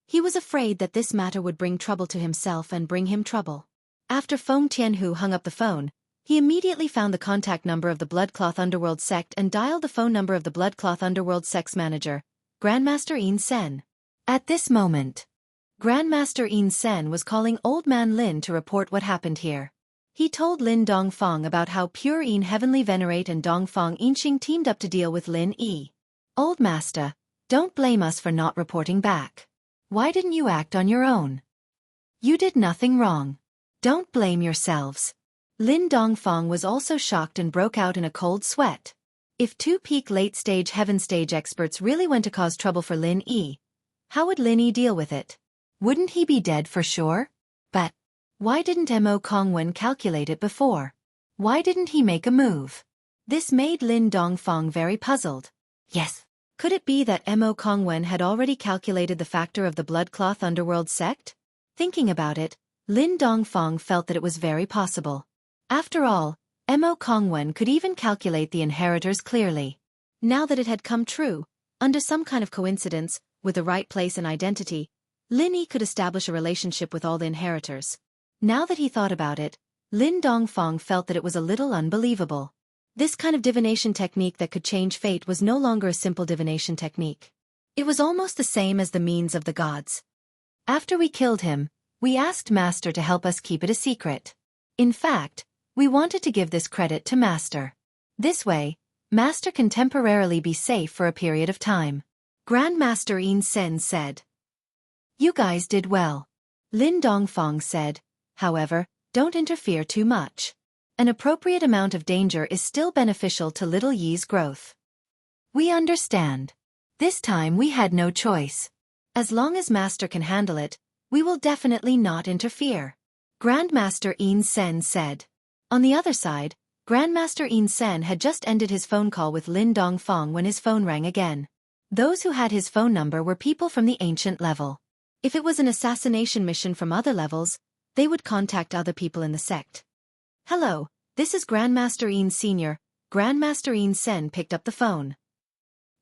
A: He was afraid that this matter would bring trouble to himself and bring him trouble. After Feng Tianhu hung up the phone, he immediately found the contact number of the Bloodcloth Underworld sect and dialed the phone number of the Bloodcloth Underworld sect's manager, Grandmaster Yin Sen. At this moment, Grandmaster Yin Sen was calling Old Man Lin to report what happened here. He told Lin Dongfang about how Pure Yin Heavenly Venerate and Dongfang Yinxing teamed up to deal with Lin Yi. Old Master, don't blame us for not reporting back. Why didn't you act on your own? You did nothing wrong. Don't blame yourselves. Lin Dongfang was also shocked and broke out in a cold sweat. If two peak late-stage heaven stage experts really went to cause trouble for Lin Yi, how would Lin Yi deal with it? Wouldn't he be dead for sure? But why didn't Mo Kongwen calculate it before? Why didn't he make a move? This made Lin Dongfang very puzzled. Yes. Could it be that Mo Kongwen had already calculated the factor of the Bloodcloth Underworld sect? Thinking about it, Lin Dongfang felt that it was very possible. After all, Mo Kongwen could even calculate the inheritors clearly. Now that it had come true, under some kind of coincidence, with the right place and identity, Lin Yi could establish a relationship with all the inheritors. Now that he thought about it, Lin Dongfang felt that it was a little unbelievable. This kind of divination technique that could change fate was no longer a simple divination technique. It was almost the same as the means of the gods. After we killed him, we asked Master to help us keep it a secret. In fact, we wanted to give this credit to Master. This way, Master can temporarily be safe for a period of time. Grandmaster Yin Sen said. You guys did well. Lin Dongfang said, however, don't interfere too much. An appropriate amount of danger is still beneficial to little Yi's growth. We understand. This time we had no choice. As long as Master can handle it, we will definitely not interfere. Grandmaster Yin Sen said. On the other side, Grandmaster Yin Sen had just ended his phone call with Lin Dongfang when his phone rang again. Those who had his phone number were people from the ancient level. If it was an assassination mission from other levels, they would contact other people in the sect. Hello, this is Grandmaster Yin Sr. Grandmaster Yin Sen picked up the phone.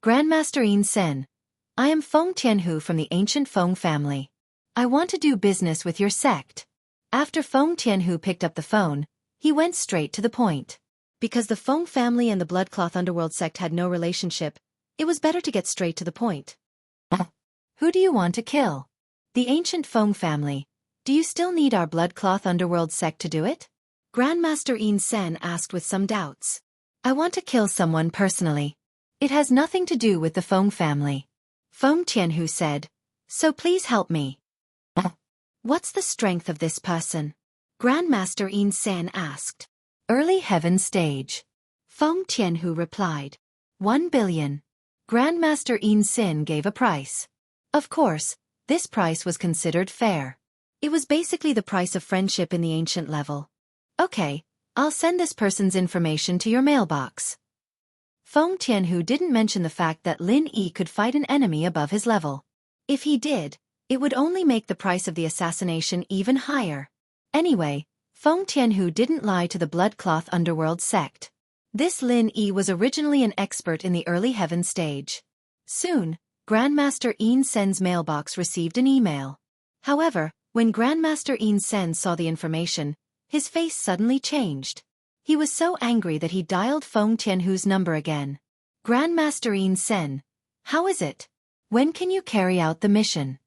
A: Grandmaster Yin Sen, I am Feng Tianhu from the ancient Feng family. I want to do business with your sect. After Feng Tianhu picked up the phone, he went straight to the point. Because the Feng family and the Bloodcloth Underworld sect had no relationship, it was better to get straight to the point. Who do you want to kill? The ancient Feng family. Do you still need our Bloodcloth Underworld sect to do it? Grandmaster Yin Sen asked with some doubts. I want to kill someone personally. It has nothing to do with the Feng family. Feng Tianhu said, so please help me. What's the strength of this person? Grandmaster Yin Sen asked. Early heaven stage. Feng Tianhu replied. 1 billion. Grandmaster Yin Sen gave a price. Of course, this price was considered fair. It was basically the price of friendship in the ancient level. Okay, I'll send this person's information to your mailbox. Feng Tianhu didn't mention the fact that Lin Yi could fight an enemy above his level. If he did, it would only make the price of the assassination even higher. Anyway, Feng Tianhu didn't lie to the Bloodcloth Underworld sect. This Lin Yi was originally an expert in the early heaven stage. Soon, Grandmaster Yin Sen's mailbox received an email. However, when Grandmaster Yin Sen saw the information, his face suddenly changed. He was so angry that he dialed Feng Tianhu's number again. Grandmaster Yin Sen, how is it? When can you carry out the mission?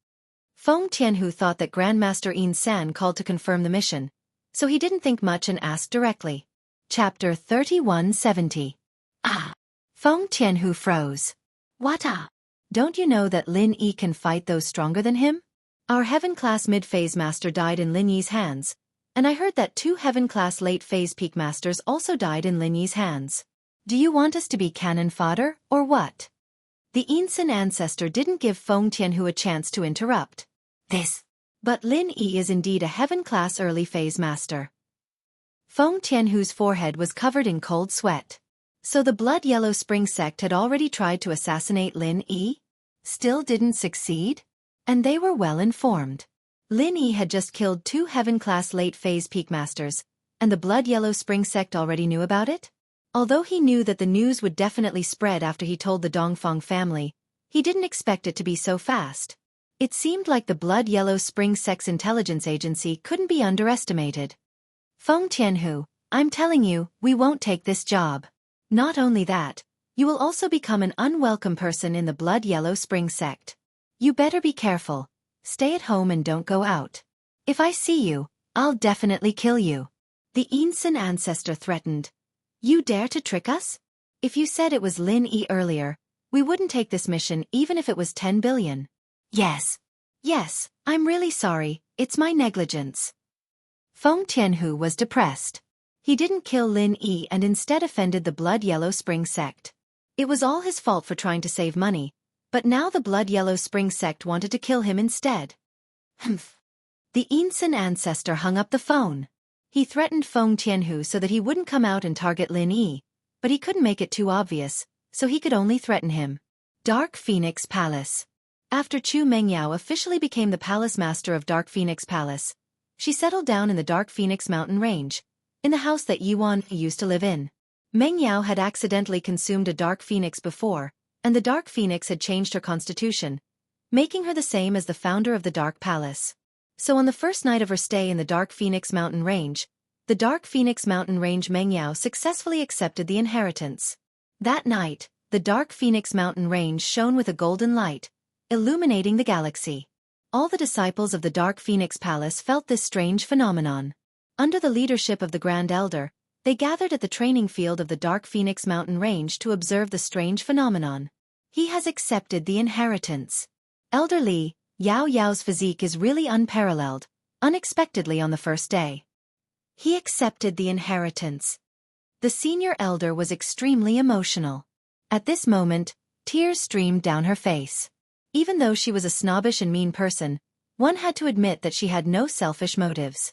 A: Feng Tianhu thought that Grandmaster Yin Sen called to confirm the mission, so he didn't think much and asked directly. Chapter 3170. Ah! Feng Tianhu froze. What ah? Don't you know that Lin Yi can fight those stronger than him? Our heaven-class mid-phase master died in Lin Yi's hands, and I heard that 2 heaven-class late-phase peak masters also died in Lin Yi's hands. Do you want us to be cannon fodder, or what? The Yinsen ancestor didn't give Feng Tianhu a chance to interrupt. But Lin Yi is indeed a heaven-class early-phase master. Feng Tianhu's forehead was covered in cold sweat. So the blood-yellow spring sect had already tried to assassinate Lin Yi? Still didn't succeed? And they were well informed. Lin Yi had just killed 2 heaven-class late-phase peak masters, and the blood-yellow spring sect already knew about it? Although he knew that the news would definitely spread after he told the Dongfang family, he didn't expect it to be so fast. It seemed like the blood-yellow spring sect's intelligence agency couldn't be underestimated. Feng Tianhu, I'm telling you, we won't take this job. Not only that, you will also become an unwelcome person in the blood-yellow spring sect. You better be careful. Stay at home and don't go out. If I see you, I'll definitely kill you. The Yinsen ancestor threatened. You dare to trick us? If you said it was Lin Yi earlier, we wouldn't take this mission even if it was 10 billion. Yes, I'm really sorry, it's my negligence. Feng Tianhu was depressed. He didn't kill Lin Yi and instead offended the blood-yellow spring sect. It was all his fault for trying to save money, but now the blood-yellow spring sect wanted to kill him instead. Humph. The Yinsen ancestor hung up the phone. He threatened Feng Tianhu so that he wouldn't come out and target Lin Yi, but he couldn't make it too obvious, so he could only threaten him. Dark Phoenix Palace. After Chu Mengyao officially became the palace master of Dark Phoenix Palace, she settled down in the Dark Phoenix mountain range, in the house that Yuan used to live in. Mengyao had accidentally consumed a Dark Phoenix before, and the Dark Phoenix had changed her constitution, making her the same as the founder of the Dark Palace. So on the first night of her stay in the Dark Phoenix mountain range, the Dark Phoenix mountain range Mengyao successfully accepted the inheritance. That night, the Dark Phoenix mountain range shone with a golden light, illuminating the galaxy. All the disciples of the Dark Phoenix Palace felt this strange phenomenon. Under the leadership of the Grand Elder, they gathered at the training field of the Dark Phoenix mountain range to observe the strange phenomenon. He has accepted the inheritance. Elder Li, Yao Yao's physique is really unparalleled, unexpectedly on the first day. He accepted the inheritance. The senior elder was extremely emotional. At this moment, tears streamed down her face. Even though she was a snobbish and mean person, one had to admit that she had no selfish motives.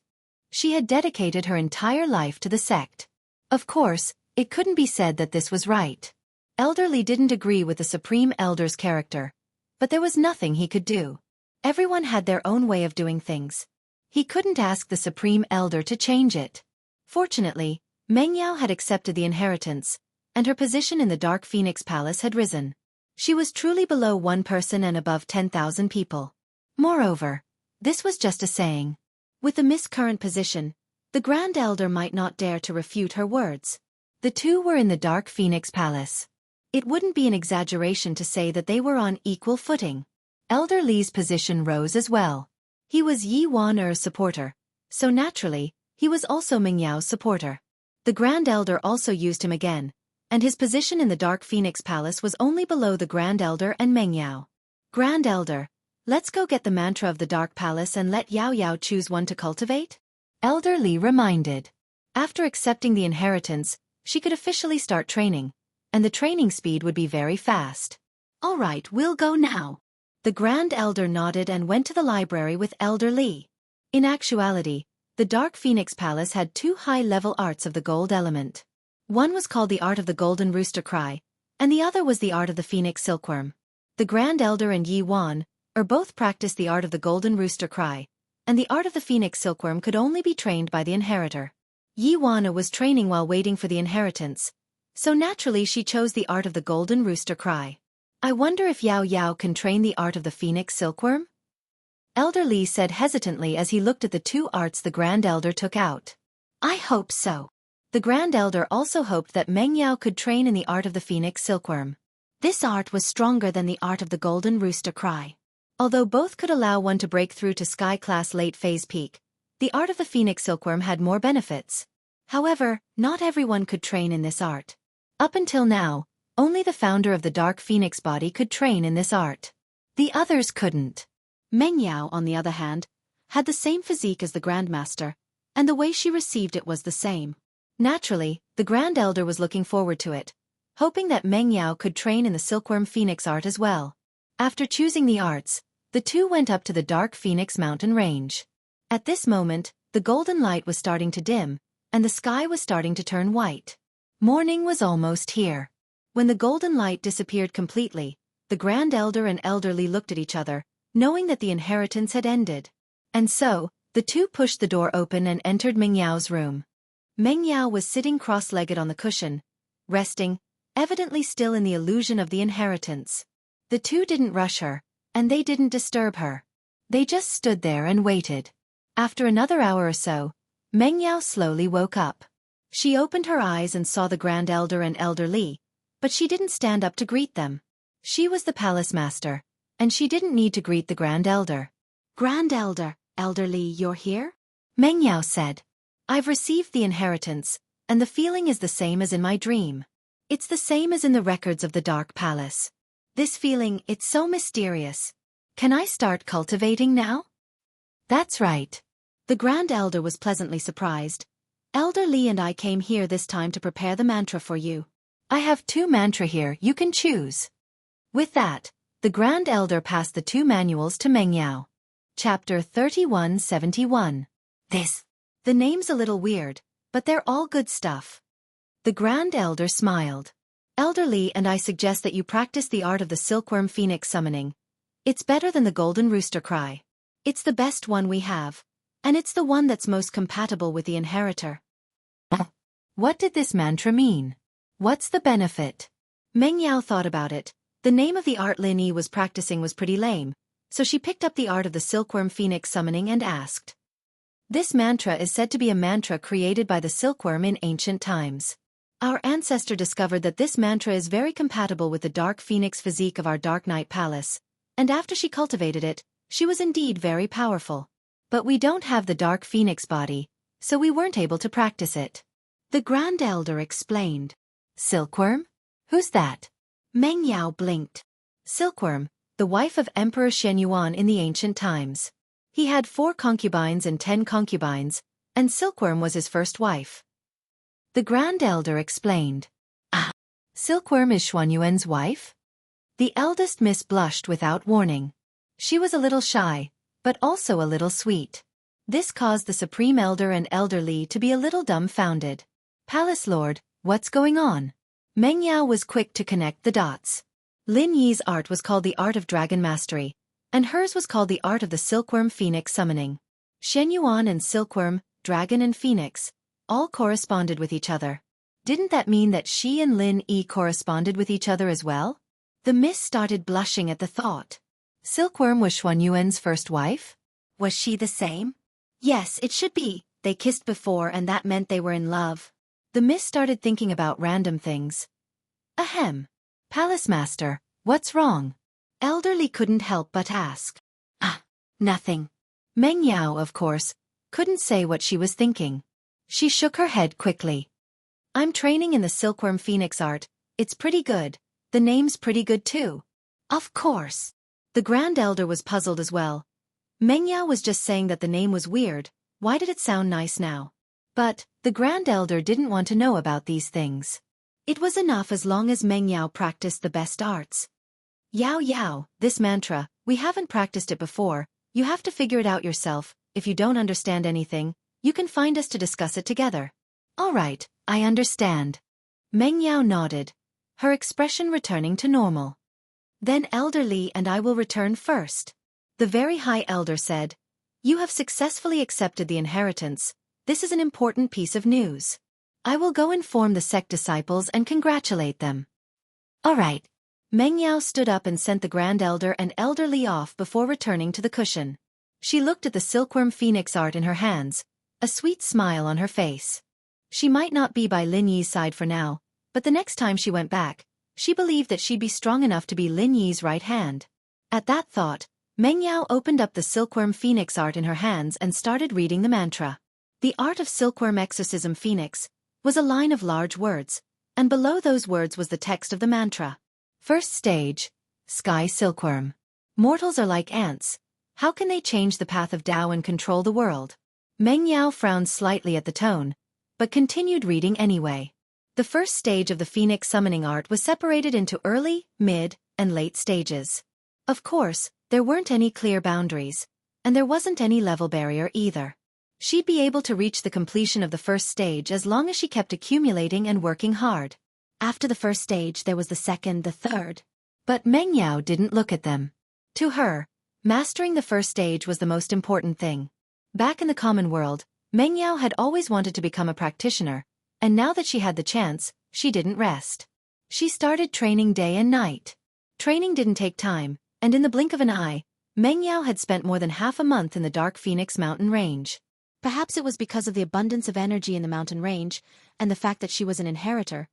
A: She had dedicated her entire life to the sect. Of course, it couldn't be said that this was right. Elder Li didn't agree with the Supreme Elder's character, but there was nothing he could do. Everyone had their own way of doing things. He couldn't ask the Supreme Elder to change it. Fortunately, Mengyao had accepted the inheritance, and her position in the Dark Phoenix Palace had risen. She was truly below one person and above 10,000 people. Moreover, this was just a saying. With the miscurrent position, the Grand Elder might not dare to refute her words. The two were in the Dark Phoenix Palace. It wouldn't be an exaggeration to say that they were on equal footing. Elder Li's position rose as well. He was Yi Wan-er's supporter, so naturally, he was also Mingyao's supporter. The Grand Elder also used him again, and his position in the Dark Phoenix Palace was only below the Grand Elder and Mengyao. Grand Elder, let's go get the mantra of the Dark Palace and let Yao Yao choose one to cultivate? Elder Li reminded. After accepting the inheritance, she could officially start training, and the training speed would be very fast. All right, we'll go now. The Grand Elder nodded and went to the library with Elder Li. In actuality, the Dark Phoenix Palace had two high-level arts of the gold element. One was called the Art of the Golden Rooster Cry, and the other was the Art of the Phoenix Silkworm. The Grand Elder and Yi Wan, both practiced the Art of the Golden Rooster Cry, and the Art of the Phoenix Silkworm could only be trained by the inheritor. Yi Wan was training while waiting for the inheritance,
B: So naturally she chose the art of the golden rooster cry. I wonder if Yao Yao can train the art of the phoenix silkworm? Elder Li said hesitantly as he looked at the two arts the Grand Elder took out. I hope so. The Grand Elder also hoped that Meng Yao could train in the art of the phoenix silkworm. This art was stronger than the art of the golden rooster cry. Although both could allow one to break through to sky-class late-phase peak, the art of the phoenix silkworm had more benefits. However, not everyone could train in this art. Up until now, only the founder of the Dark Phoenix body could train in this art. The others couldn't. Meng Yao, on the other hand, had the same physique as the Grandmaster, and the way she received it was the same. Naturally, the Grand Elder was looking forward to it, hoping that Meng Yao could train in the Silkworm Phoenix art as well. After choosing the arts, the two went up to the Dark Phoenix mountain range. At this moment, the golden light was starting to dim, and the sky was starting to turn white. Morning was almost here. When the golden light disappeared completely, the Grand Elder and Elder Li looked at each other, knowing that the inheritance had ended. And so, the two pushed the door open and entered Meng Yao's room. Meng Yao was sitting cross-legged on the cushion, resting, evidently still in the illusion of the inheritance. The two didn't rush her, and they didn't disturb her. They just stood there and waited. After another hour or so, Meng Yao slowly woke up. She opened her eyes and saw the Grand Elder and Elder Li, but she didn't stand up to greet them. She was the palace master, and she didn't need to greet the Grand Elder. Grand Elder, Elder Li, you're here? Meng Yao said. I've received the inheritance, and the feeling is the same as in my dream. It's the same as in the records of the Dark Palace. This feeling, it's so mysterious. Can I start cultivating now? That's right. The Grand Elder was pleasantly surprised. Elder Li and I came here this time to prepare the mantra for you. I have 2 mantra here, you can choose. With that, the Grand Elder passed the 2 manuals to Meng Yao. Chapter 3171. The name's a little weird, but they're all good stuff. The Grand Elder smiled. Elder Li and I suggest that you practice the art of the Silkworm Phoenix summoning. It's better than the Golden Rooster Cry. It's the best one we have, and it's the one that's most compatible with the inheritor. What did this mantra mean? What's the benefit? Meng Yao thought about it. The name of the art Lin Yi was practicing was pretty lame, so she picked up the art of the Silkworm Phoenix summoning and asked. This mantra is said to be a mantra created by the silkworm in ancient times. Our ancestor discovered that this mantra is very compatible with the Dark Phoenix physique of our Dark Knight Palace, and after she cultivated it, she was indeed very powerful. But we don't have the Dark Phoenix body, so we weren't able to practice it. The Grand Elder explained. Silkworm? Who's that? Meng Yao blinked. Silkworm, the wife of Emperor Xianxia in the ancient times. He had 4 concubines and 10 concubines, and Silkworm was his first wife. The Grand Elder explained. Ah, Silkworm is Xuanyuan's wife? The eldest miss blushed without warning. She was a little shy, but also a little sweet. This caused the Supreme Elder and Elder Li to be a little dumbfounded. Palace Lord, what's going on? Meng Yao was quick to connect the dots. Lin Yi's art was called the Art of Dragon Mastery, and hers was called the Art of the Silkworm Phoenix Summoning. Xianxia and Silkworm, Dragon and Phoenix, all corresponded with each other. Didn't that mean that she and Lin Yi corresponded with each other as well? The miss started blushing at the thought. Silkworm was Xuanyuan's first wife? Was she the same? Yes, it should be. They kissed before and that meant they were in love. The miss started thinking about random things. Ahem. Palace Master, what's wrong? Elder Li couldn't help but ask. Ah, nothing. Meng Yao, of course, couldn't say what she was thinking. She shook her head quickly. I'm training in the Silkworm Phoenix art. It's pretty good. The name's pretty good too. Of course. The Grand Elder was puzzled as well. Meng Yao was just saying that the name was weird. Why did it sound nice now? But the Grand Elder didn't want to know about these things. It was enough as long as Meng Yao practiced the best arts. Yao Yao, this mantra, we haven't practiced it before. You have to figure it out yourself. If you don't understand anything, you can find us to discuss it together. All right, I understand. Meng Yao nodded, her expression returning to normal. Then Elder Li and I will return first. The very high elder said, You have successfully accepted the inheritance. This is an important piece of news.
A: I will go inform the sect disciples and congratulate them. All right. Meng Yao stood up and sent the Grand Elder and Elder Li off before returning to the cushion. She looked at the silkworm phoenix art in her hands, a sweet smile on her face. She might not be by Lin Yi's side for now, but the next time she went back, she believed that she'd be strong enough to be Lin Yi's right hand. At that thought, Meng Yao opened up the silkworm phoenix art in her hands and started reading the mantra. The art of silkworm exorcism phoenix was a line of large words, and below those words was the text of the mantra. First stage, Sky Silkworm. Mortals are like ants. How can they change the path of Tao and control the world? Meng Yao frowned slightly at the tone, but continued reading anyway. The first stage of the phoenix summoning art was separated into early, mid, and late stages. Of course, there weren't any clear boundaries, and there wasn't any level barrier either. She'd be able to reach the completion of the first stage as long as she kept accumulating and working hard. After the first stage there was the second, the third. But Meng Yao didn't look at them. To her, mastering the first stage was the most important thing. Back in the common world, Meng Yao had always wanted to become a practitioner, and now that she had the chance, she didn't rest. She started training day and night. Training didn't take time, and in the blink of an eye, Meng Yao had spent more than half a month in the Dark Phoenix mountain range.
B: Perhaps it was because of the abundance of energy in the mountain range, and the fact that she was an inheritor.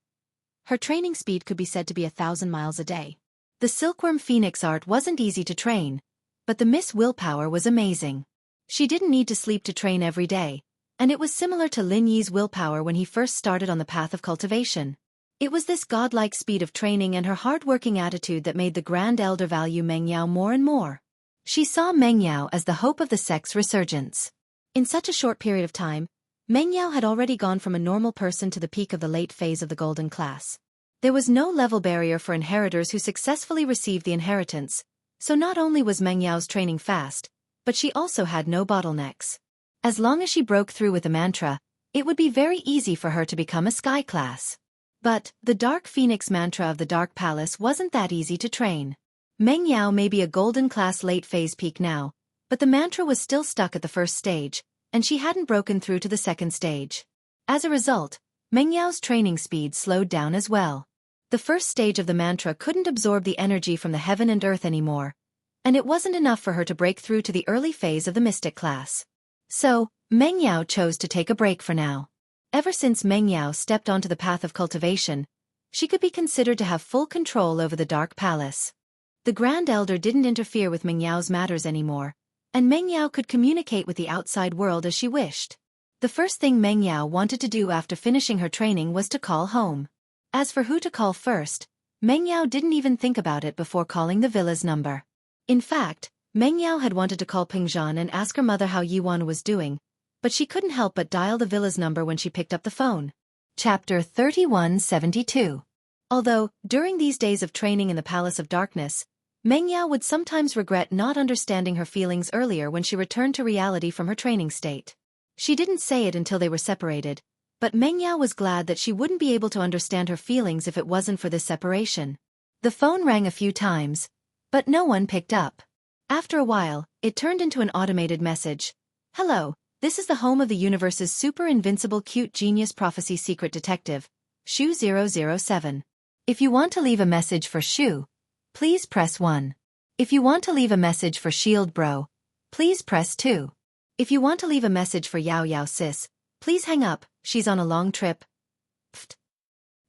B: Her training speed could be said to be 1,000 miles a day.
A: The silkworm phoenix art wasn't easy to train, but the Miss Willpower was amazing. She didn't need to sleep to train every day, and it was similar to Lin Yi's willpower when he first started on the path of cultivation. It was this godlike speed of training and her hard-working attitude that made the Grand Elder value Meng Yao more and more. She saw Meng Yao as the hope of the sect's resurgence.
B: In such a short period of time, Meng Yao had already gone from a normal person to the peak of the late phase of the golden class.
A: There was no level barrier for inheritors who successfully received the inheritance, so not only was Meng Yao's training fast, but she also had no bottlenecks. As long as she broke through with the mantra, it would be very easy for her to become a sky class. But the Dark Phoenix mantra of the Dark Palace wasn't that easy to train. Meng Yao may be a golden class late phase peak now, but the mantra was still stuck at the first stage, and she hadn't broken through to the second stage. As a result, Meng Yao's training speed slowed down as well. The first stage of the mantra couldn't absorb the energy from the heaven and earth anymore, and it wasn't enough for her to break through to the early phase of the mystic class. So, Meng Yao chose to take a break for now. Ever since Meng Yao stepped onto the path of cultivation, she could be considered to have full control over the Dark Palace. The Grand Elder didn't interfere with Meng Yao's matters anymore, and Meng Yao could communicate with the outside world as she wished. The first thing Meng Yao wanted to do after finishing her training was to call home. As for who to call first, Meng Yao didn't even think about it before calling the villa's number. In fact, Meng Yao had wanted to call Pingzhan and ask her mother how Yiwan was doing, but she couldn't help but dial the villa's number when she picked up the phone. Chapter 3172. Although, during these days of training in the Palace of Darkness, Meng Yao would sometimes regret not understanding her feelings earlier when she returned to reality from her training state. She didn't say it until they were separated, but Meng Yao was glad that she wouldn't be able to understand her feelings if it wasn't for this separation. The phone rang a few times, but no one picked up. After a while, it turned into an automated message. Hello, this is the home of the universe's super invincible cute genius prophecy secret detective, Shu 007. If you want to leave a message for Shu, please press 1. If you want to leave a message for Shield Bro, please press 2. If you want to leave a message for Yao Yao Sis, please hang up, she's on a long trip. Pfft.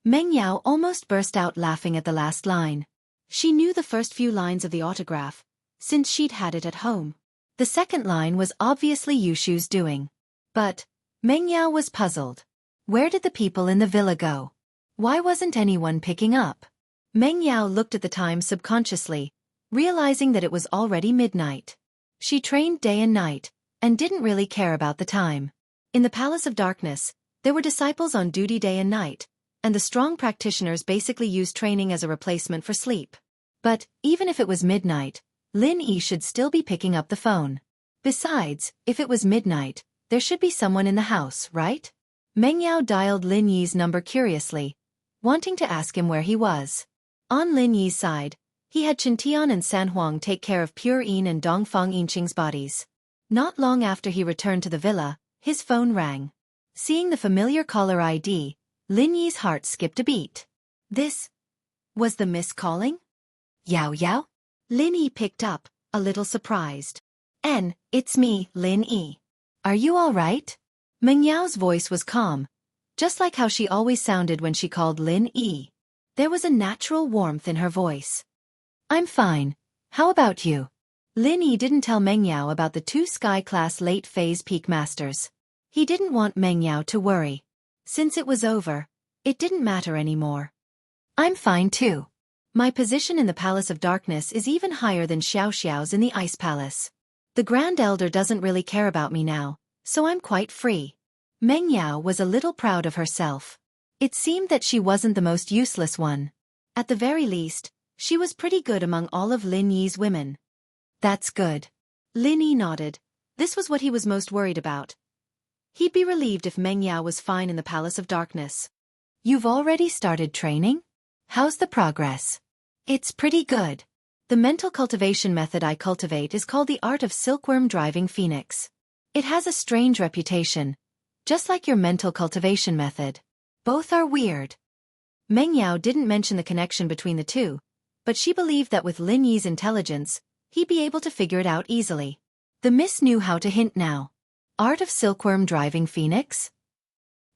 A: Meng Yao almost burst out laughing at the last line. She knew the first few lines of the autograph, since she'd had it at home. The second line was obviously Yushu's doing. But Meng Yao was puzzled. Where did the people in the villa go? Why wasn't anyone picking up? Meng Yao looked at the time subconsciously, realizing that it was already midnight. She trained day and night, and didn't really care about the time. In the Palace of Darkness, there were disciples on duty day and night, and the strong practitioners basically used training as a replacement for sleep. But, even if it was midnight, Lin Yi should still be picking up the phone. Besides, if it was midnight, there should be someone in the house, right? Meng Yao dialed Lin Yi's number curiously, wanting to ask him where he was. On Lin Yi's side, he had Chintian and San Huang take care of Pure Yin and Dongfang Yinqing's bodies. Not long after he returned to the villa, his phone rang. Seeing the familiar caller ID, Lin Yi's heart skipped a beat. This was the miss calling? Yao Yao?
B: Lin Yi picked up, a little surprised.
A: It's me, Lin Yi. Are you all right? Meng Yao's voice was calm, just like how she always sounded when she called Lin Yi. There was a natural warmth in her voice. I'm fine. How about you? Lin Yi didn't tell Meng Yao about the 2 Sky-class late-phase peak masters. He didn't want Meng Yao to worry. Since it was over, it didn't matter anymore. I'm fine too. My position in the Palace of Darkness is even higher than Xiaoxiao's in the Ice Palace. The Grand Elder doesn't really care about me now, so I'm quite free. Meng Yao was a little proud of herself. It seemed that she wasn't the most useless one. At the very least, she was pretty good among all of Lin Yi's women. That's good.
B: Lin Yi nodded. This was what he was most worried about. He'd be relieved if Meng Yao was fine in the Palace of Darkness.
A: You've already started training? How's the progress? It's pretty good. The mental cultivation method I cultivate is called the art of silkworm driving phoenix. It has a strange reputation, just like your mental cultivation method. Both are weird. Meng Yao didn't mention the connection between the two, but she believed that with Lin Yi's intelligence, he'd be able to figure it out easily. The miss knew how to hint now. Art of silkworm driving phoenix?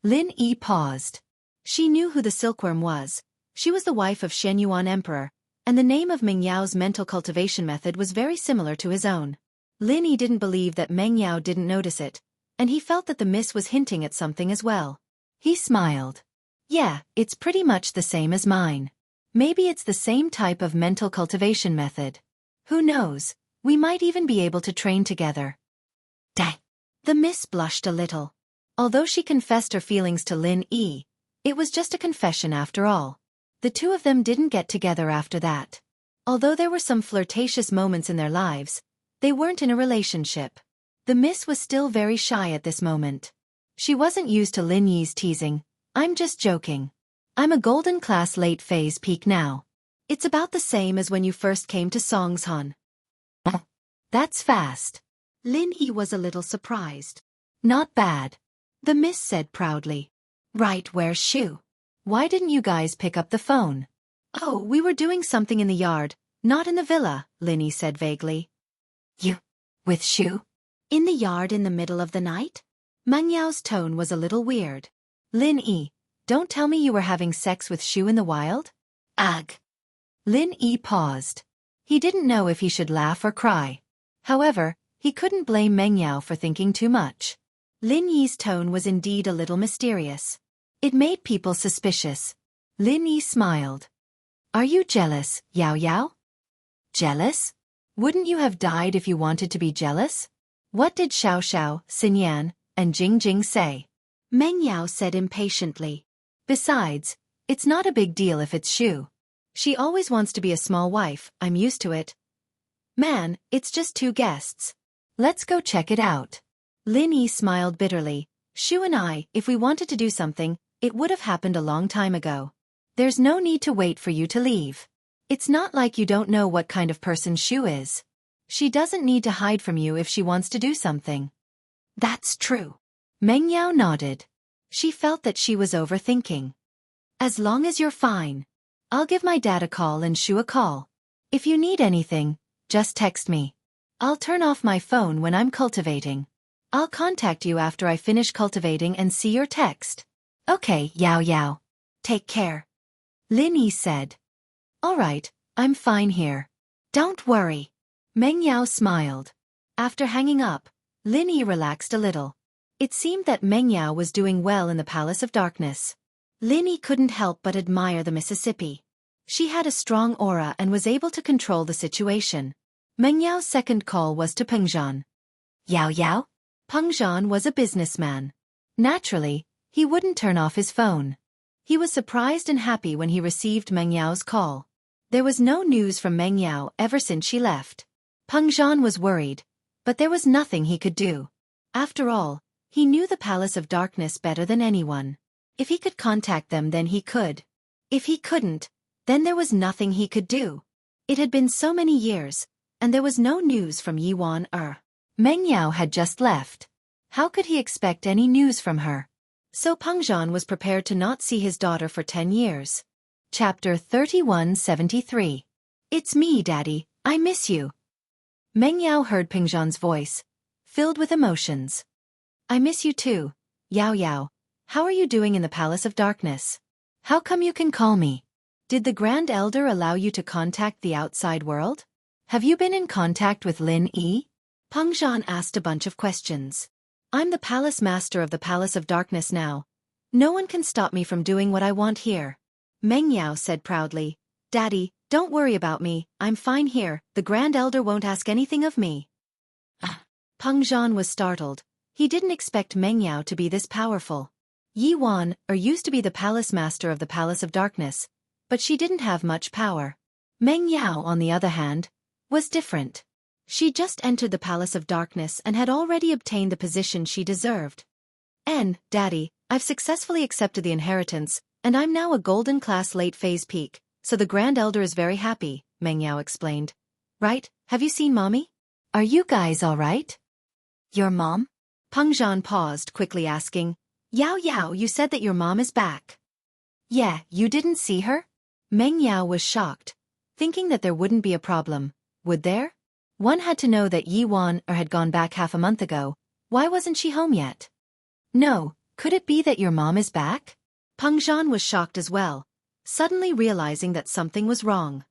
A: Lin Yi paused. She knew who the silkworm was. She was the wife of Shen Yuan Emperor, and the name of Meng Yao's mental cultivation method was very similar to his own. Lin Yi didn't believe that Meng Yao didn't notice it, and he felt that the miss was hinting at something as well. He smiled. Yeah, it's pretty much the same as mine. Maybe it's the same type of mental cultivation method. Who knows, we might even be able to train together. Dang. The miss blushed a little. Although she confessed her feelings to Lin Yi, it was just a confession after all. The two of them didn't get together after that. Although there were some flirtatious moments in their lives, they weren't in a relationship. The miss was still very shy at this moment. She wasn't used to Lin Yi's teasing. I'm just joking. I'm a golden class late phase peak now. It's about the same as when you first came to Songshan. That's fast.
B: Lin Yi was a little surprised.
A: Not bad. The miss said proudly. Right, where's Shu? Why didn't you guys pick up the phone? Oh, we were doing something in the yard, not in the villa, Lin Yi said vaguely. You? With Shu?
B: In the yard in the middle of the night?
A: Meng Yao's tone was a little weird. Lin Yi, don't tell me you were having sex with Shu in the wild? Ugh. Lin Yi paused. He didn't know if he should laugh or cry. However, he couldn't blame Meng Yao for thinking too much. Lin Yi's tone was indeed a little mysterious. It made people suspicious. Lin Yi smiled. Are you jealous, Yao Yao? Jealous? Wouldn't you have died if you wanted to be jealous? What did Xiao Xiao, Xinyan, and Jing Jing say?
B: Meng Yao said impatiently.
A: Besides, it's not a big deal if it's Shu. She always wants to be a small wife, I'm used to it. Man, it's just 2 guests. Let's go check it out. Lin Yi smiled bitterly. Shu and I, if we wanted to do something, it would have happened a long time ago. There's no need to wait for you to leave. It's not like you don't know what kind of person Shu is. She doesn't need to hide from you if she wants to do something. That's true. Meng Yao nodded. She felt that she was overthinking. As long as you're fine. I'll give my dad a call and Shu a call. If you need anything, just text me. I'll turn off my phone when I'm cultivating. I'll contact you after I finish cultivating and see your text. Okay, Yao Yao. Take care. Lin Yi said. All right, I'm fine here. Don't worry. Meng Yao smiled. After hanging up, Lin Yi relaxed a little. It seemed that Meng Yao was doing well in the Palace of Darkness. Lin Yi couldn't help but admire the Mississippi. She had a strong aura and was able to control the situation. Meng Yao's second call was to Peng Zhan. Yao Yao? Peng Zhan was a businessman. Naturally, he wouldn't turn off his phone. He was surprised and happy when he received Meng Yao's call. There was no news from Meng Yao ever since she left. Peng Zhan was worried, but there was nothing he could do. After all, he knew the Palace of Darkness better than anyone. If he could contact them, then he could. If he couldn't, then there was nothing he could do. It had been so many years, and there was no news from Yiwan. Meng Yao had just left. How could he expect any news from her?
B: So Peng Zhan was prepared to not see his daughter for 10 years.
A: Chapter 3173. It's me, Daddy, I miss you. Meng Yao heard Peng Zhan's voice, filled with emotions.
B: I miss you too, Yao Yao. How are you doing in the Palace of Darkness?
A: How come you can call me?
B: Did the Grand Elder allow you to contact the outside world?
A: Have you been in contact with Lin Yi?
B: Peng Zhan asked a bunch of questions. I'm the Palace Master of the Palace of Darkness now. No one can stop me from doing what I want here. Meng Yao said proudly, Daddy, don't worry about me, I'm fine here, the Grand Elder won't ask anything of me. Peng Zhan was startled. He didn't expect Meng Yao to be this powerful. Yi Wan used to be the Palace Master of the Palace of Darkness, but she didn't have much power. Meng Yao, on the other hand, was different. She just entered the Palace of Darkness and had already obtained the position she deserved. Daddy, I've successfully accepted the inheritance, and I'm now a golden class late phase peak, so the Grand Elder is very happy, Meng Yao explained. Right, have you seen Mommy?
A: Are you guys all right?
B: Your mom? Peng Zhan paused, quickly asking, Yao Yao, you said that your mom is back.
A: Yeah, you didn't see her?
B: Meng Yao was shocked, thinking that there wouldn't be a problem, would there? One had to know that Yi Wan had gone back half a month ago. Why wasn't she home yet?
A: No, could it be that your mom is back?
B: Peng Zhan was shocked as well, suddenly realizing that something was wrong.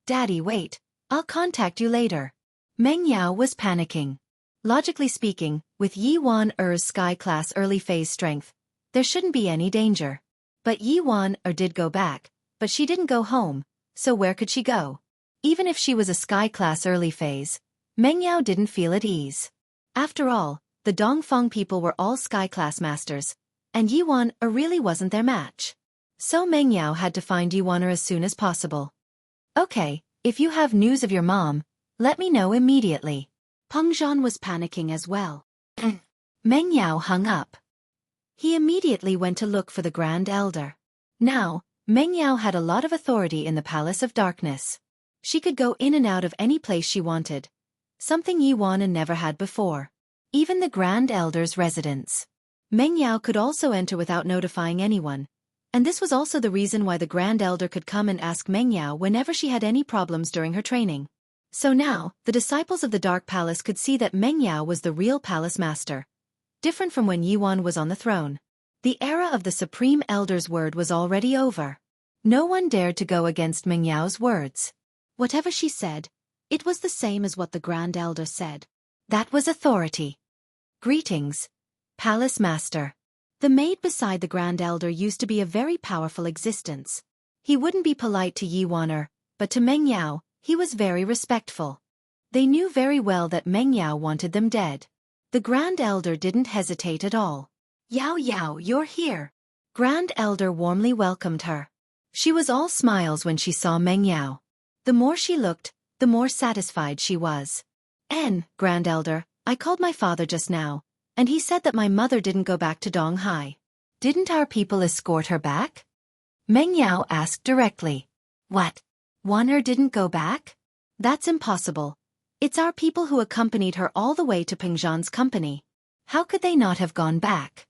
A: Daddy, wait, I'll contact you later. Meng Yao was panicking.
B: Logically speaking, with Yi Wan-er's sky-class early phase strength, there shouldn't be any danger. But Yi Wan-er did go back, but she didn't go home, so where could she go? Even if she was a sky-class early phase, Meng Yao didn't feel at ease. After all, the Dongfeng people were all sky-class masters, and Yi Wan-er really wasn't their match. So Meng Yao had to find Yi Wan-er as soon as possible.
A: Okay, if you have news of your mom, let me know immediately.
B: Peng Zhan was panicking as well.
A: Meng Yao hung up.
B: He immediately went to look for the Grand Elder. Now, Meng Yao had a lot of authority in the Palace of Darkness. She could go in and out of any place she wanted, something Yi Wan never had before. Even the Grand Elder's residence. Meng Yao could also enter without notifying anyone, and this was also the reason why the Grand Elder could come and ask Meng Yao whenever she had any problems during her training. So now, the disciples of the Dark Palace could see that Meng Yao was the real Palace Master. Different from when Yi Wan was on the throne. The era of the Supreme Elder's word was already over. No one dared to go against Meng Yao's words. Whatever she said, it was the same as what the Grand Elder said. That was authority. Greetings, Palace Master. The maid beside the Grand Elder used to be a very powerful existence. He wouldn't be polite to Yi Wan, but to Meng Yao, he was very respectful. They knew very well that Meng Yao wanted them dead. The Grand Elder didn't hesitate at all. Yao Yao, you're here. Grand Elder warmly welcomed her. She was all smiles when she saw Meng Yao. The more she looked, the more satisfied she was. Grand Elder, I called my father just now, and he said that my mother didn't go back to Donghai.
A: Didn't our people escort her back? Meng Yao asked directly.
B: What? Wan didn't go back? That's impossible. It's our people who accompanied her all the way to Peng Zhan's company. How could they not have gone back?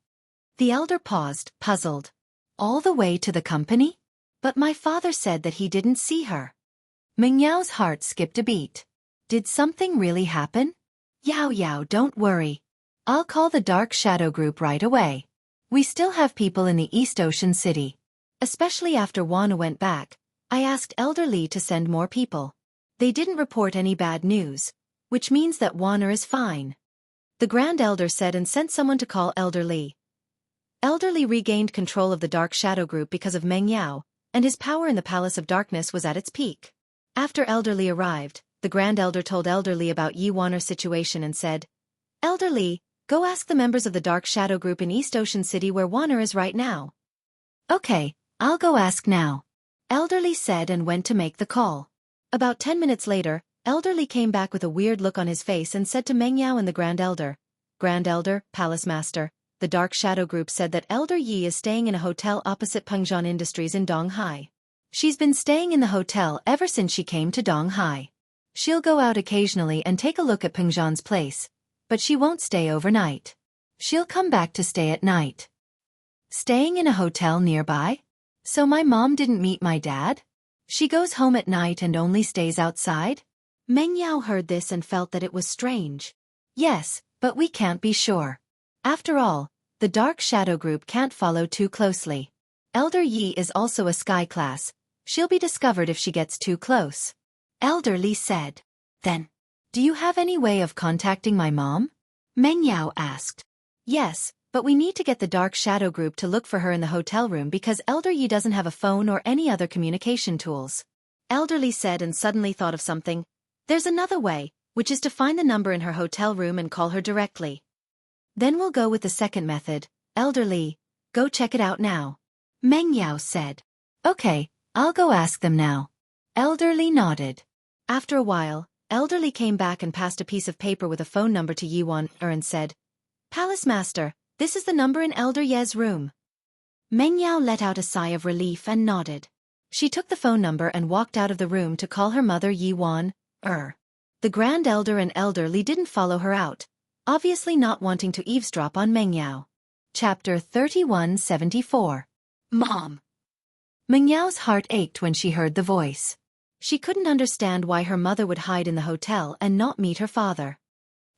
B: The elder paused, puzzled.
A: All the way to the company?
B: But my father said that he didn't see her.
A: Meng Yao's heart skipped a beat. Did something really happen?
B: Yao Yao, don't worry.
A: I'll call the Dark Shadow Group right away. We still have people in the East Ocean City.
B: Especially after Wan went back, I asked Elder Li to send more people. They didn't report any bad news, which means that Wan is fine. The Grand Elder said and sent someone to call Elder Li. Elder Li regained control of the Dark Shadow Group because of Meng Yao, and his power in the Palace of Darkness was at its peak. After Elder Li arrived, the Grand Elder told Elder Li about Yi Wan's situation and said, Elder Li, go ask the members of the Dark Shadow Group in East Ocean City where Wan is right now.
A: Okay, I'll go ask now.
B: Elder Li said and went to make the call. About 10 minutes later, Elder Li came back with a weird look on his face and said to Meng Yao and the Grand Elder, Grand Elder, Palace Master, the Dark Shadow Group said that Elder Yi is staying in a hotel opposite Peng Zhan Industries in Donghai. She's been staying in the hotel ever since she came to Donghai. She'll go out occasionally and take a look at Peng Zhan's place, but she won't stay overnight. She'll come back to stay at night.
A: Staying in a hotel nearby? So my mom didn't meet my dad? She goes home at night and only stays outside?
B: Meng Yao heard this and felt that it was strange.
A: Yes, but we can't be sure. After all, the Dark Shadow group can't follow too closely. Elder Yi is also a sky class. She'll be discovered if she gets too close.
B: Elder Li said.
A: Then, do you have any way of contacting my mom?
B: Meng Yao asked.
A: Yes, but we need to get the Dark Shadow group to look for her in the hotel room because Elder Yi doesn't have a phone or any other communication tools.
B: Elder Li said and suddenly thought of something. There's another way, which is to find the number in her hotel room and call her directly.
A: Then we'll go with the second method. Elder Li, go check it out now.
B: Meng Yao said.
A: Okay, I'll go ask them now. Elder Li nodded.
B: After a while, Elder Li came back and passed a piece of paper with a phone number to Yiwan and said, Palace Master, this is the number in Elder Ye's room. Meng Yao let out a sigh of relief and nodded.
A: She took the phone number and walked out of the room to call her mother Yiwan. The Grand Elder and Elder Li didn't follow her out, obviously not wanting to eavesdrop on Meng Yao. Chapter 3174.
B: Mom.
A: Meng Yao's heart ached when she heard the voice. She couldn't understand why her mother would hide in the hotel and not meet her father.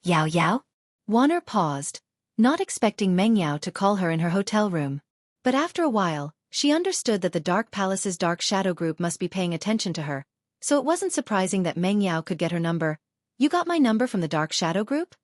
B: Yao Yao?
A: Wanner paused, not expecting Meng Yao to call her in her hotel room. But after a while, she understood that the Dark Palace's Dark Shadow group must be paying attention to her, so it wasn't surprising that Meng Yao could get her number. You got my number from the Dark Shadow group?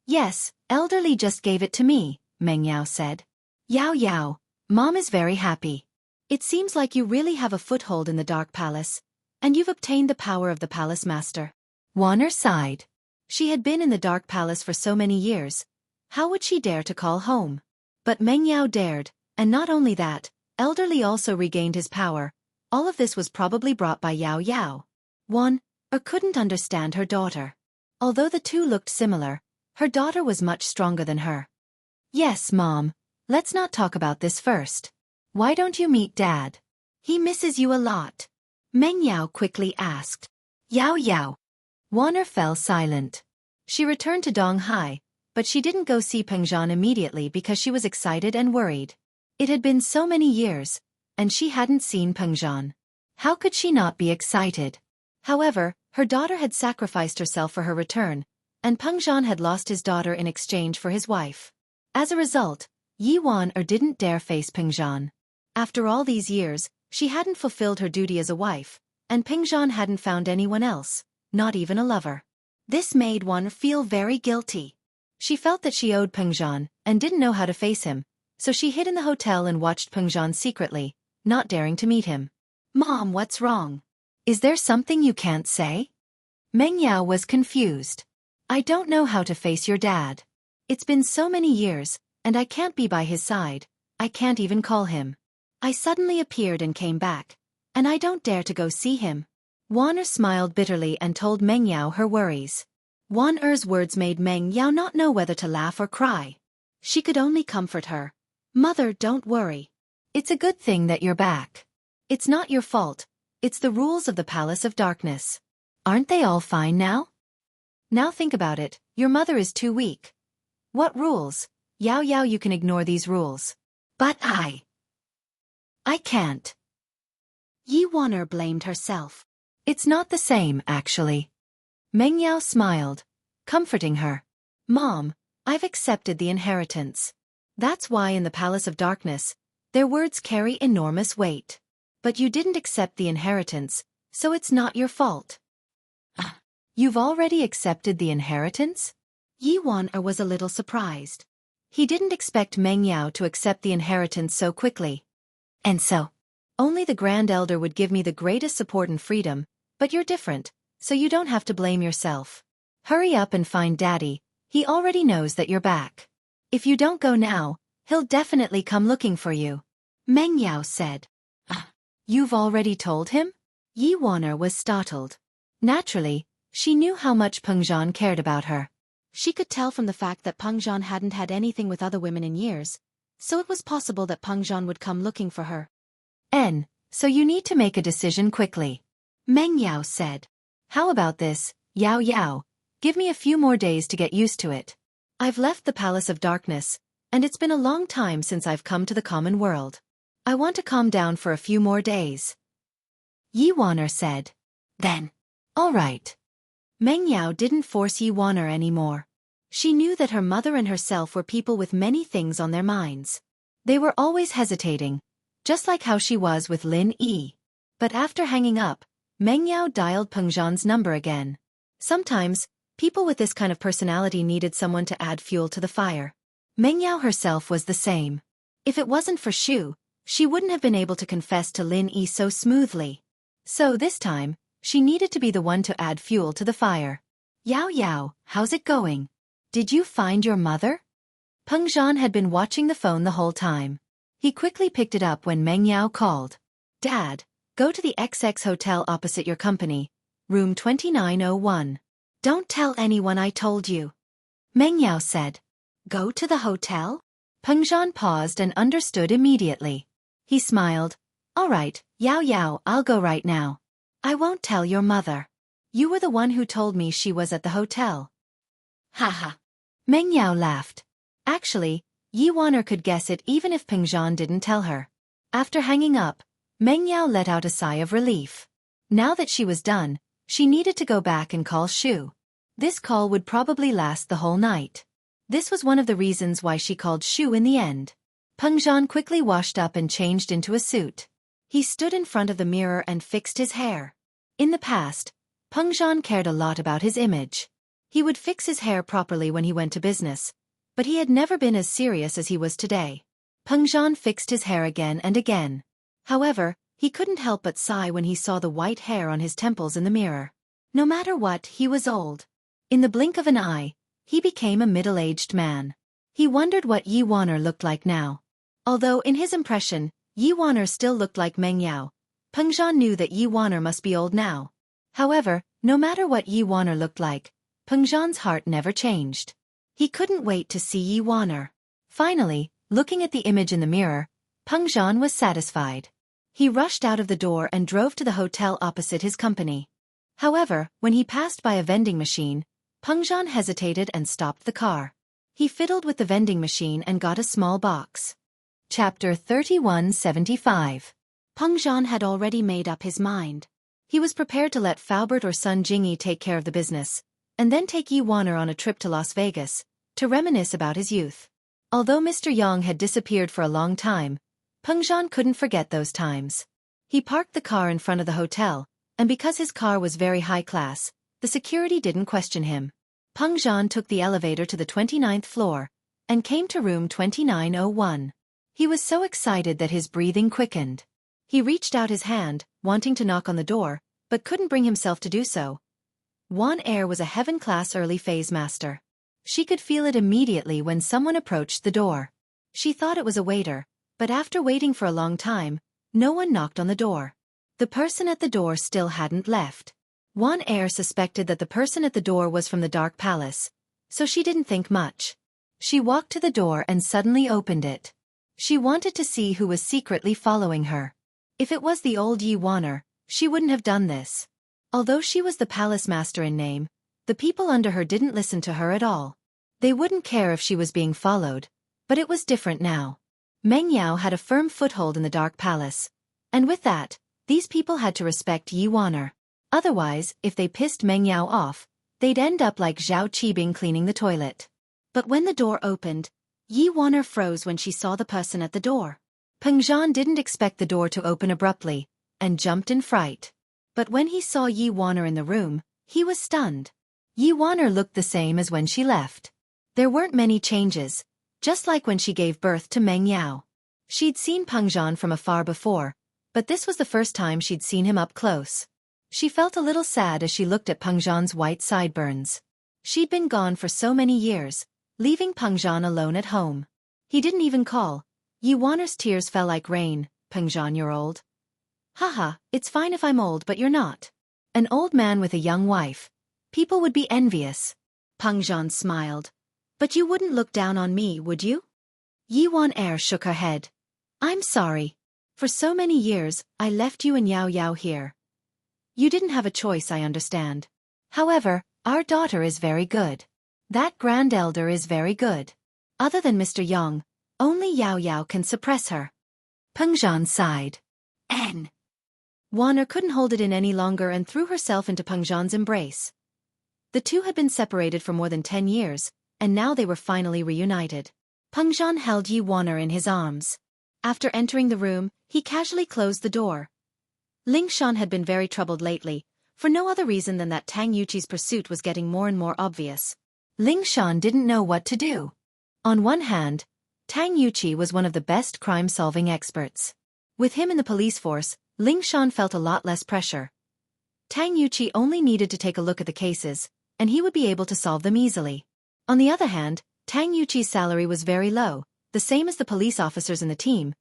B: Yes, Elder Li just gave it to me, Meng Yao said.
A: Yao Yao, Mom is very happy. It seems like you really have a foothold in the Dark Palace, and you've obtained the power of the Palace Master. Wanner sighed. She had been in the Dark Palace for so many years. How would she dare to call home? But Meng Yao dared, and not only that, Elder Li also regained his power. All of this was probably brought by Yao Yao. Wanner couldn't understand her daughter. Although the two looked similar, her daughter was much stronger than her. Yes, Mom. Let's not talk about this first. Why don't you meet Dad?
B: He misses you a lot. Meng Yao quickly asked.
A: Yao Yao. Wanner fell silent. She returned to Donghai, but she didn't go see Pengzhan immediately because she was excited and worried. It had been so many years, and she hadn't seen Pengzhan. How could she not be excited? However, her daughter had sacrificed herself for her return, and Pengzhan had lost his daughter in exchange for his wife. As a result, Yiwan didn't dare face Pengzhan. After all these years, she hadn't fulfilled her duty as a wife, and Pengzhan hadn't found anyone else, not even a lover. This made one feel very guilty. She felt that she owed Pengzhan, and didn't know how to face him, so she hid in the hotel and watched Pengzhan secretly, not daring to meet him.
B: Mom, what's wrong?
A: Is there something you can't say? Meng Yao was confused. I don't know how to face your dad. It's been so many years, and I can't be by his side. I can't even call him. I suddenly appeared and came back, and I don't dare to go see him. Wanner smiled bitterly and told Meng Yao her worries. Wanner's words made Meng Yao not know whether to laugh or cry. She could only comfort her. Mother, don't worry. It's a good thing that you're back. It's not your fault. It's the rules of the Palace of Darkness. Aren't they all fine now? Now think about it, your mother is too weak. What rules? Yao Yao, you can ignore these rules.
B: But
A: I can't.
B: Yiwan blamed herself.
A: It's not the same, actually. Meng Yao smiled, comforting her. Mom, I've accepted the inheritance. That's why in the Palace of Darkness, their words carry enormous weight. But you didn't accept the inheritance, so it's not your fault. You've already accepted the inheritance?
B: Yiwan was a little surprised.
A: He didn't expect Meng Yao to accept the inheritance so quickly. And so, only the Grand Elder would give me the greatest support and freedom, but you're different, so you don't have to blame yourself. Hurry up and find Daddy, he already knows that you're back. If you don't go now, he'll definitely come looking for you.
B: Meng Yao said.
A: You've already told him? Yiwan was startled. Naturally, she knew how much Pengzhan cared about her.
B: She could tell from the fact that Pengzhan hadn't had anything with other women in years, so it was possible that Pengzhan would come looking for her.
A: So you need to make a decision quickly.
B: Meng Yao said.
A: How about this, Yao Yao? Give me a few more days to get used to it. I've left the Palace of Darkness, and it's been a long time since I've come to the common world. I want to calm down for a few more days. Yi Waner said. Then, all right. Meng Yao didn't force Yi Waner anymore. She knew that her mother and herself were people with many things on their minds. They were always hesitating, just like how she was with Lin Yi. But after hanging up, Meng Yao dialed Peng Zhan's number again. Sometimes, people with this kind of personality needed someone to add fuel to the fire. Meng Yao herself was the same. If it wasn't for Shu, she wouldn't have been able to confess to Lin Yi so smoothly. So this time, she needed to be the one to add fuel to the fire. Yao Yao, how's it going? Did you find your mother? Peng Zhan had been watching the phone the whole time. He quickly picked it up when Meng Yao called. Dad, go to the XX hotel opposite your company, room 2901. Don't tell anyone I told you. Meng Yao said. Go to the hotel? Peng Zhan paused and understood immediately. He smiled. All right, Yao Yao, I'll go right now. I won't tell your mother. You were the one who told me she was at the hotel. Haha. Meng Yao laughed. Actually, Yi Waner could guess it even if Peng Zhan didn't tell her. After hanging up, Meng Yao let out a sigh of relief. Now that she was done, she needed to go back and call Shu. This call would probably last the whole night. This was one of the reasons why she called Shu in the end. Peng Zhan quickly washed up and changed into a suit. He stood in front of the mirror and fixed his hair. In the past, Peng Zhan cared a lot about his image. He would fix his hair properly when he went to business, but he had never been as serious as he was today. Peng Zhan fixed his hair again and again. However, he couldn't help but sigh when he saw the white hair on his temples in the mirror. No matter what, he was old. In the blink of an eye, he became a middle-aged man. He wondered what Yi Waner looked like now. Although in his impression, Yi Waner still looked like Meng Yao, Peng Zhan knew that Yi Waner must be old now. However, no matter what Yi Waner looked like, Peng Zhan's heart never changed. He couldn't wait to see Yi Waner. Finally, looking at the image in the mirror, Peng Zhan was satisfied. He rushed out of the door and drove to the hotel opposite his company. However, when he passed by a vending machine, Peng Zhan hesitated and stopped the car. He fiddled with the vending machine and got a small box. Chapter 3175. Peng Zhan had already made up his mind. He was prepared to let Faubert or Sun Jingyi take care of the business, and then take Yi Waner on a trip to Las Vegas, to reminisce about his youth. Although Mr. Yang had disappeared for a long time, Peng Zhan couldn't forget those times. He parked the car in front of the hotel, and because his car was very high class, the security didn't question him. Peng Zhan took the elevator to the 29th floor, and came to room 2901. He was so excited that his breathing quickened. He reached out his hand, wanting to knock on the door, but couldn't bring himself to do so. Wan Er was a heaven-class early phase master. She could feel it immediately when someone approached the door. She thought it was a waiter, but after waiting for a long time, no one knocked on the door. The person at the door still hadn't left. Wan Er suspected that the person at the door was from the Dark Palace, so she didn't think much. She walked to the door and suddenly opened it. She wanted to see who was secretly following her. If it was the old Yi Waner, she wouldn't have done this. Although she was the palace master in name, the people under her didn't listen to her at all. They wouldn't care if she was being followed, but it was different now. Meng Yao had a firm foothold in the Dark Palace, and with that, these people had to respect Yi Waner. Otherwise, if they pissed Meng Yao off, they'd end up like Zhao Qibing cleaning the toilet. But when the door opened, Yi Waner froze when she saw the person at the door. Peng Zhan didn't expect the door to open abruptly, and jumped in fright. But when he saw Yi Waner in the room, he was stunned. Yi Waner looked the same as when she left. There weren't many changes, just like when she gave birth to Meng Yao. She'd seen Peng Zhan from afar before, but this was the first time she'd seen him up close. She felt a little sad as she looked at Peng Zhan's white sideburns. She'd been gone for so many years, leaving Peng Zhan alone at home. He didn't even call. Yi Waner's tears fell like rain. Peng Zhan, you're old. Haha, it's fine if I'm old but you're not. An old man with a young wife. People would be envious. Peng Zhan smiled. But you wouldn't look down on me, would you? Yi Waner shook her head. I'm sorry. For so many years, I left you and Yao Yao here. You didn't have a choice, I understand. However, our daughter is very good. That grand elder is very good.
B: Other than Mr. Yang, only Yao Yao can suppress her.
A: Peng Zhan sighed.
B: Warner couldn't hold it in any longer and threw herself into Peng Zhan's embrace. The two had been separated for more than 10 years, and now they were finally reunited. Peng Zhan held Yi Warner in his arms. After entering the room, he casually closed the door. Ling Shan had been very troubled lately, for no other reason than that Tang Yuqi's pursuit was getting more and more obvious.
A: Ling Shan didn't know what to do. On one hand, Tang Yuqi was one of the best crime-solving experts. With him in the police force, Ling Shan felt a lot less pressure. Tang Yuqi only needed to take a look at the cases, and he would be able to solve them easily. On the other hand, Tang Yuqi's salary was very low, the same as the police officers in the team.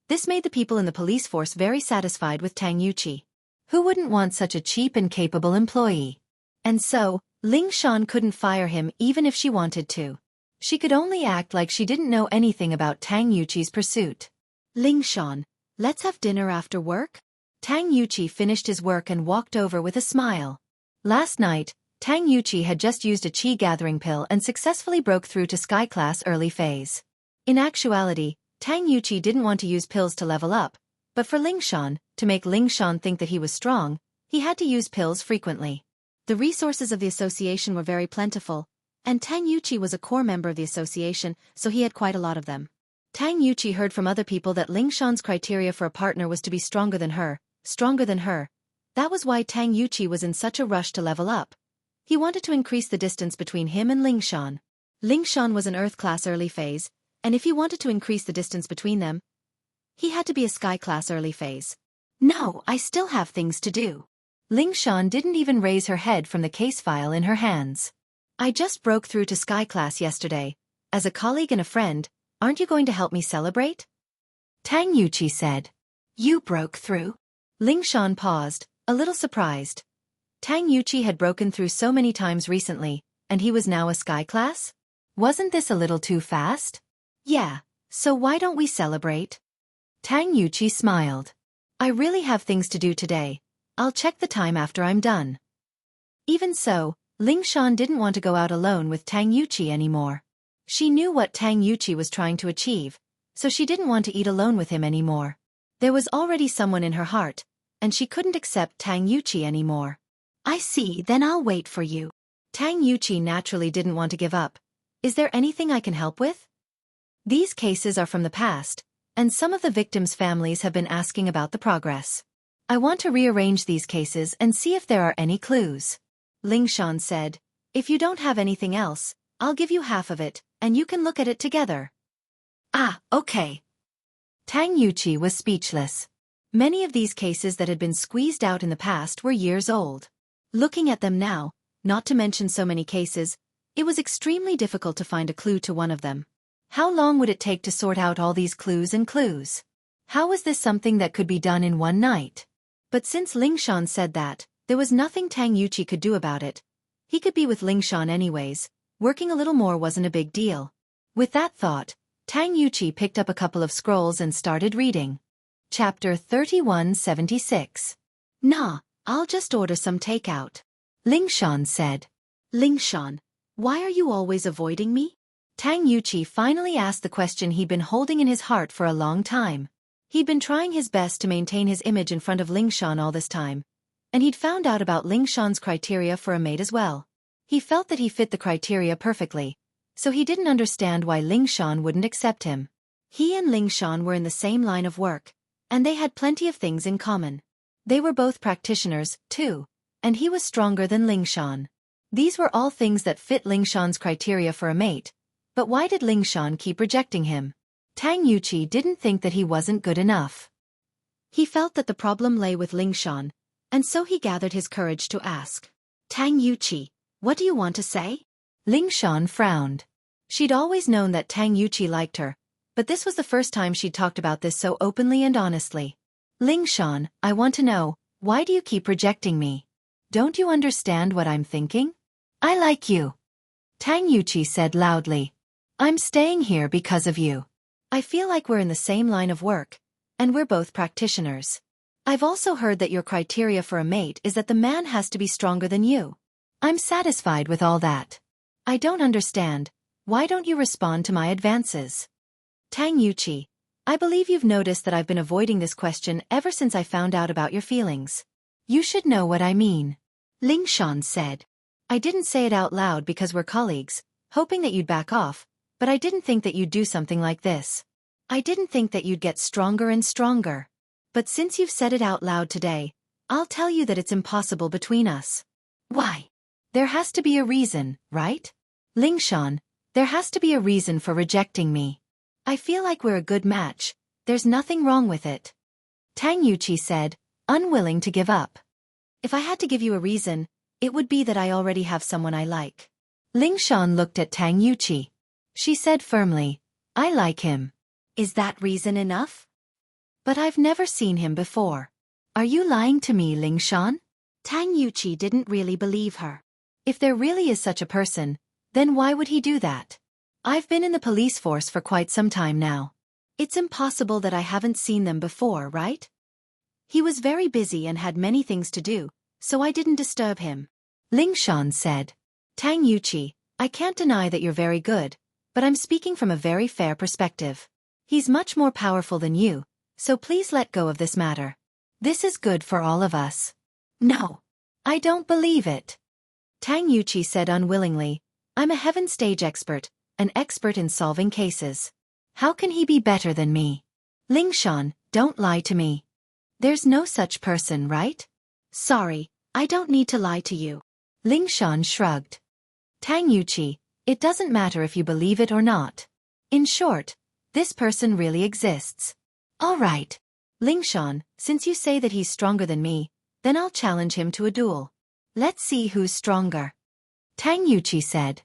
A: This made the people in the police force very satisfied with Tang Yuqi. Who wouldn't want such a cheap and capable employee? And so, Ling Shan couldn't fire him even if she wanted to. She could only act like she didn't know anything about Tang Yuqi's pursuit.
B: Ling Shan, let's have dinner after work?
A: Tang Yuqi finished his work and walked over with a smile. Last night, Tang Yuqi had just used a qi gathering pill and successfully broke through to Sky Class early phase. In actuality, Tang Yuqi didn't want to use pills to level up, but for Ling Shan, to make Ling Shan think that he was strong, he had to use pills frequently.
B: The resources of the association were very plentiful, and Tang Yuqi was a core member of the association, so he had quite a lot of them. Tang Yuqi heard from other people that Ling Shan's criteria for a partner was to be stronger than her. That was why Tang Yuqi was in such a rush to level up. He wanted to increase the distance between him and Ling Shan. Ling Shan was an Earth Class early phase, and if he wanted to increase the distance between them, he had to be a Sky Class early phase.
A: No, I still have things to do. Ling Shan didn't even raise her head from the case file in her hands.
B: I just broke through to Sky Class yesterday. As a colleague and a friend, aren't you going to help me celebrate?
A: Tang Yuqi said. You broke through?
B: Ling Shan paused, a little surprised. Tang Yuqi had broken through so many times recently, and he was now a Sky Class?
A: Wasn't this a little too fast?
B: Yeah, so why don't we celebrate?
A: Tang Yuqi smiled.
B: I really have things to do today. I'll check the time after I'm done. Even so, Ling Shan didn't want to go out alone with Tang Yuqi anymore. She knew what Tang Yuqi was trying to achieve, so she didn't want to eat alone with him anymore. There was already someone in her heart, and she couldn't accept Tang Yuqi anymore.
A: I see, then I'll wait for you.
B: Tang Yuqi naturally didn't want to give up. Is there anything I can help with? These cases are from the past, and some of the victims' families have been asking about the progress. I want to rearrange these cases and see if there are any clues. Ling Shan said, if you don't have anything else, I'll give you half of it, and you can look at it together.
A: Ah, okay.
B: Tang Yuqi was speechless. Many of these cases that had been squeezed out in the past were years old. Looking at them now, not to mention so many cases, it was extremely difficult to find a clue to one of them. How long would it take to sort out all these clues and clues? How was this something that could be done in one night? But since Ling Shan said that, there was nothing Tang Yuqi could do about it. He could be with Ling Shan anyways. Working a little more wasn't a big deal. With that thought, Tang Yuqi picked up a couple of scrolls and started reading.
A: Chapter 3176.
B: Nah, I'll just order some takeout.
A: Ling Shan said.
B: Ling Shan, why are you always avoiding me? Tang Yuqi finally asked the question he'd been holding in his heart for a long time. He'd been trying his best to maintain his image in front of Ling Shan all this time, and he'd found out about Ling Shan's criteria for a mate as well. He felt that he fit the criteria perfectly, so he didn't understand why Ling Shan wouldn't accept him. He and Ling Shan were in the same line of work, and they had plenty of things in common. They were both practitioners, too, and he was stronger than Ling Shan. These were all things that fit Ling Shan's criteria for a mate, but why did Ling Shan keep rejecting him? Tang Yuqi didn't think that he wasn't good enough. He felt that the problem lay with Ling Shan, and so he gathered his courage to ask. Tang Yuqi, what do you want to say? Ling Shan frowned. She'd always known that Tang Yuqi liked her, but this was the first time she'd talked about this so openly and honestly. Ling Shan, I want to know, why do you keep rejecting me? Don't you understand what I'm thinking?
A: I like you.
B: Tang Yuqi said loudly. I'm staying here because of you. I feel like we're in the same line of work, and we're both practitioners. I've also heard that your criteria for a mate is that the man has to be stronger than you. I'm satisfied with all that. I don't understand,
A: Why don't you respond to my advances? Tang Yuqi, I believe you've noticed that I've been avoiding this question ever since I found out about your feelings. You should know what I mean. Ling Shan said. I didn't say it out loud because we're colleagues, hoping that you'd back off, but I didn't think that you'd do something like this. I didn't think that you'd get stronger and stronger. But since you've said it out loud today, I'll tell you that it's impossible between us. Why? There has to be a reason, right? Ling Shan, there has to be a reason for rejecting me. I feel like we're a good match, there's nothing wrong with it. Tang Yuqi said, unwilling to give up. If I had to give you a reason, it would be that I already have someone I like. Ling Shan looked at Tang Yuqi. She said firmly, I like him. Is that reason enough? But I've never seen him before. Are you lying to me, Ling Shan? Tang Yuqi didn't really believe her. If there really is such a person, then why would he do that? I've been in the police force for quite some time now. It's impossible that I haven't seen them before, right? He was very busy and had many things to do, so I didn't disturb him. Ling Shan said. Tang Yuqi, I can't deny that you're very good, but I'm speaking from a very fair perspective. He's much more powerful than you, so please let go of this matter. This is good for all of us. No. I don't believe it. Tang Yuqi said unwillingly, I'm a heaven stage expert, an expert in solving cases. How can he be better than me? Ling Shan, don't lie to me. There's no such person, right? Sorry, I don't need to lie to you. Ling Shan shrugged. Tang Yuqi, it doesn't matter if you believe it or not. In short, this person really exists. All right. Ling Shan, since you say that he's stronger than me, then I'll challenge him to a duel. Let's see who's stronger. Tang Yuqi said.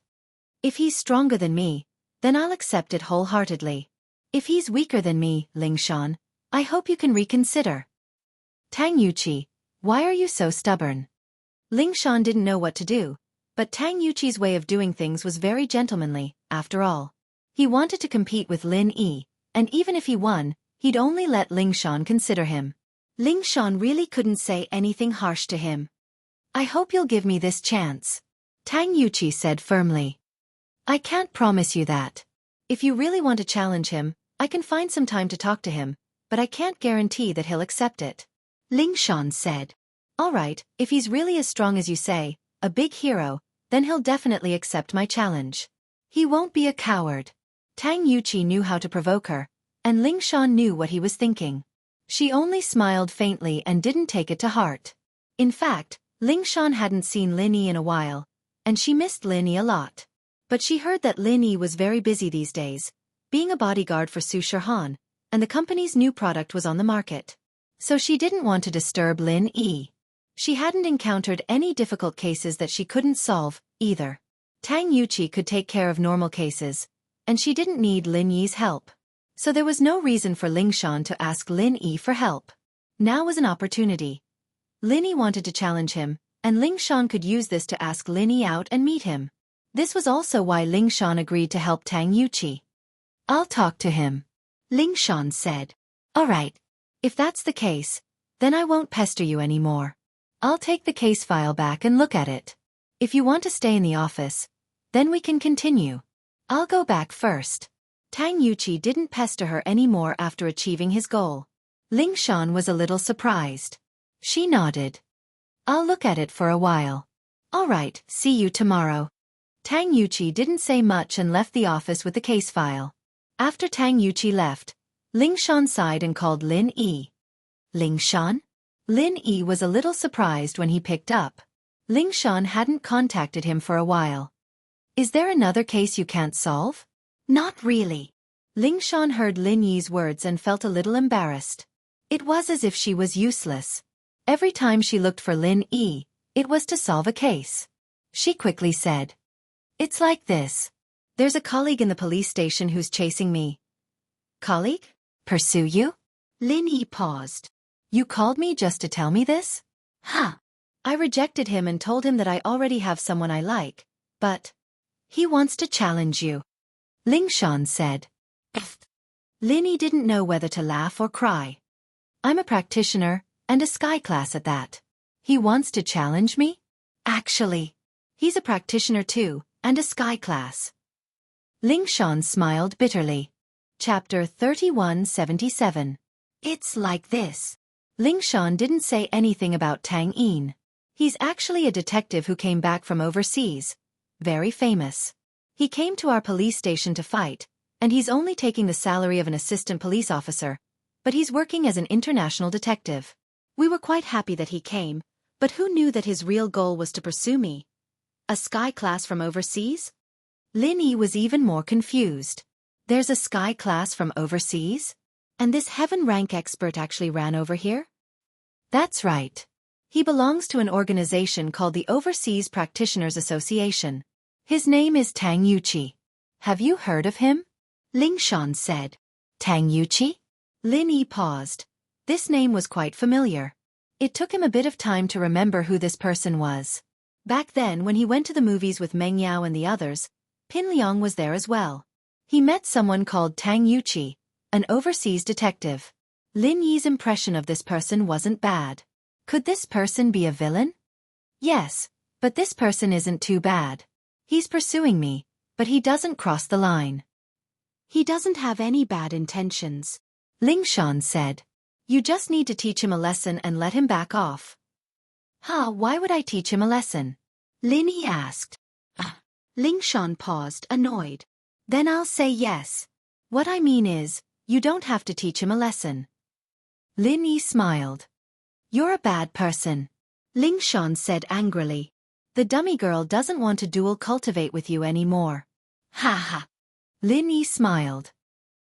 A: If he's stronger than me, then I'll accept it wholeheartedly. If he's weaker than me, Ling Shan, I hope you can reconsider. Tang Yuqi, why are you so stubborn? Ling Shan didn't know what to do, but Tang Yuqi's way of doing things was very gentlemanly, after all. He wanted to compete with Lin Yi, and even if he won, he'd only let Ling Shan consider him. Ling Shan really couldn't say anything harsh to him. I hope you'll give me this chance. Tang Yuqi said firmly. I can't promise you that. If you really want to challenge him, I can find some time to talk to him, but I can't guarantee that he'll accept it. Ling Shan said. All right, if he's really as strong as you say, a big hero, then he'll definitely accept my challenge. He won't be a coward. Tang Yuqi knew how to provoke her, and Ling Shan knew what he was thinking. She only smiled faintly and didn't take it to heart. In fact, Ling Shan hadn't seen Lin Yi in a while, and she missed Lin Yi a lot. But she heard that Lin Yi was very busy these days, being a bodyguard for Su Shihan, and the company's new product was on the market. So she didn't want to disturb Lin Yi. She hadn't encountered any difficult cases that she couldn't solve, either. Tang Yuqi could take care of normal cases, and she didn't need Lin Yi's help. So there was no reason for Ling Shan to ask Lin Yi for help. Now was an opportunity. Lin Yi wanted to challenge him, and Ling Shan could use this to ask Lin Yi out and meet him. This was also why Ling Shan agreed to help Tang Yuqi. I'll talk to him. Ling Shan said. All right. If that's the case, then I won't pester you anymore. I'll take the case file back and look at it. If you want to stay in the office, then we can continue. I'll go back first. Tang Yuqi didn't pester her anymore after achieving his goal. Ling Shan was a little surprised. She nodded. I'll look at it for a while. All right, see you tomorrow. Tang Yuqi didn't say much and left the office with the case file. After Tang Yuqi left, Ling Shan sighed and called Lin Yi. Ling Shan? Lin Yi was a little surprised when he picked up. Ling Shan hadn't contacted him for a while. Is there another case you can't solve? Not really. Ling Shan heard Lin Yi's words and felt a little embarrassed. It was as if she was useless. Every time she looked for Lin Yi, it was to solve a case. She quickly said. It's like this. There's a colleague in the police station who's chasing me. Colleague? Pursue you? Lin Yi paused. You called me just to tell me this? Huh. I rejected him and told him that I already have someone I like, but he wants to challenge you. Ling Shan said. Lin Yi didn't know whether to laugh or cry. I'm a practitioner, and a sky class at that. He wants to challenge me? Actually, he's a practitioner too, and a sky class. Ling Shan smiled bitterly. Chapter 3177. It's like this. Ling Shan didn't say anything about Tang Yin. He's actually a detective who came back from overseas. Very famous. He came to our police station to fight, and he's only taking the salary of an assistant police officer, but he's working as an international detective.
B: We were quite happy that he came, but who knew that his real goal was to pursue me? A sky class from overseas?
A: Lin Yi was even more confused. There's a sky class from overseas?
B: And this heaven rank expert actually ran over here?
A: That's right. He belongs to an organization called the Overseas Practitioners Association. His name is Tang Yuqi. Have you heard of him?
B: Ling Shan said.
A: Tang Yuqi? Lin Yi paused. This name was quite familiar. It took him a bit of time to remember who this person was. Back then, when he went to the movies with Meng Yao and the others, Pin Liang was there as well. He met someone called Tang Yuqi, an overseas detective. Lin Yi's impression of this person wasn't bad. Could this person be a villain? Yes, but this person isn't too bad. He's pursuing me, but he doesn't cross the line.
B: He doesn't have any bad intentions,
A: Ling Shan said. You just need to teach him a lesson and let him back off. Why would I teach him a lesson? Lin Yi asked.
B: Ling Shan paused, annoyed.
A: Then I'll say yes. What I mean is, you don't have to teach him a lesson. Lin Yi smiled. You're a bad person,
B: Ling Shan said angrily.
A: The dummy girl doesn't want to duel cultivate with you anymore.
B: Ha ha.
A: Lin Yi smiled.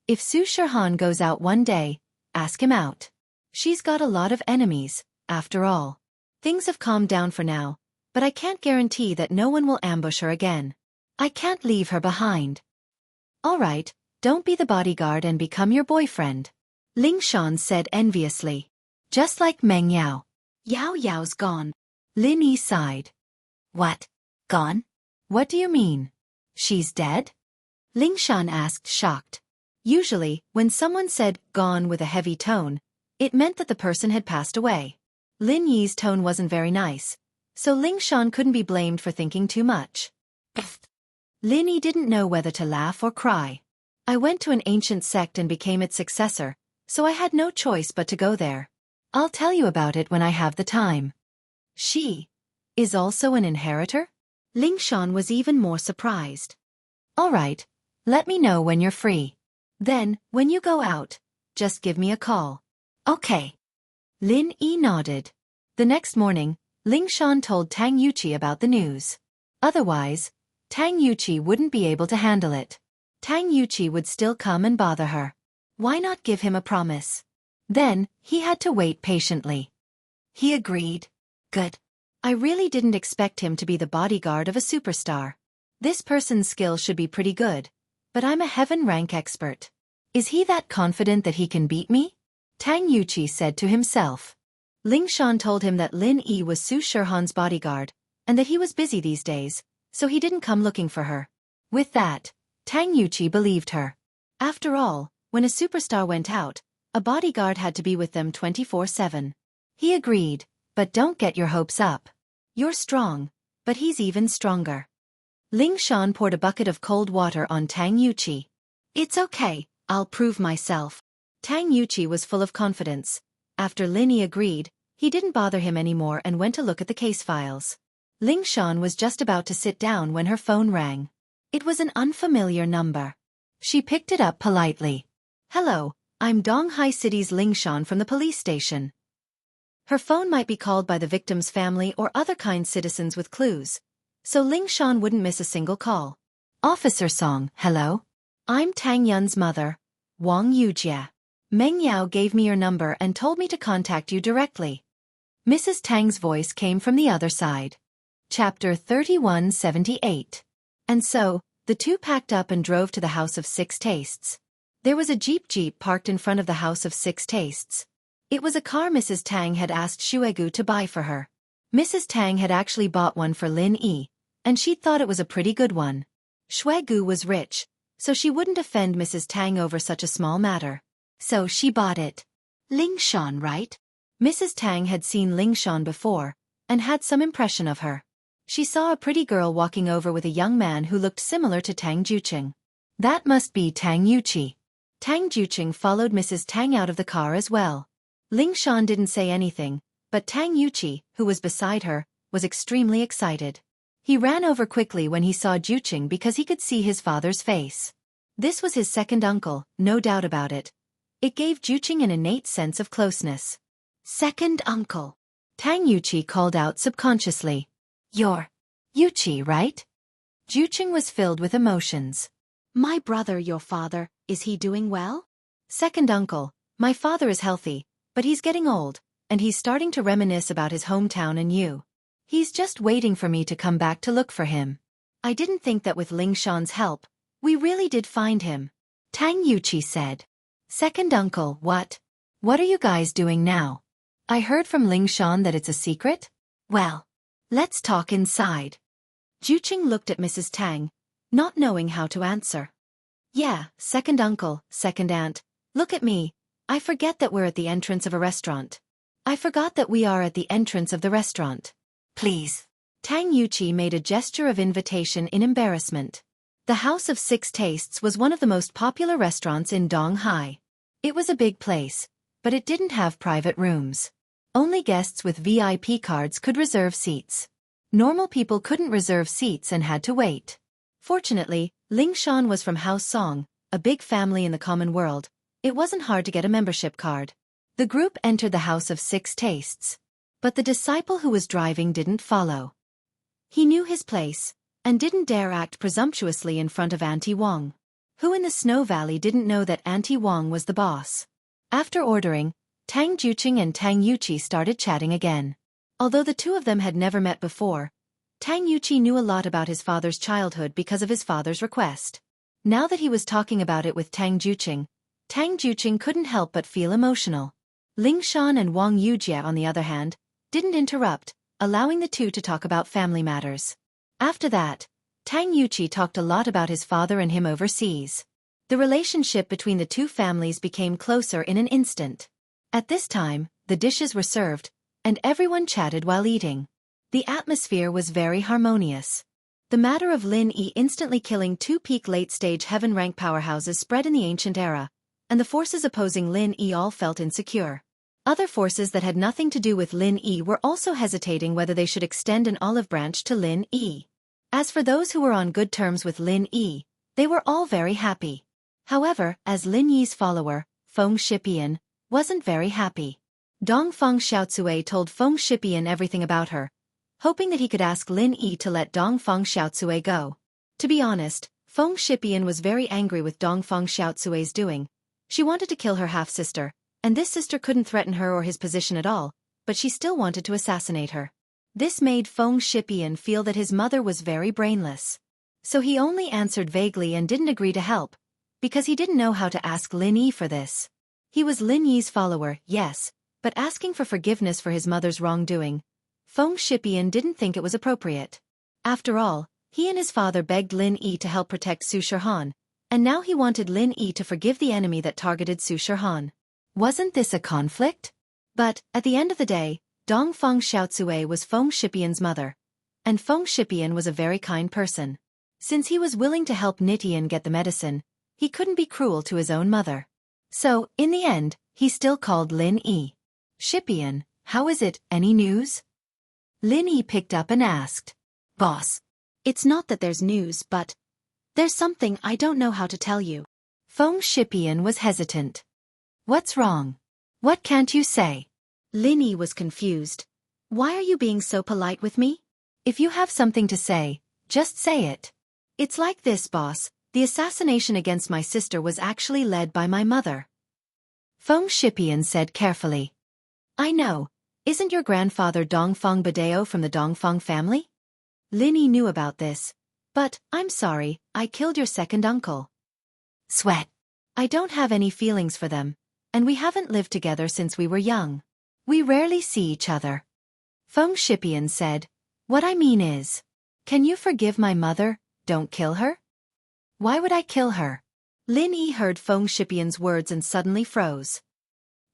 A: If Su Shihan goes out one day, ask him out. She's got a lot of enemies, after all. Things have calmed down for now, but I can't guarantee that no one will ambush her again. I can't leave her behind. All right, don't be the bodyguard and become your boyfriend, Ling Shan said enviously. Just like Meng Yao.
B: Yao Yao's gone.
A: Lin Yi sighed. What? Gone? What do you mean? She's dead? Ling Shan asked, shocked. Usually, when someone said gone with a heavy tone, it meant that the person had passed away. Lin Yi's tone wasn't very nice, so Ling Shan couldn't be blamed for thinking too much. Lin Yi didn't know whether to laugh or cry. I went to an ancient sect and became its successor, so I had no choice but to go there. I'll tell you about it when I have the time. She is also an inheritor?
B: Ling Shan was even more surprised.
A: All right, let me know when you're free. Then, when you go out, just give me a call. Okay. Lin Yi nodded. The next morning, Ling Shan told Tang Yuqi about the news. Otherwise, Tang Yuqi wouldn't be able to handle it. Tang Yuqi would still come and bother her. Why not give him a promise? Then, he had to wait patiently. He agreed. Good. I really didn't expect him to be the bodyguard of a superstar. This person's skill should be pretty good, but I'm a heaven rank expert. Is he that confident that he can beat me? Tang Yuqi said to himself. Ling Shan told him that Lin Yi was Su Shihan's bodyguard, and that he was busy these days, so he didn't come looking for her. With that, Tang Yuqi believed her. After all, when a superstar went out, a bodyguard had to be with them 24/7. He agreed, but don't get your hopes up. You're strong, but he's even stronger. Ling Shan poured a bucket of cold water on Tang Yuqi. It's okay, I'll prove myself. Tang Yuqi was full of confidence. After Lin Yi agreed, he didn't bother him anymore and went to look at the case files. Ling Shan was just about to sit down when her phone rang. It was an unfamiliar number. She picked it up politely. Hello, I'm Donghai City's Ling Shan from the police station. Her phone might be called by the victim's family or other kind citizens with clues, so Ling Shan wouldn't miss a single call. Officer Song, hello? I'm Tang Yun's mother, Wang Yujia. Meng Yao gave me your number and told me to contact you directly. Mrs. Tang's voice came from the other side. Chapter 3178. And so, the two packed up and drove to the House of Six Tastes. There was a jeep parked in front of the House of Six Tastes. It was a car Mrs. Tang had asked Xuegu to buy for her. Mrs. Tang had actually bought one for Lin Yi, and she'd thought it was a pretty good one. Xuegu was rich, so she wouldn't offend Mrs. Tang over such a small matter. So she bought it. Ling Shan, right? Mrs. Tang had seen Ling Shan before, and had some impression of her. She saw a pretty girl walking over with a young man who looked similar to Tang Juqing. That must be Tang Yuqi. Tang Juqing followed Mrs. Tang out of the car as well. Ling Shan didn't say anything, but Tang Yuqi, who was beside her, was extremely excited. He ran over quickly when he saw Juqing because he could see his father's face. This was his second uncle, no doubt about it. It gave Juqing an innate sense of closeness. Second uncle. Tang Yuqi called out subconsciously. You're Yuqi, right? Juqing was filled with emotions.
B: My brother, your father, is he doing well?
A: Second uncle, my father is healthy, but he's getting old, and he's starting to reminisce about his hometown and you. He's just waiting for me to come back to look for him. I didn't think that with Ling Shan's help, we really did find him. Tang Yuqi said. Second uncle, what? What are you guys doing now? I heard from Ling Shan that it's a secret? Well, let's talk inside.
B: Juqing looked at Mrs. Tang, not knowing how to answer.
A: Yeah, second uncle, second aunt, look at me. I forget that we're at the entrance of a restaurant. I forgot that we are at the entrance of the restaurant. Please. Tang Yuqi made a gesture of invitation in embarrassment. The House of Six Tastes was one of the most popular restaurants in Donghai. It was a big place, but it didn't have private rooms. Only guests with VIP cards could reserve seats. Normal people couldn't reserve seats and had to wait. Fortunately, Ling Shan was from House Song, a big family in the common world. It wasn't hard to get a membership card. The group entered the House of Six Tastes. But the disciple who was driving didn't follow. He knew his place, and didn't dare act presumptuously in front of Auntie Wang. Who in the Snow Valley didn't know that Auntie Wang was the boss? After ordering, Tang Juqing and Tang Yuqi started chatting again. Although the two of them had never met before, Tang Yuqi knew a lot about his father's childhood because of his father's request. Now that he was talking about it with Tang Juqing couldn't help but feel emotional. Ling Shan and Wang Yujie, on the other hand, didn't interrupt, allowing the two to talk about family matters. After that, Tang Yuqi talked a lot about his father and him overseas. The relationship between the two families became closer in an instant. At this time, the dishes were served, and everyone chatted while eating. The atmosphere was very harmonious. The matter of Lin Yi instantly killing two peak late-stage heaven-rank powerhouses spread in the ancient era, and the forces opposing Lin Yi all felt insecure. Other forces that had nothing to do with Lin Yi were also hesitating whether they should extend an olive branch to Lin Yi. As for those who were on good terms with Lin Yi, they were all very happy. However, as Lin Yi's follower, Feng Shipian, wasn't very happy. Dongfeng Xiaocui told Feng Shipian everything about her, hoping that he could ask Lin Yi to let Dongfeng Xiaocui go. To be honest, Feng Shipian was very angry with Dongfeng Xiaocui's doing. She wanted to kill her half-sister, and this sister couldn't threaten her or his position at all, but she still wanted to assassinate her. This made Feng Shipian feel that his mother was very brainless. So he only answered vaguely and didn't agree to help, because he didn't know how to ask Lin Yi for this. He was Lin Yi's follower, yes, but asking for forgiveness for his mother's wrongdoing, Feng Shipian didn't think it was appropriate. After all, he and his father begged Lin Yi to help protect Su Shihan, and now he wanted Lin Yi to forgive the enemy that targeted Su Shihan. Wasn't this a conflict? But, at the end of the day, Dongfeng Xiaocui was Feng Shipian's mother, and Feng Shipian was a very kind person. Since he was willing to help Nitian get the medicine, he couldn't be cruel to his own mother. So, in the end, he still called Lin Yi. Shipian, how is it, any news? Lin Yi picked up and asked. Boss.
B: It's not that there's news, but there's something I don't know how to tell you.
A: Feng Shipian was hesitant. What's wrong? What can't you say?
B: Lin Yi was confused. Why are you being so polite with me?
A: If you have something to say, just say it. It's like this, boss. The assassination against my sister was actually led by my mother. Feng Shipian said carefully. I know. Isn't your grandfather Dongfeng Badeo from the Dongfeng family? Lin Yi knew about this. But, I'm sorry, I killed your second uncle. Sweat. I don't have any feelings for them, and we haven't lived together since we were young. We rarely see each other. Feng Shipian said, what I mean is, can you forgive my mother? Don't kill her? Why would I kill her? Lin Yi heard Feng Shipian's words and suddenly froze.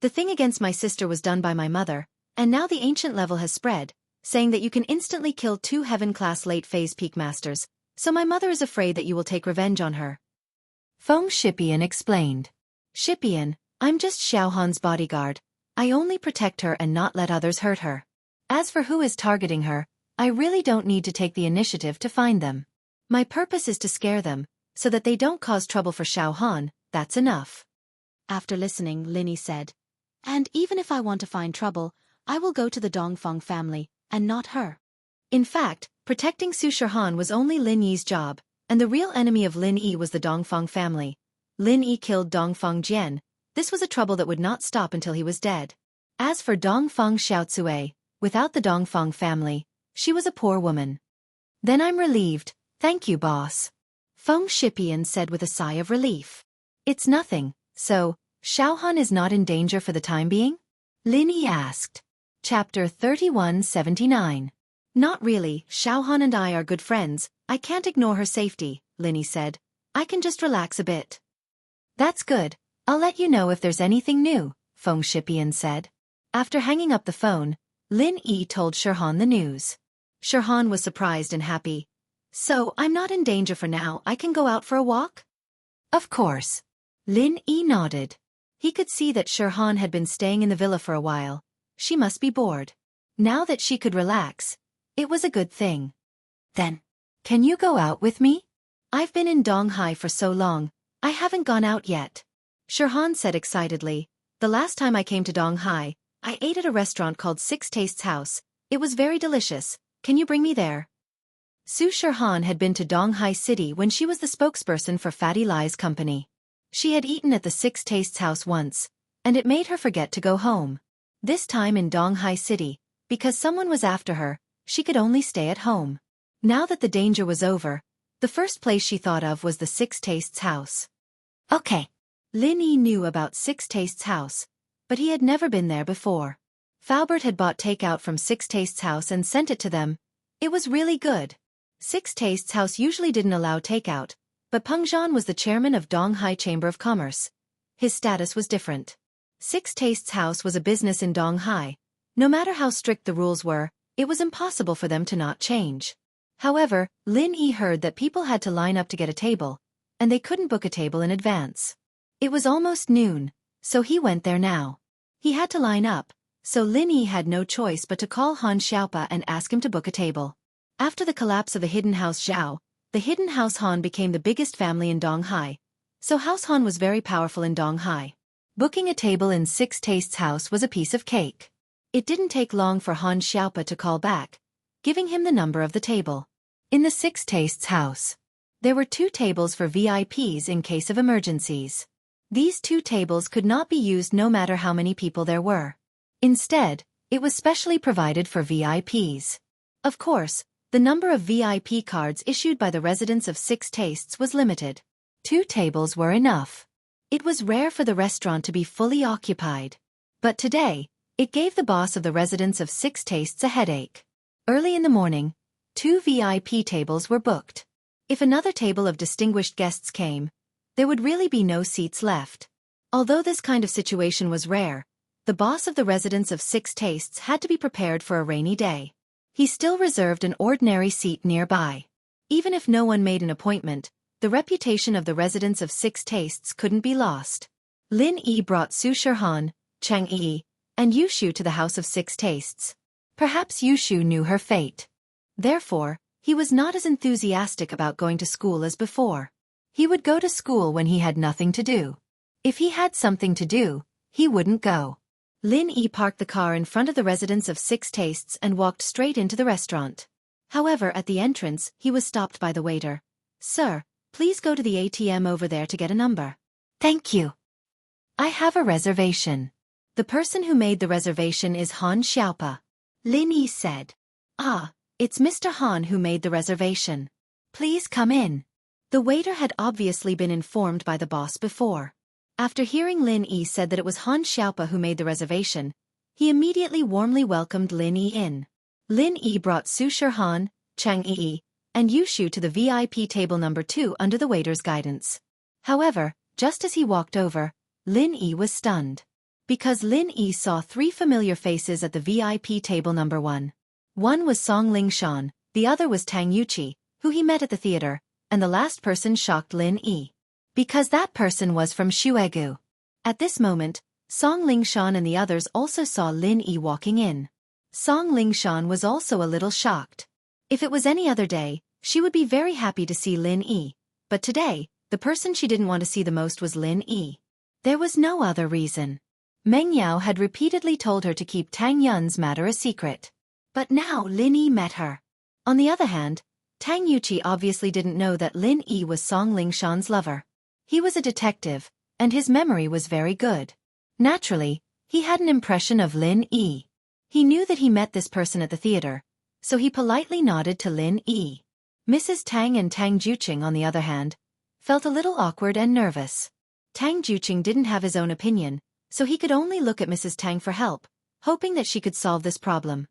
A: The thing against my sister was done by my mother, and now the ancient level has spread, saying that you can instantly kill 2 heaven-class late-phase peak masters, so my mother is afraid that you will take revenge on her. Feng Shipian explained.
B: Shipian, I'm just Xiaohan's bodyguard. I only protect her and not let others hurt her. As for who is targeting her, I really don't need to take the initiative to find them. My purpose is to scare them, so that they don't cause trouble for Xiaohan, that's enough. After listening, Lin Yi said, and even if I want to find trouble, I will go to the Dongfeng family, and not her. In fact, protecting Su Shihan was only Lin Yi's job, and the real enemy of Lin Yi was the Dongfeng family. Lin Yi killed Dongfeng Jian. This was a trouble that would not stop until he was dead. As for Dongfeng Xiaocui, without the Dongfeng family, she was a poor woman. Then I'm relieved, thank you boss. Feng Shipian said with a sigh of relief. It's nothing, so, Xiaohan is not in danger for the time being? Lin Yi asked. Chapter 3179. Not really, Xiaohan and I are good friends, I can't ignore her safety, Lin Yi said. I can just relax a bit. That's good, I'll let you know if there's anything new, Feng Shipian said. After hanging up the phone, Lin Yi told Shihan the news. Shihan was surprised and happy. So, I'm not in danger for now, I can go out for a walk? Of course. Lin Yi nodded. He could see that Shihan had been staying in the villa for a while. She must be bored. Now that she could relax, it was a good thing. Then, can you go out with me? I've been in Donghai for so long, I haven't gone out yet. Shihan said excitedly. The last time I came to Donghai, I ate at a restaurant called Six Tastes House. It was very delicious. Can you bring me there? Su Shihan had been to Donghai City when she was the spokesperson for Fatty Lie's company. She had eaten at the Six Tastes House once, and it made her forget to go home. This time in Donghai City, because someone was after her, she could only stay at home. Now that the danger was over, the first place she thought of was the Six Tastes House. Okay. Lin Yi knew about Six Tastes House, but he had never been there before. Faubert had bought takeout from Six Tastes House and sent it to them. It was really good. Six Tastes House usually didn't allow takeout, but Peng Zhan was the chairman of Donghai Chamber of Commerce. His status was different. Six Tastes House was a business in Donghai. No matter how strict the rules were, it was impossible for them to not change. However, Lin Yi heard that people had to line up to get a table, and they couldn't book a table in advance. It was almost noon, so he went there now. He had to line up, so Lin Yi had no choice but to call Han Xiaopa and ask him to book a table. After the collapse of the hidden house Zhao, the hidden house Han became the biggest family in Donghai, so House Han was very powerful in Donghai. Booking a table in Six Tastes House was a piece of cake. It didn't take long for Han Xiaopa to call back, giving him the number of the table. In the Six Tastes House, there were 2 tables for VIPs in case of emergencies. These 2 tables could not be used no matter how many people there were. Instead, it was specially provided for VIPs. Of course, the number of VIP cards issued by the residents of Six Tastes was limited. 2 tables were enough. It was rare for the restaurant to be fully occupied. But today, it gave the boss of the residents of Six Tastes a headache. Early in the morning, 2 VIP tables were booked. If another table of distinguished guests came, there would really be no seats left. Although this kind of situation was rare, the boss of the residents of Six Tastes had to be prepared for a rainy day. He still reserved an ordinary seat nearby. Even if no one made an appointment, the reputation of the residents of Six Tastes couldn't be lost. Lin Yi brought Su Shihan, Chang Yi, and Yushu to the house of Six Tastes. Perhaps Yushu knew her fate. Therefore, he was not as enthusiastic about going to school as before. He would go to school when he had nothing to do. If he had something to do, he wouldn't go. Lin Yi parked the car in front of the residence of Six Tastes and walked straight into the restaurant. However, at the entrance, he was stopped by the waiter. Sir, please go to the ATM over there to get a number. Thank you. I have a reservation. The person who made the reservation is Han Xiaopa. Lin Yi said. Ah, it's Mr. Han who made the reservation. Please come in. The waiter had obviously been informed by the boss before. After hearing Lin Yi said that it was Han Xiaopa who made the reservation, he immediately warmly welcomed Lin Yi in. Lin Yi brought Su Shihan, Chang Yi, and Yushu to the VIP table number 2 under the waiter's guidance. However, just as he walked over, Lin Yi was stunned. Because Lin Yi saw 3 familiar faces at the VIP table number 1. One was Song Lingshan, the other was Tang Yuqi, who he met at the theater, and the last person shocked Lin Yi.
A: Because that person was from Xuegu.
B: At this moment, Song Lingshan and the others also saw Lin Yi walking in. Song Lingshan was also a little shocked. If it was any other day, she would be very happy to see Lin Yi, but today, the person she didn't want to see the most was Lin Yi. There was no other reason. Meng Yao had repeatedly told her to keep Tang Yun's matter a secret. But now Lin Yi met her. On the other hand, Tang Yuqi obviously didn't know that Lin Yi was Song Lingshan's lover. He was a detective, and his memory was very good. Naturally, he had an impression of Lin Yi. He knew that he met this person at the theater, so he politely nodded to Lin Yi. Mrs. Tang and Tang Juqing, on the other hand, felt a little awkward and nervous. Tang Juqing didn't have his own opinion, so he could only look at Mrs. Tang for help, hoping that she could solve this problem.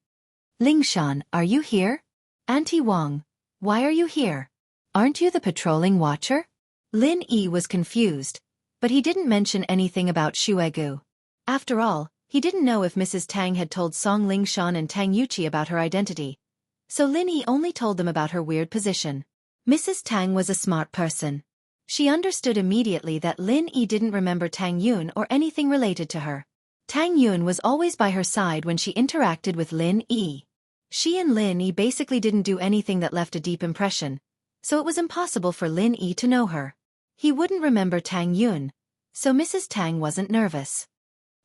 A: Lingshan, are you here?
B: Auntie Wang, why are you here?
A: Aren't you the patrolling watcher?
B: Lin Yi was confused, but he didn't mention anything about Xuegu. After all, he didn't know if Mrs. Tang had told Song Lingshan and Tang Yuqi about her identity, so Lin Yi only told them about her weird position. Mrs. Tang was a smart person. She understood immediately that Lin Yi didn't remember Tang Yun or anything related to her. Tang Yun was always by her side when she interacted with Lin Yi. She and Lin Yi basically didn't do anything that left a deep impression, so it was impossible for Lin Yi to know her. He wouldn't remember Tang Yun, so Mrs. Tang wasn't nervous.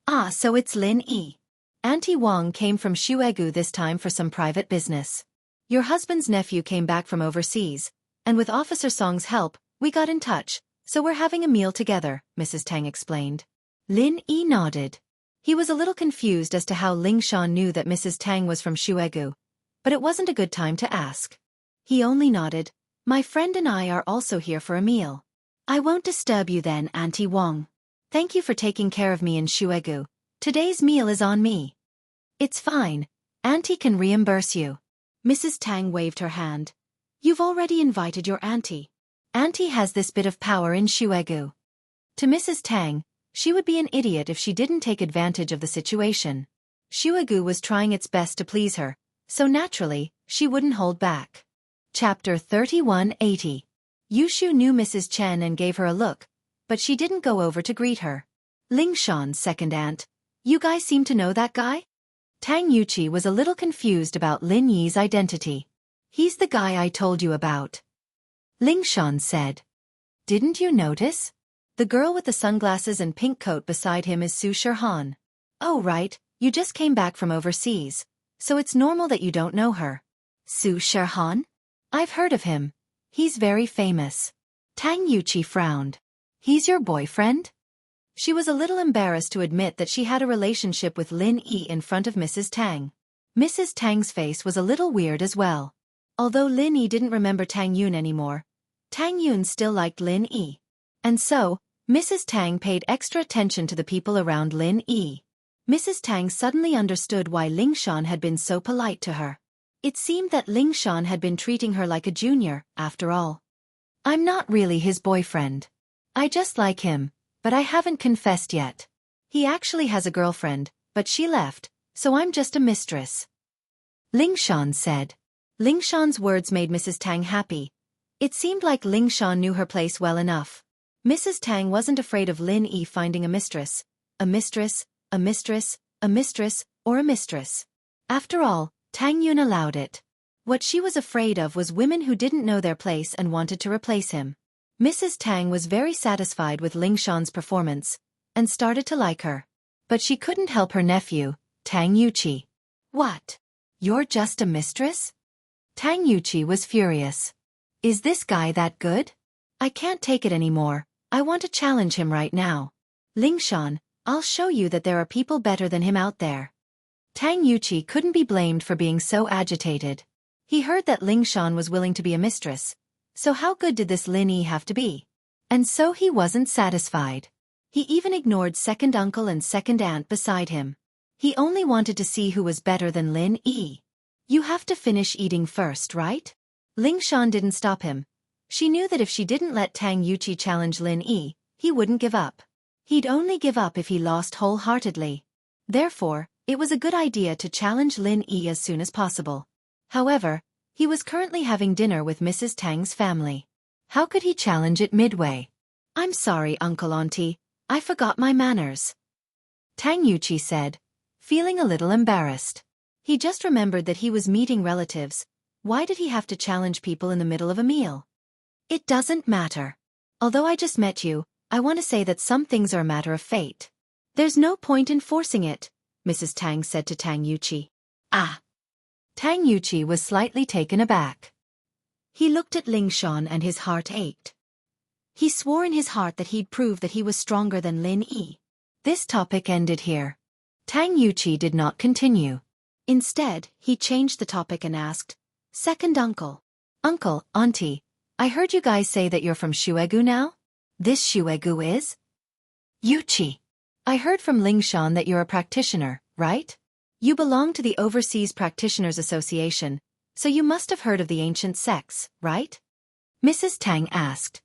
A: Ah, so it's Lin Yi.
B: Auntie Wang came from Xuegu this time for some private business. Your husband's nephew came back from overseas, and with Officer Song's help, we got in touch, so we're having a meal together, Mrs. Tang explained.
A: Lin Yi nodded.
B: He was a little confused as to how Lingshan knew that Mrs. Tang was from Xuegu, but it wasn't a good time to ask. He only nodded. My friend and I are also here for a meal.
A: I won't disturb you then, Auntie Wang.
B: Thank you for taking care of me in Xuegu. Today's meal is on me.
A: It's fine. Auntie can reimburse you.
B: Mrs. Tang waved her hand. You've already invited your auntie.
A: Auntie has this bit of power in Xuegu.
B: To Mrs. Tang, she would be an idiot if she didn't take advantage of the situation. Xuegu was trying its best to please her, so naturally, she wouldn't hold back.
A: Chapter 3180.
B: Yushu knew Mrs. Chen and gave her a look, but she didn't go over to greet her.
A: Lingshan's second aunt. You guys seem to know that guy?
B: Tang Yuqi was a little confused about Lin Yi's identity.
A: He's the guy I told you about. Lingshan said.
B: Didn't you notice? The girl with the sunglasses and pink coat beside him is Su Sherhan. Oh right, you just came back from overseas, so it's normal that you don't know her.
A: Su Sherhan?
B: I've heard of him. He's very famous.
A: Tang Yuqi frowned.
B: He's your boyfriend? She was a little embarrassed to admit that she had a relationship with Lin Yi in front of Mrs. Tang. Mrs. Tang's face was a little weird as well. Although Lin Yi didn't remember Tang Yun anymore, Tang Yun still liked Lin Yi. And so, Mrs. Tang paid extra attention to the people around Lin Yi. Mrs. Tang suddenly understood why Lingshan had been so polite to her. It seemed that Lingshan had been treating her like a junior, after all.
A: I'm not really his boyfriend.
B: I just like him, but I haven't confessed yet. He actually has a girlfriend, but she left, so I'm just a mistress.
A: Lingshan said.
B: Lingshan's words made Mrs. Tang happy. It seemed like Lingshan knew her place well enough. Mrs. Tang wasn't afraid of Lin Yi finding a mistress, a mistress, a mistress, a mistress, or a mistress. After all, Tang Yun allowed it. What she was afraid of was women who didn't know their place and wanted to replace him. Mrs. Tang was very satisfied with Lingshan's performance, and started to like her. But she couldn't help her nephew, Tang Yuqi.
A: What? You're just a mistress?
B: Tang Yuqi was furious.
A: Is this guy that good?
B: I can't take it anymore. I want to challenge him right now. Lingshan, I'll show you that there are people better than him out there. Tang Yuqi couldn't be blamed for being so agitated. He heard that Lingshan was willing to be a mistress, so how good did this Lin Yi have to be? And so he wasn't satisfied. He even ignored second uncle and second aunt beside him. He only wanted to see who was better than Lin Yi. You have to finish eating first, right? Lingshan didn't stop him. She knew that if she didn't let Tang Yuqi challenge Lin Yi, he wouldn't give up. He'd only give up if he lost wholeheartedly. Therefore, it was a good idea to challenge Lin Yi as soon as possible. However, he was currently having dinner with Mrs. Tang's family. How could he challenge it midway? I'm sorry, Uncle Auntie, I forgot my manners.
A: Tang Yuqi said, feeling a little embarrassed.
B: He just remembered that he was meeting relatives. Why did he have to challenge people in the middle of a meal?
A: It doesn't matter. Although I just met you, I want to say that some things are a matter of fate.
B: There's no point in forcing it, Mrs. Tang said to Tang Yuqi.
A: Ah! Tang Yuqi was slightly taken aback.
B: He looked at Ling Shan and his heart ached. He swore in his heart that he'd prove that he was stronger than Lin Yi.
A: This topic ended here. Tang Yuqi did not continue.
B: Instead, he changed the topic and asked, Second uncle.
A: Uncle, Auntie, I heard you guys say that you're from Xuegu now? This Xuegu is? Yuqi. I heard from Ling Shan that you're a practitioner, right?
B: You belong to the Overseas Practitioners Association, so you must have heard of the ancient sects, right?
A: Mrs. Tang asked.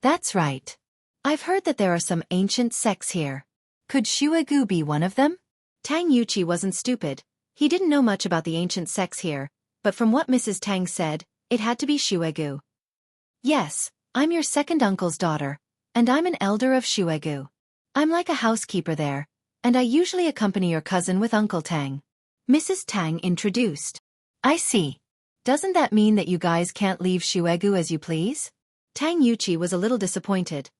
A: That's right.
B: I've heard that there are some ancient sects here.
A: Could Xuegu be one of them?
B: Tang Yuqi wasn't stupid. He didn't know much about the ancient sects here, but from what Mrs. Tang said, it had to be Xuegu.
A: Yes, I'm your second uncle's daughter, and I'm an elder of Xuegu. I'm like a housekeeper there, and I usually accompany your cousin with Uncle Tang.
B: Mrs. Tang introduced.
A: I see. Doesn't that mean that you guys can't leave Xuegu as you please?
B: Tang Yuqi was a little disappointed.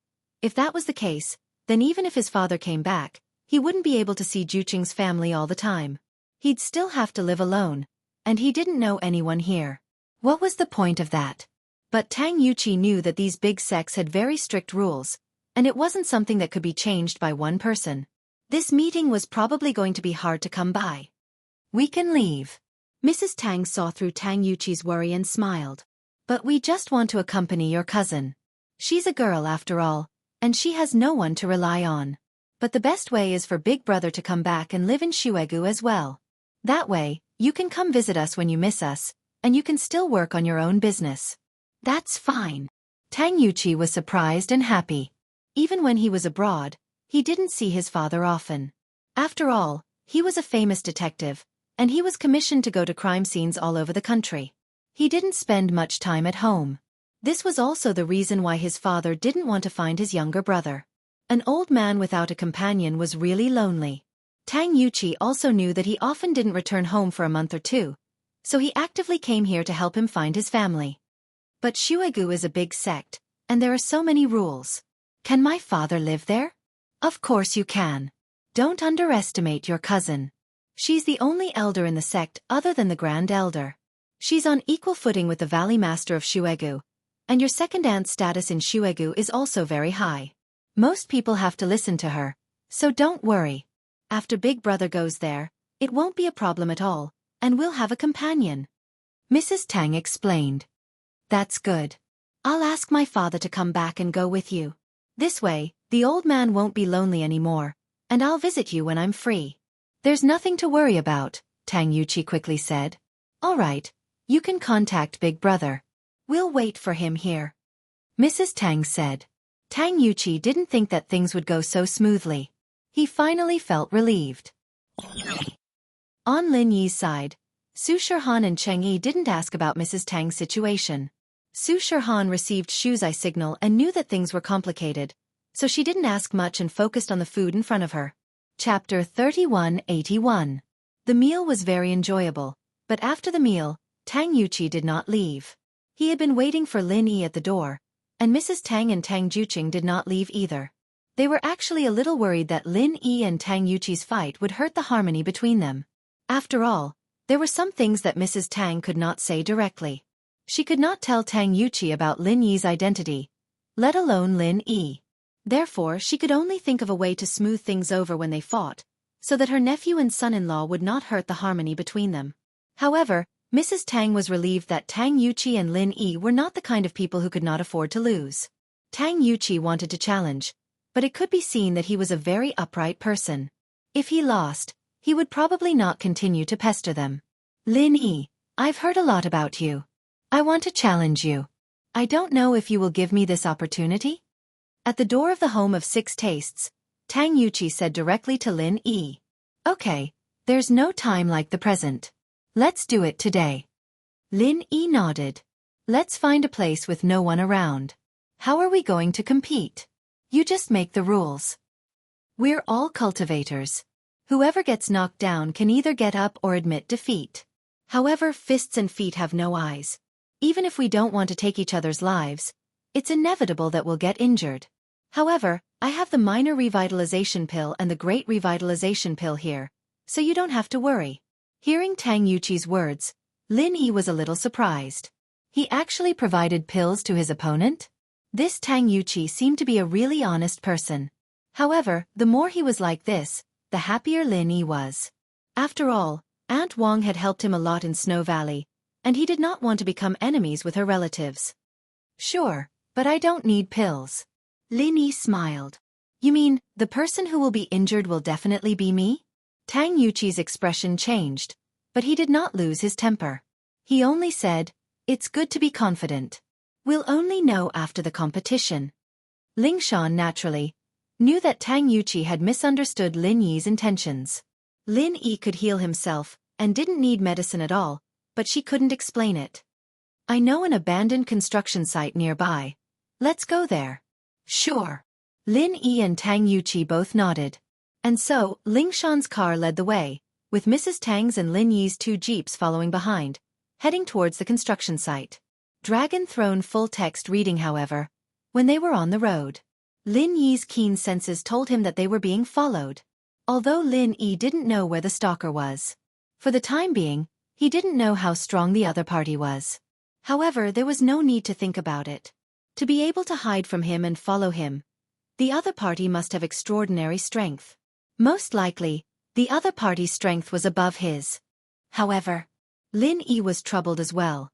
B: If that was the case, then even if his father came back, he wouldn't be able to see Juqing's family all the time. He'd still have to live alone, and he didn't know anyone here.
A: What was the point of that?
B: But Tang Yuqi knew that these big sects had very strict rules, and it wasn't something that could be changed by one person. This meeting was probably going to be hard to come by.
A: We can leave.
B: Mrs. Tang saw through Tang Yuqi's worry and smiled.
A: But we just want to accompany your cousin. She's a girl after all, and she has no one to rely on. But the best way is for Big Brother to come back and live in Xuegu as well. That way, you can come visit us when you miss us, and you can still work on your own business.
B: That's fine.
A: Tang Yuqi was surprised and happy.
B: Even when he was abroad, he didn't see his father often. After all, he was a famous detective, and he was commissioned to go to crime scenes all over the country. He didn't spend much time at home. This was also the reason why his father didn't want to find his younger brother. An old man without a companion was really lonely. Tang Yuqi also knew that he often didn't return home for a month or two, so he actively came here to help him find his family. But Xuegu is a big sect, and there are so many rules.
A: Can my father live there? Of course you can. Don't underestimate your cousin. She's the only elder in the sect other than the Grand Elder. She's on equal footing with the Valley Master of Xuegu, and your second aunt's status in Xuegu is also very high. Most people have to listen to her, so don't worry.
B: After Big Brother goes there, it won't be a problem at all, and we'll have a companion.
A: Mrs. Tang explained. That's good.
B: I'll ask my father to come back and go with you. This way, the old man won't be lonely anymore, and I'll visit you when I'm free.
A: There's nothing to worry about, Tang Yuqi quickly said. All right, you can contact Big Brother.
B: We'll wait for him here.
A: Mrs. Tang said. Tang Yuqi didn't think that things would go so smoothly. He finally felt relieved. On Lin Yi's side, Su Shirhan and Cheng Yi didn't ask about Mrs. Tang's situation. Su Shirhan received Shu's eye signal and knew that things were complicated, so she didn't ask much and focused on the food in front of her. Chapter 3181. The meal was very enjoyable, but after the meal, Tang Yuqi did not leave. He had been waiting for Lin Yi at the door, and Mrs. Tang and Tang Juqing did not leave either. They were actually a little worried that Lin Yi and Tang Yuqi's fight would hurt the harmony between them. After all, there were some things that Mrs. Tang could not say directly. She could not tell Tang Yuqi about Lin Yi's identity, let alone Lin Yi. Therefore, she could only think of a way to smooth things over when they fought, so that her nephew and son-in-law would not hurt the harmony between them. However, Mrs. Tang was relieved that Tang Yuqi and Lin Yi were not the kind of people who could not afford to lose. Tang Yuqi wanted to challenge, but it could be seen that he was a very upright person. If he lost, he would probably not continue to pester them. Lin Yi, I've heard a lot about you. I want to challenge you. I don't know if you will give me this opportunity? At the door of the home of 6 tastes, Tang Yuqi said directly to Lin Yi. Okay, there's no time like the present. Let's do it today. Lin Yi nodded. Let's find a place with no one around. How are we going to compete? You just make the rules. We're all cultivators. Whoever gets knocked down can either get up or admit defeat.
B: However, fists and feet have no eyes. Even if we don't want to take each other's lives, it's inevitable that we'll get injured. However, I have the minor revitalization pill and the great revitalization pill here, so you don't have to worry.
A: Hearing Tang Yuqi's words, Lin Yi was a little surprised. He actually provided pills to his opponent? This Tang Yuqi seemed to be a really honest person. However, the more he was like this, the happier Lin Yi was. After all, Aunt Wang had helped him a lot in Snow Valley, and he did not want to become enemies with her relatives. Sure, but I don't need pills.
B: Lin Yi smiled.
A: You mean, the person who will be injured will definitely be me? Tang Yuqi's expression changed, but he did not lose his temper. He only said, "It's good to be confident. We'll only know after the competition." Ling Shan naturally knew that Tang Yuqi had misunderstood Lin Yi's intentions. Lin Yi could heal himself and didn't need medicine at all, but she couldn't explain it. I know an abandoned construction site nearby. Let's go there. Sure. Lin Yi and Tang Yuqi both nodded. And so, Ling Shan's car led the way, with Mrs. Tang's and Lin Yi's 2 jeeps following behind, heading towards the construction site. Dragon Throne full text reading, however, when they were on the road. Lin Yi's keen senses told him that they were being followed. Although Lin Yi didn't know where the stalker was. For the time being, he didn't know how strong the other party was. However, there was no need to think about it. To be able to hide from him and follow him, the other party must have extraordinary strength. Most likely, the other party's strength was above his. However, Lin Yi was troubled as well.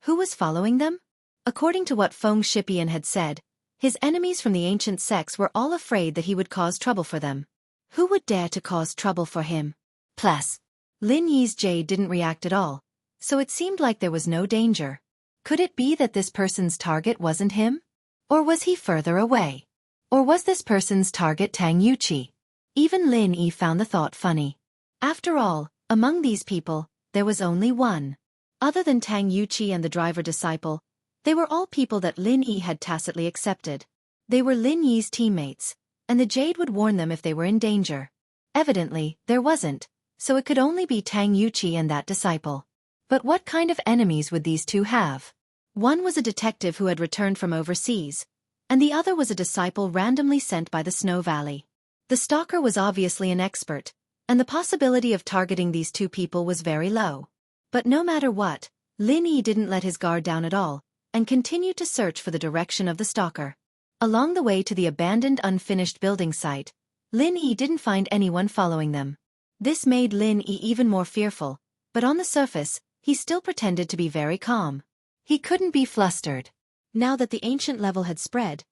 A: Who was following them? According to what Feng Shipian had said, his enemies from the ancient sects were all afraid that he would cause trouble for them. Who would dare to cause trouble for him? Plus, Lin Yi's jade didn't react at all, so it seemed like there was no danger. Could it be that this person's target wasn't him? Or was he further away? Or was this person's target Tang Yuqi? Even Lin Yi found the thought funny. After all, among these people, there was only one. Other than Tang Yuqi and the driver disciple, they were all people that Lin Yi had tacitly accepted. They were Lin Yi's teammates, and the jade would warn them if they were in danger. Evidently, there wasn't, so it could only be Tang Yuqi and that disciple. But what kind of enemies would these two have? One was a detective who had returned from overseas, and the other was a disciple randomly sent by the Snow Valley. The stalker was obviously an expert, and the possibility of targeting these two people was very low. But no matter what, Lin Yi didn't let his guard down at all, and continued to search for the direction of the stalker. Along the way to the abandoned unfinished building site, Lin Yi didn't find anyone following them. This made Lin Yi even more fearful, but on the surface, he still pretended to be very calm. He couldn't be flustered. Now that the ancient level had spread,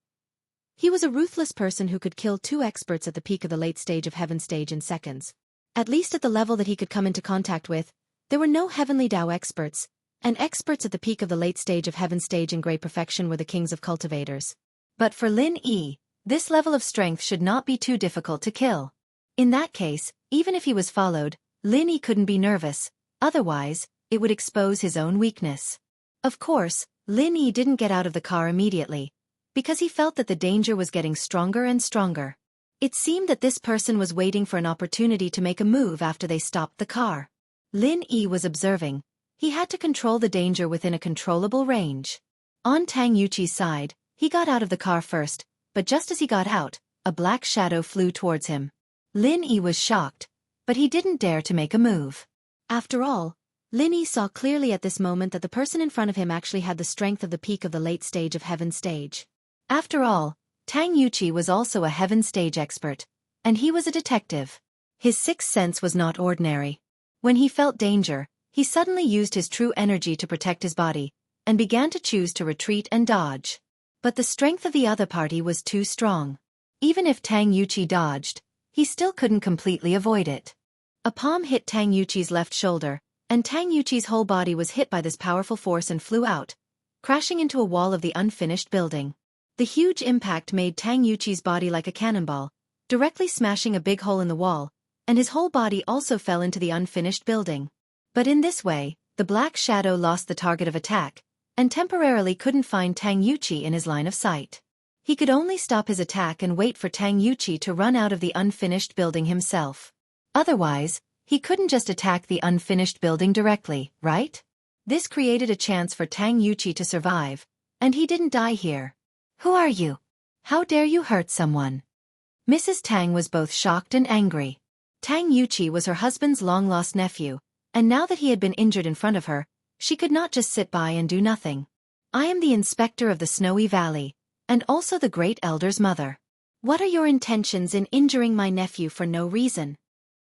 A: he was a ruthless person who could kill 2 experts at the peak of the late stage of heaven stage in seconds. At least at the level that he could come into contact with, there were no heavenly Dao experts, and experts at the peak of the late stage of heaven stage in great perfection were the kings of cultivators. But for Lin Yi, this level of strength should not be too difficult to kill. In that case, even if he was followed, Lin Yi couldn't be nervous, otherwise, it would expose his own weakness. Of course, Lin Yi didn't get out of the car immediately, because he felt that the danger was getting stronger and stronger. It seemed that this person was waiting for an opportunity to make a move after they stopped the car. Lin Yi was observing. He had to control the danger within a controllable range. On Tang Yuqi's side, he got out of the car first, but just as he got out, a black shadow flew towards him. Lin Yi was shocked, but he didn't dare to make a move. After all, Lin Yi saw clearly at this moment that the person in front of him actually had the strength of the peak of the late stage of heaven stage. After all, Tang Yuqi was also a heaven stage expert, and he was a detective. His sixth sense was not ordinary. When he felt danger, he suddenly used his true energy to protect his body, and began to choose to retreat and dodge. But the strength of the other party was too strong. Even if Tang Yuqi dodged, he still couldn't completely avoid it. A palm hit Tang Yuqi's left shoulder, and Tang Yuqi's whole body was hit by this powerful force and flew out, crashing into a wall of the unfinished building. The huge impact made Tang Yuqi's body like a cannonball, directly smashing a big hole in the wall, and his whole body also fell into the unfinished building. But in this way, the black shadow lost the target of attack, and temporarily couldn't find Tang Yuqi in his line of sight. He could only stop his attack and wait for Tang Yuqi to run out of the unfinished building himself. Otherwise, he couldn't just attack the unfinished building directly, right? This created a chance for Tang Yuqi to survive, and he didn't die here. Who are you? How dare you hurt someone? Mrs. Tang was both shocked and angry. Tang Yuqi was her husband's long-lost nephew, and now that he had been injured in front of her, she could not just sit by and do nothing. I am the inspector of the Snowy Valley, and also the great elder's mother. What are your intentions in injuring my nephew for no reason?